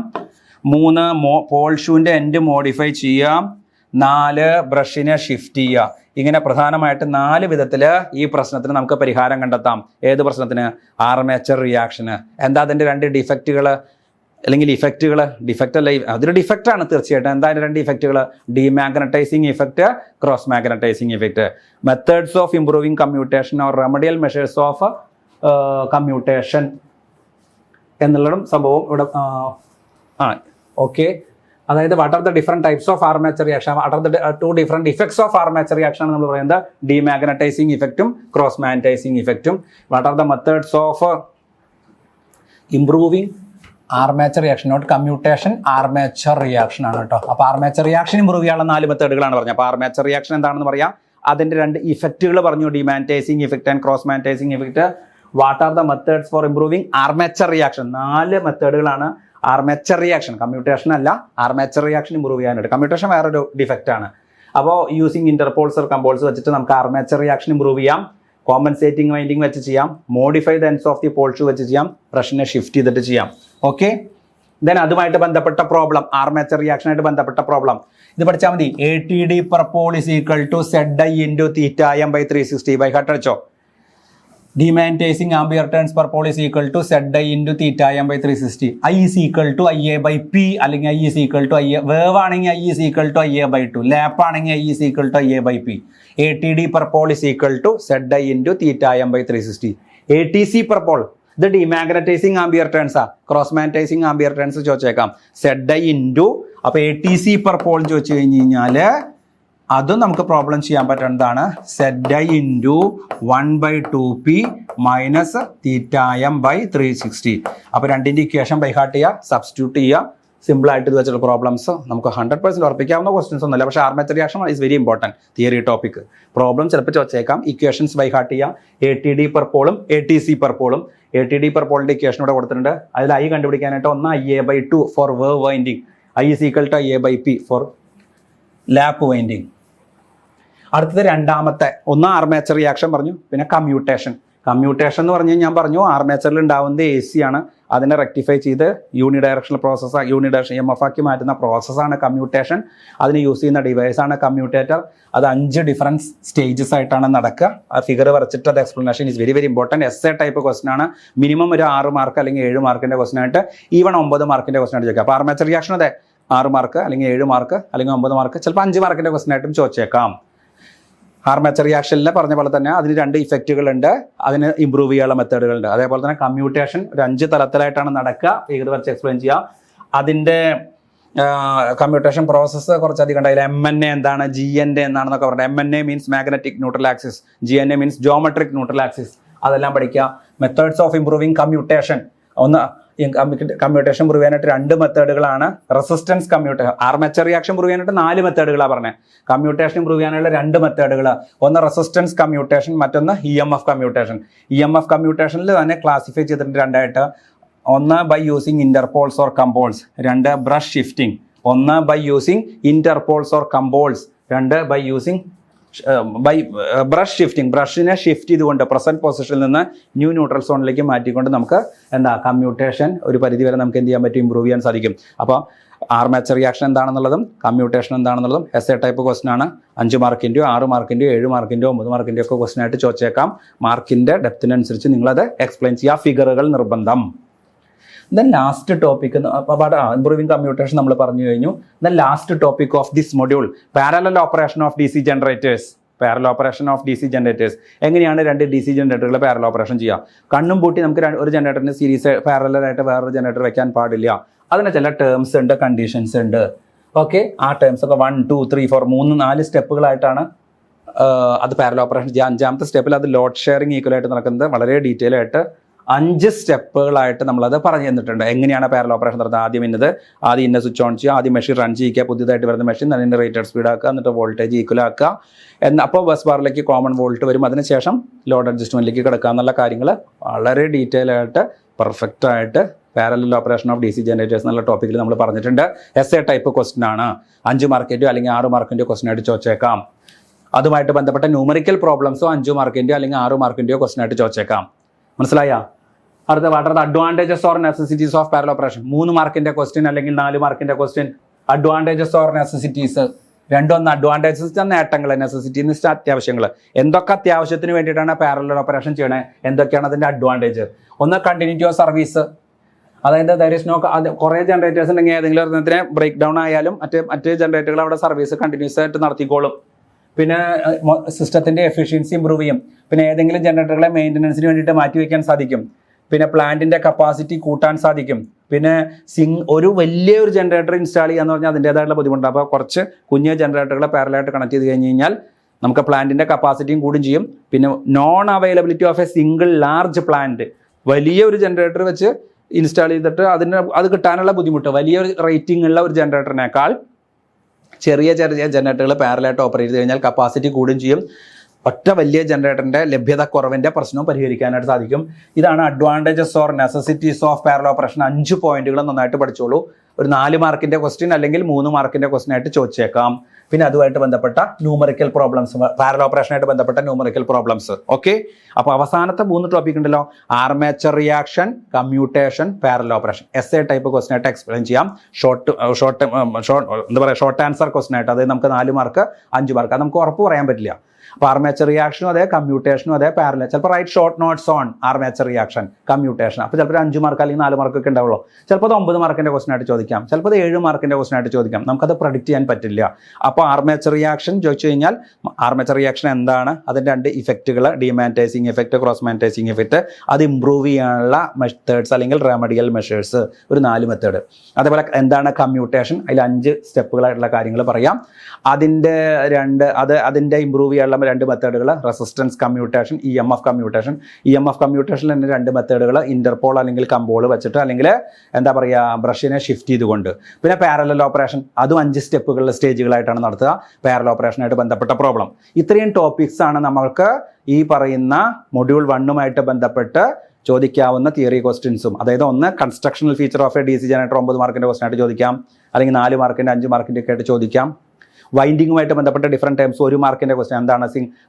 3 പോൾ ഷൂവിൻ്റെ എൻഡ് മോഡിഫൈ ചെയ്യാം. 4 ബ്രഷിനെ ഷിഫ്റ്റ് ചെയ്യുക. ഇങ്ങനെ പ്രധാനമായിട്ട് 4 വിധത്തിൽ ഈ പ്രശ്നത്തിന് നമുക്ക് പരിഹാരം കണ്ടെത്താം. ഏത് പ്രശ്നത്തിന്? ആർമേച്ചർ റിയാക്ഷന്. എന്താ അതിൻ്റെ 2 ഡിഫക്റ്റുകൾ അല്ലെങ്കിൽ ഇഫക്റ്റുകൾ? ഡിഫക്റ്റ് അല്ല, അതൊരു ഡിഫക്റ്റാണ് തീർച്ചയായിട്ടും. എന്താ അതിൻ്റെ 2 ഇഫക്റ്റുകൾ? Demagnetising effect, cross magnetising effect. Methods of improving commutation or remedial measures of commutation എന്നുള്ളതും സംഭവം ഇവിടെ ഓക്കെ. അതായത് what are the different types of armature reaction, what are the 2 different effects of armature reaction ആണ് നമ്മൾ പറയുന്നത്. Demagnetising ഇഫക്റ്റും cross magnetising ഇഫക്റ്റും. What are the methods of improving armature reaction, not commutation, armature reaction ആണ് കേട്ടോ. അപ്പോൾ armature reaction improve ചെയ്യാനുള്ള 4 മെത്തേഡുകളാണ് പറഞ്ഞത്. അപ്പോൾ ആർമേച്ചർ റിയാക്ഷൻ എന്താണെന്ന് പറയാം. അതിൻ്റെ 2 ഇഫക്റ്റുകൾ പറഞ്ഞു, demagnetising effect and cross magnetising effect. What are the methods for improving armature reaction? 4 മെത്തേഡുകളാണ് ആർമേച്ചർ റിയാക്ഷൻ. കമ്മ്യൂട്ടേഷൻ അല്ല, ആർമേച്ചർ റിയാക്ഷൻ ഇംപ്രൂവ് ചെയ്യാനായിട്ട്. കമ്മ്യൂട്ടേഷൻ വേറൊരു ഡിഫക്റ്റ് ആണ്. അപ്പോൾ യൂസിങ് ഇന്റർപോൾസ് ഓർ കമ്പോൾസ് വെച്ചിട്ട് നമുക്ക് ആർമേച്ചർ റിയാക്ഷൻ ഇംപ്രൂവ് ചെയ്യാം. കോമ്പൻസേറ്റിംഗ് വൈൻഡിങ് വെച്ച് ചെയ്യാം. Modify the ends of the pole shoe വെച്ച് ചെയ്യാം. ബ്രഷിനെ ഷിഫ്റ്റ് ചെയ്തിട്ട് ചെയ്യാം. ഓക്കെ, ദെൻ അതുമായിട്ട് ബന്ധപ്പെട്ട പ്രോബ്ലം, ആർമേച്ചർ റിയാക്ഷനായിട്ട് ബന്ധപ്പെട്ട പ്രോബ്ലം ഇത് പഠിച്ചാൽ മതി. ATD per pole is equal to ZI into theta m by 360. By heart അടിച്ചോ. Demagnetizing ampere turns per pole is equal to ZI into theta m by 360. I is equal to IA by P അല്ലെങ്കിൽ I is equal to IA. Wave ആണെങ്കിൽ I is equal to IA by 2. Lap ആണെങ്കിൽ I is equal to IA by P. ATD per pole is equal to ZI into theta m by 360. ATC per pole ഇത് ഡീമാഗ്നറ്റൈസിങ് ampere turns ആ, cross magnetizing ampere turns ചോദിച്ചേക്കാം. ZI into അപ്പോൾ ATC per pole ചോദിച്ചു കഴിഞ്ഞ് കഴിഞ്ഞാൽ അതും നമുക്ക് problem ചെയ്യാൻ പറ്റുന്നതാണ്. ZI into 1/2P minus θm by 360. അപ്പോൾ 2ൻ്റെ ഇക്വേഷൻ ബൈ ഹാർട്ട് ചെയ്യുക, സബ്സ്റ്റിറ്റ്യൂട്ട് ചെയ്യുക. സിമ്പിളായിട്ട് ഇത് വെച്ചുള്ള പ്രോബ്ലംസ് നമുക്ക് 100% ഉറപ്പിക്കാവുന്ന ക്വസ്റ്റ്യൻസ് ഒന്നുമില്ല. പക്ഷേ armature reaction is very important theory topic. Problem ചിലപ്പോൾ ചോദിച്ചേക്കാം. ഇക്വേഷൻസ് ബൈ ഹാർട്ട് ചെയ്യുക. ATD per pole, ATC per pole. ATD per pole equation ഇവിടെ കൊടുത്തിട്ടുണ്ട്. അതിൽ I കണ്ടുപിടിക്കാനായിട്ട് ഒന്ന് IA/2 for wave winding, I is equal to IA/P for lap winding. അടുത്തത് രണ്ടാമത്തെ, ഒന്ന് ആർമേച്ചർ റിയാക്ഷൻ പറഞ്ഞു, പിന്നെ കമ്മ്യൂട്ടേഷൻ. കമ്മ്യൂട്ടേഷൻ എന്ന് പറഞ്ഞാൽ ഞാൻ പറഞ്ഞു ആർമേച്ചറിൽ ഉണ്ടാവുന്നത് എ സി ആണ്, അതിനെ റെക്ടിഫൈ ചെയ്ത് യൂണിഡയറക്ഷണൽ പ്രോസസ്സ് യൂണിഡയറക്ഷൻ EMF ആക്കി മാറ്റുന്ന പ്രോസസ്സാണ് കമ്മ്യൂട്ടേഷൻ. അതിന് യൂസ് ചെയ്യുന്ന ഡിവൈസാണ് കമ്മ്യൂട്ടേറ്റർ. അത് 5 ഡിഫറൻറ്റ് സ്റ്റേജസ് ആയിട്ടാണ് നടക്കുക. ആ ഫിഗർ വരച്ചിട്ട് അത് explanation is very very important. SA type question ആണ്. മിനിമം ഒരു 6 മാർക്ക് അല്ലെങ്കിൽ 7 മാർക്കിൻ്റെ ക്വസ്റ്റൻ ആയിട്ട് ഈവൺ 9 മാർക്കിൻ്റെ ക്വസ്റ്റൻ ആയിട്ട് ചോദിക്കാം. അപ്പോൾ ആർമേച്ചർ റിയാക്ഷൻ അതെ 6 മാർക്ക് അല്ലെങ്കിൽ 7 മാർക്ക് അല്ലെങ്കിൽ 9 മാർക്ക്, ചിലപ്പോൾ 5 മാർക്കിൻ്റെ ക്വസ്റ്റൻ ആയിട്ടും ചോദിച്ചേക്കാം. ആർമേച്ചർ റിയാക്ഷനിൽ പറഞ്ഞ പോലെ തന്നെ അതിന് 2 ഇഫക്റ്റുകളുണ്ട്, അതിന് ഇമ്പ്രൂവ് ചെയ്യാനുള്ള മെത്തേഡുകളുണ്ട്. അതേപോലെ തന്നെ കമ്മ്യൂട്ടേഷൻ ഒരു 5 തലത്തിലായിട്ടാണ് നടക്കുക. ഫിഗർ വരച്ച് എക്സ്പ്ലെയിൻ ചെയ്യാം. അതിൻ്റെ കമ്മ്യൂട്ടേഷൻ പ്രോസസ്സ് കുറച്ചധികം ഉണ്ടായില്ല. MNA എന്താണ്, GNA എന്താണെന്നൊക്കെ പറഞ്ഞത്. MNA means magnetic neutral axis, GNA means geometric neutral axis. അതെല്ലാം പഠിക്കുക. Methods of improving commutation. ഒന്ന് കമ്മ്യൂട്ടേഷൻ പ്രൂവ് ചെയ്യാനായിട്ട് 2 മെത്തേഡുകളാണ്. Resistance commutation. Armature reaction prove ചെയ്യാനായിട്ട് 4 മെത്തേഡുകളാണ് പറഞ്ഞത്. കമ്മ്യൂട്ടേഷൻ പ്രൂവ് ചെയ്യാനുള്ള 2 മെത്തേഡുകൾ, ഒന്ന് റെസിസ്റ്റൻസ് കമ്മ്യൂട്ടേഷൻ, മറ്റൊന്ന് EMF കമ്മ്യൂട്ടേഷൻ. EMF കമ്മ്യൂട്ടേഷനിൽ തന്നെ ക്ലാസിഫൈ ചെയ്തിട്ടുണ്ട് 2 ആയിട്ട്. ഒന്ന് by using interpoles or compoles, 2 brush shifting. ഒന്ന് by using interpoles or compoles, 2 by using brush shifting. ബ്രഷിനെ ഷിഫ്റ്റ് ചെയ്തുകൊണ്ട് പ്രസന്റ് പൊസിഷനിൽ നിന്ന് ന്യൂ ന്യൂട്രൽ സോണിലേക്ക് മാറ്റിക്കൊണ്ട് നമുക്ക് കമ്മ്യൂട്ടേഷൻ ഒരു പരിധി വരെ നമുക്ക് എന്ത് ചെയ്യാൻ പറ്റും, ഇമ്പ്രൂവ് ചെയ്യാൻ സാധിക്കും. അപ്പോൾ ആർമേച്ചർ റിയാക്ഷൻ എന്താണെന്നുള്ളതും കമ്മ്യൂട്ടേഷൻ എന്താണെന്നുള്ളതും എസ്എ ടൈപ്പ് ക്വസ്റ്റൻ ആണ്. 5 മാർക്കിൻ്റെയോ 6 മാർക്കിൻ്റെയോ 7 മാർക്കിൻ്റെയോ 9 മാർക്കിൻ്റെയോ ഒക്കെ ക്വസ്റ്റൻ ആയിട്ട് ചോദിച്ചേക്കാം. മാർക്കിൻ്റെ ഡെപ്തിനനുസരിച്ച് നിങ്ങളത് എക്സ്പ്ലെയിൻ ചെയ്യുക. ഫിഗറുകൾ നിർബന്ധം. Then last topic improving commutation നമ്മൾ പറഞ്ഞു കഴിഞ്ഞു. Then last topic of this module parallel operation of DC generators. Parallel operation of DC generators. എങ്ങനെയാണ് 2 DC ജനറേറ്ററുകൾ പാരലൽ ഓപ്പറേഷൻ ചെയ്യുക? കണ്ണും പൂട്ടി നമുക്ക് ഒരു ജനറേറ്ററിന് സീരീസ് പാരലലായിട്ട് വേറൊരു ജനറേറ്റർ വെക്കാൻ പാടില്ല. അതിന് ചില ടേംസ് ഉണ്ട്, കണ്ടീഷൻസ് ഉണ്ട്. ഓക്കെ, ആ ടേംസ് ഒക്കെ 1, 2, 3, 4 4 സ്റ്റെപ്പുകളായിട്ടാണ് അത് പാരലൽ ഓപ്പറേഷൻ ചെയ്യുക. 5ാമത്തെ സ്റ്റെപ്പിൽ അത് ലോഡ് ഷെയറിങ് ഈക്വലായിട്ട് നടക്കുന്നത്. വളരെ ഡീറ്റെയിൽ ആയിട്ട് 5 സ്റ്റെപ്പുകളായിട്ട് നമ്മളത് പറഞ്ഞു തന്നിട്ടുണ്ട്. എങ്ങനെയാണ് പാരലൽ ഓപ്പറേഷൻ നടത്തുന്നത്? ആദ്യം ഇന്ന സ്വിച്ച് ഓൺ ചെയ്യുക, ആദ്യം മെഷീൻ റൺ ചെയ്യിക്കുക, പുതിയതായിട്ട് വരുന്ന മെഷീൻ അതിൻ്റെ റേറ്റഡ് സ്പീഡ് ആക്കുക, എന്നിട്ട് വോൾട്ടേജ് ഈക്വൽ ആക്കുക. അപ്പോൾ ബസ് ബാറിലേക്ക് കോമൺ വോൾട്ട് വരും. അതിനുശേഷം ലോഡ് അഡ്ജസ്റ്റ്മെൻറ്റിലേക്ക് കിടക്കുക എന്നുള്ള കാര്യങ്ങൾ വളരെ ഡീറ്റെയിൽ ആയിട്ട് പെർഫെക്റ്റ് ആയിട്ട് parallel operation of DC generators എന്നുള്ള ടോപ്പിക്കിൽ നമ്മൾ പറഞ്ഞിട്ടുണ്ട്. എസ്എ ടൈപ്പ് ക്വസ്റ്റൻ ആണ്. 5 മാർക്കിൻ്റെയോ അല്ലെങ്കിൽ 6 മാർക്കിൻ്റെയോ ക്വസ്റ്റൻ ആയിട്ട് ചോദിച്ചേക്കാം. അതുമായിട്ട് ബന്ധപ്പെട്ട ന്യൂമറിക്കൽ പ്രോബ്ലംസോ 5 മാർക്കിൻ്റെയോ അല്ലെങ്കിൽ 6 മാർക്കിൻ്റെയോ ക്വസ്റ്റൻ ആയിട്ട് ചോദിച്ചേക്കാം. മനസ്സിലായ? അടുത്ത what are the advantages or necessities of parallel operation. 3 മാർക്കിൻ്റെ ക്വസ്റ്റ്യൻ അല്ലെങ്കിൽ 4 മാർക്കിൻ്റെ question. Advantages or necessities. 2 advantages നേട്ടങ്ങൾ, നെസസിറ്റി എന്ന് വെച്ചാൽ അത്യാവശ്യങ്ങൾ. എന്തൊക്കെ അത്യാവശ്യത്തിന് വേണ്ടിയിട്ടാണ് പാരലൽ ഓപ്പറേഷൻ ചെയ്യണേ, എന്തൊക്കെയാണ് അതിൻ്റെ അഡ്വാൻറ്റേജ്? ഒന്ന് കണ്ടിന്യൂറ്റി ഓഫ് സർവീസ്. അതായത് ദർ ഇസ് നോ, കുറേ ജനറേറ്റേഴ്സ് ഉണ്ടെങ്കിൽ ഏതെങ്കിലും ഒരെണ്ണത്തിന് ബ്രേക്ക് ഡൗൺ ആയാലും മറ്റ് ജനറേറ്ററുകൾ അവിടെ സർവീസ് കണ്ടിന്യൂസ് ആയിട്ട് നടത്തിക്കോളും. പിന്നെ സിസ്റ്റത്തിൻ്റെ എഫിഷ്യൻസി ഇമ്പ്രൂവ് ചെയ്യും. പിന്നെ ഏതെങ്കിലും ജനറേറ്ററുകളെ മെയിൻ്റനൻസിന് വേണ്ടിയിട്ട് മാറ്റി വയ്ക്കാൻ സാധിക്കും. പിന്നെ പ്ലാന്റിൻ്റെ കപ്പാസിറ്റി കൂട്ടാൻ സാധിക്കും. പിന്നെ ഒരു വലിയൊരു ജനറേറ്റർ ഇൻസ്റ്റാൾ ചെയ്യാന്ന് പറഞ്ഞാൽ അതിൻ്റേതായിട്ടുള്ള ബുദ്ധിമുട്ടുണ്ട്. അപ്പോൾ കുറച്ച് കുഞ്ഞ് ജനറേറ്ററുകളെ പാരലായിട്ട് കണക്ട് ചെയ്ത് കഴിഞ്ഞ് കഴിഞ്ഞാൽ നമുക്ക് പ്ലാന്റിൻ്റെ കപ്പാസിറ്റിയും കൂടും ചെയ്യും. പിന്നെ non availability of A single large plant. വലിയ ഒരു ജനറേറ്റർ വെച്ച് ഇൻസ്റ്റാൾ ചെയ്തിട്ട് അത് കിട്ടാനുള്ള ബുദ്ധിമുട്ട് വലിയ റേറ്റിംഗ് ഉള്ള ഒരു ജനറേറ്ററിനേക്കാൾ ചെറിയ ജനറേറ്ററുകൾ പാരലായിട്ട് ഓപ്പറേറ്റ് ചെയ്ത് കഴിഞ്ഞാൽ കപ്പാസിറ്റി കൂടും ചെയ്യും. ഒറ്റ വലിയ ജനറേറ്ററിൻ്റെ ലഭ്യത കുറവിൻ്റെ പ്രശ്നവും പരിഹരിക്കാനായിട്ട് സാധിക്കും. ഇതാണ് advantages or necessities of parallel operation. 5 പോയിന്റുകൾ നന്നായിട്ട് പഠിച്ചോളൂ. ഒരു 4 മാർക്കിൻ്റെ ക്വസ്റ്റ്യൻ അല്ലെങ്കിൽ 3 മാർക്കിൻ്റെ ക്വസ്റ്റ്യൻ ആയിട്ട് ചോദിച്ചേക്കാം. പിന്നെ അതുമായിട്ട് ബന്ധപ്പെട്ട ന്യൂമറിക്കൽ പ്രോബ്ലംസ്, പാരലൽ ഓപ്പറേഷനായിട്ട് ബന്ധപ്പെട്ട ന്യൂമറിക്കൽ പ്രോബ്ലംസ്. ഓക്കെ, അപ്പോൾ അവസാനത്തെ 3 ടോപ്പിക് ഉണ്ടല്ലോ, armature reaction, commutation, parallel operation. SA type question ആയിട്ട് എക്സ്പ്ലെയിൻ ചെയ്യാം. ഷോർട്ട് ആൻസർ ക്വസ്റ്റ്യൻ ആയിട്ട്. അതായത് നമുക്ക് 4 മാർക്ക് 5 മാർക്ക്, അത് നമുക്ക് ഉറപ്പ് പറയാൻ പറ്റില്ല. അപ്പോൾ ആർമേച്ചർ റിയാക്ഷനും അതെ, കമ്മ്യൂട്ടേഷനും അതെ, പാരലൽ. ചിലപ്പോൾ write short notes on armature reaction, commutation. അപ്പോൾ ചിലപ്പോൾ 5 മാർക്ക് അല്ലെങ്കിൽ 4 മാർക്കൊക്കെ ഉണ്ടാവുള്ളൂ. ചിലപ്പോൾ അത് 9 മാർക്കിൻ്റെ ക്വസ്റ്റൻ ആയിട്ട് ചോദിക്കാം, ചിലപ്പോൾ അത് 7 മാർക്കിൻ്റെ ക്വസ്റ്റൻ ആയിട്ട് ചോദിക്കാം. നമുക്കത് പ്രഡിക്റ്റ് ചെയ്യാൻ പറ്റില്ല. അപ്പോൾ ആർമേച്ചർ റിയാക്ഷൻ ചോദിച്ചു കഴിഞ്ഞാൽ ആർമേച്ചർ റിയാക്ഷൻ എന്താണ്, അതിൻ്റെ 2 ഇഫക്റ്റുകൾ, ഡിമാഗ്നറ്റൈസിങ് എഫക്റ്റ്, ക്രോസ് മാഗ്നറ്റൈസിങ് എഫക്റ്റ്, അത് ഇമ്പ്രൂവ് ചെയ്യാനുള്ള മെത്തേഡ്സ് അല്ലെങ്കിൽ റെമഡിയൽ മെഷേഴ്സ്, ഒരു 4 മെത്തേഡ്. അതേപോലെ എന്താണ് കമ്മ്യൂട്ടേഷൻ, അതിൽ 5 സ്റ്റെപ്പുകളായിട്ടുള്ള കാര്യങ്ങൾ പറയാം. അതിൻ്റെ ഇമ്പ്രൂവ് ചെയ്യാനുള്ള 2 മെത്തേഡുകൾ, resistance commutation, EMF commutation. EMF കമ്മ്യൂട്ടേഷനിൽ തന്നെ 2 മെത്തേഡുകൾ, ഇന്റർപോൾ അല്ലെങ്കിൽ കമ്പോൾ വെച്ചിട്ട്, അല്ലെങ്കിൽ എന്താ പറയുക, ബ്രഷിനെ ഷിഫ്റ്റ് ചെയ്തുകൊണ്ട്. പിന്നെ പാരലൽ ഓപ്പറേഷൻ, അതും 5 സ്റ്റേജുകളായിട്ടാണ് നടത്തുക. പാരലൽ ഓപ്പറേഷനായിട്ട് ബന്ധപ്പെട്ട പ്രോബ്ലം. ഇത്രയും ടോപ്പിക്സ് ആണ് നമ്മൾക്ക് ഈ പറയുന്ന മൊഡ്യൂൾ 1 ബന്ധപ്പെട്ട് ചോദിക്കാവുന്ന തിയറി ക്വസ്റ്റ്യൻസും. അതായത് ഒന്ന് constructional feature of a DC generator 9 മാർക്കിൻ്റെ ക്വസ്റ്റൻ ആയിട്ട് ചോദിക്കാം, അല്ലെങ്കിൽ 4 മാർക്കിൻ്റെ 5 മാർക്കിൻ്റെ ഒക്കെ ആയിട്ട് ചോദിക്കാം. വൈൻഡിങ്ങുമായിട്ട് ബന്ധപ്പെട്ട ഡിഫറെൻറ്റ് ടൈംസ് 1 മാർക്കിൻ്റെ ക്വസ്റ്റ്യൻ എന്താണ്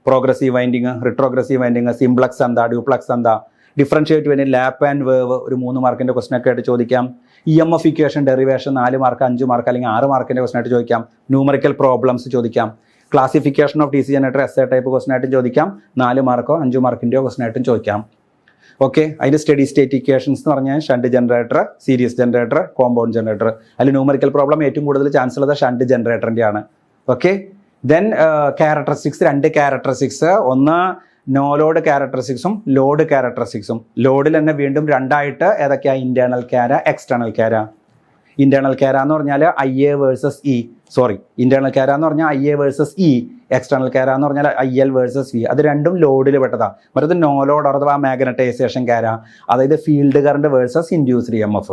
progressive winding, retrogressive winding, simplex എന്താ, ഡ്യൂപ്ലക്സ് എന്താ, ഡിഫറൻഷിയേറ്റ് വേണ്ടി ലാപ്പ് ആൻഡ് വേവ് ഒരു 3 മാർക്കിൻ്റെ ക്വസ്റ്റൻ ഒക്കെ ആയിട്ട് ചോദിക്കാം. EMF equation derivation 4 mark 5 mark അല്ലെങ്കിൽ 6 മാർക്കിൻ്റെ ക്വസ്റ്റൻ ആയിട്ട് ചോദിക്കാം. ന്യൂമറിക്കൽ പ്രോബ്ലംസ് ചോദിക്കാം. Classification of DC generator SA type question ആയിട്ടും ചോദിക്കാം. 4 മാർക്കോ 5 മാർക്കിൻ്റെയോ ക്വസ്റ്റൻ ആയിട്ടും ചോദിക്കാം. ഓക്കെ, അതിൻ്റെ സ്റ്റഡി സ്റ്റേറ്റ് ഇക്വേഷൻസ് എന്ന് പറഞ്ഞാൽ shunt generator, series generator, compound generator. അതിൽ ന്യൂമറിക്കൽ പ്രോബ്ലം ഏറ്റവും കൂടുതൽ ചാൻസ് ഉള്ളത് ഷണ്ട് ജനറേറ്ററിൻ്റെ ആണ്. ഓക്കെ, ദെൻ ക്യാരക്ടറിസ്റ്റിക്സ് 2 ക്യാരക്ടറിസ്റ്റിക്സ്, ഒന്ന് നോ ലോഡ് ക്യാരക്ടറിസ്റ്റിക്സും ലോഡ് ക്യാരക്ടറിസ്റ്റിക്സും. ലോഡിൽ തന്നെ വീണ്ടും 2ആയിട്ട് ഏതൊക്കെയാണ്? ഇന്റേണൽ ക്യാര, എക്സ്റ്റേണൽ ക്യാര. ഇന്റേണൽ ക്യാര എന്ന് പറഞ്ഞാൽ IA വേഴ്സസ് E, ഇന്റേണൽ ക്യാര എന്ന് പറഞ്ഞാൽ IA വേഴ്സസ് E, എക്സ്റ്റേണൽ ക്യാര എന്ന് പറഞ്ഞാൽ IL വേഴ്സസ് V. അത് രണ്ടും ലോഡിൽ പെട്ടതാണ്. മറ്റത് നോ ലോഡ് അഥവാ മാഗ്നറ്റൈസേഷൻ ക്യാര, അതായത് field current versus induced EMF.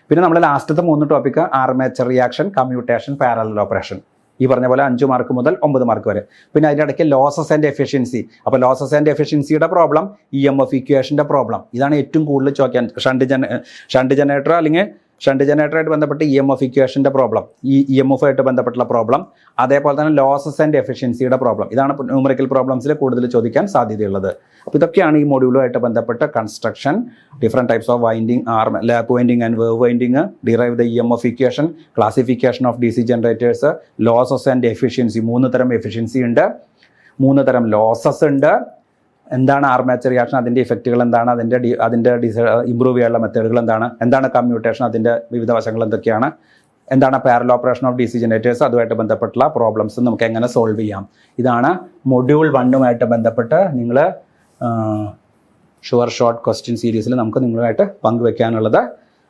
പിന്നെ നമ്മൾ ലാസ്റ്റത്തെ 3 topic armature reaction, commutation, parallel operation. ഈ പറഞ്ഞ പോലെ 5 മാർക്ക് മുതൽ 9 മാർക്ക് വരെ. പിന്നെ അതിൻ്റെ ഇടയ്ക്ക് ലോസസ് ആൻഡ് എഫിഷ്യൻസി. അപ്പോൾ ലോസസ് ആൻഡ് എഫിഷ്യൻസിയുടെ പ്രോബ്ലം, EMF ഇക്വേഷൻ്റെ പ്രോബ്ലം, ഇതാണ് ഏറ്റവും കൂടുതൽ ചോദിക്കാൻ. ഷണ്ട് ജനറേറ്റർ അല്ലെങ്കിൽ ഷണ്ട് ജനറേറ്ററായിട്ട് ബന്ധപ്പെട്ട് EMF ഇക്വേഷൻ്റെ പ്രോബ്ലം, ഈ EMF ആയിട്ട് ബന്ധപ്പെട്ടുള്ള പ്രോബ്ലം, അതേപോലെ തന്നെ ലോസസ് ആൻഡ് എഫിഷ്യൻസിയുടെ പ്രോബ്ലം. ഇതാണ് ന്യൂമറിക്കൽ പ്രോബ്ലംസിൽ കൂടുതൽ ചോദിക്കാൻ സാധ്യതയുള്ളത്. അപ്പോൾ ഇതൊക്കെയാണ് ഈ മൊഡ്യൂളുമായിട്ട് ബന്ധപ്പെട്ട് construction, different types of winding, lap winding and wave winding, derive the EMF equation, classification of DC generators, losses and efficiency. 3 തരം എഫിഷ്യൻസി ഉണ്ട്, 3 തരം ലോസസ് ഉണ്ട്. എന്താണ് ആർമേച്ചർ റിയാക്ഷൻ, അതിൻ്റെ ഇഫക്റ്റുകൾ എന്താണ്, അതിൻ്റെ ഇമ്പ്രൂവ് ചെയ്യാനുള്ള മെത്തേഡുകൾ എന്താണ് കമ്മ്യൂട്ടേഷൻ, അതിൻ്റെ വിവിധ വശങ്ങൾ എന്തൊക്കെയാണ്, എന്താണ് parallel operation of DC generators, അതുമായിട്ട് ബന്ധപ്പെട്ടുള്ള പ്രോബ്ലംസ് നമുക്ക് എങ്ങനെ സോൾവ് ചെയ്യാം. ഇതാണ് മൊഡ്യൂൾ 1 ബന്ധപ്പെട്ട് നിങ്ങൾ ഷുവർ ഷോർട്ട് ക്വസ്റ്റ്യൻ സീരീസിൽ നമുക്ക് നിങ്ങളുമായിട്ട് പങ്കുവെക്കാനുള്ളത്.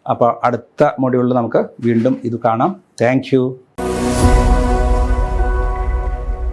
അപ്പോൾ അടുത്ത മൊഡ്യൂളിൽ നമുക്ക് വീണ്ടും ഇത് കാണാം. താങ്ക്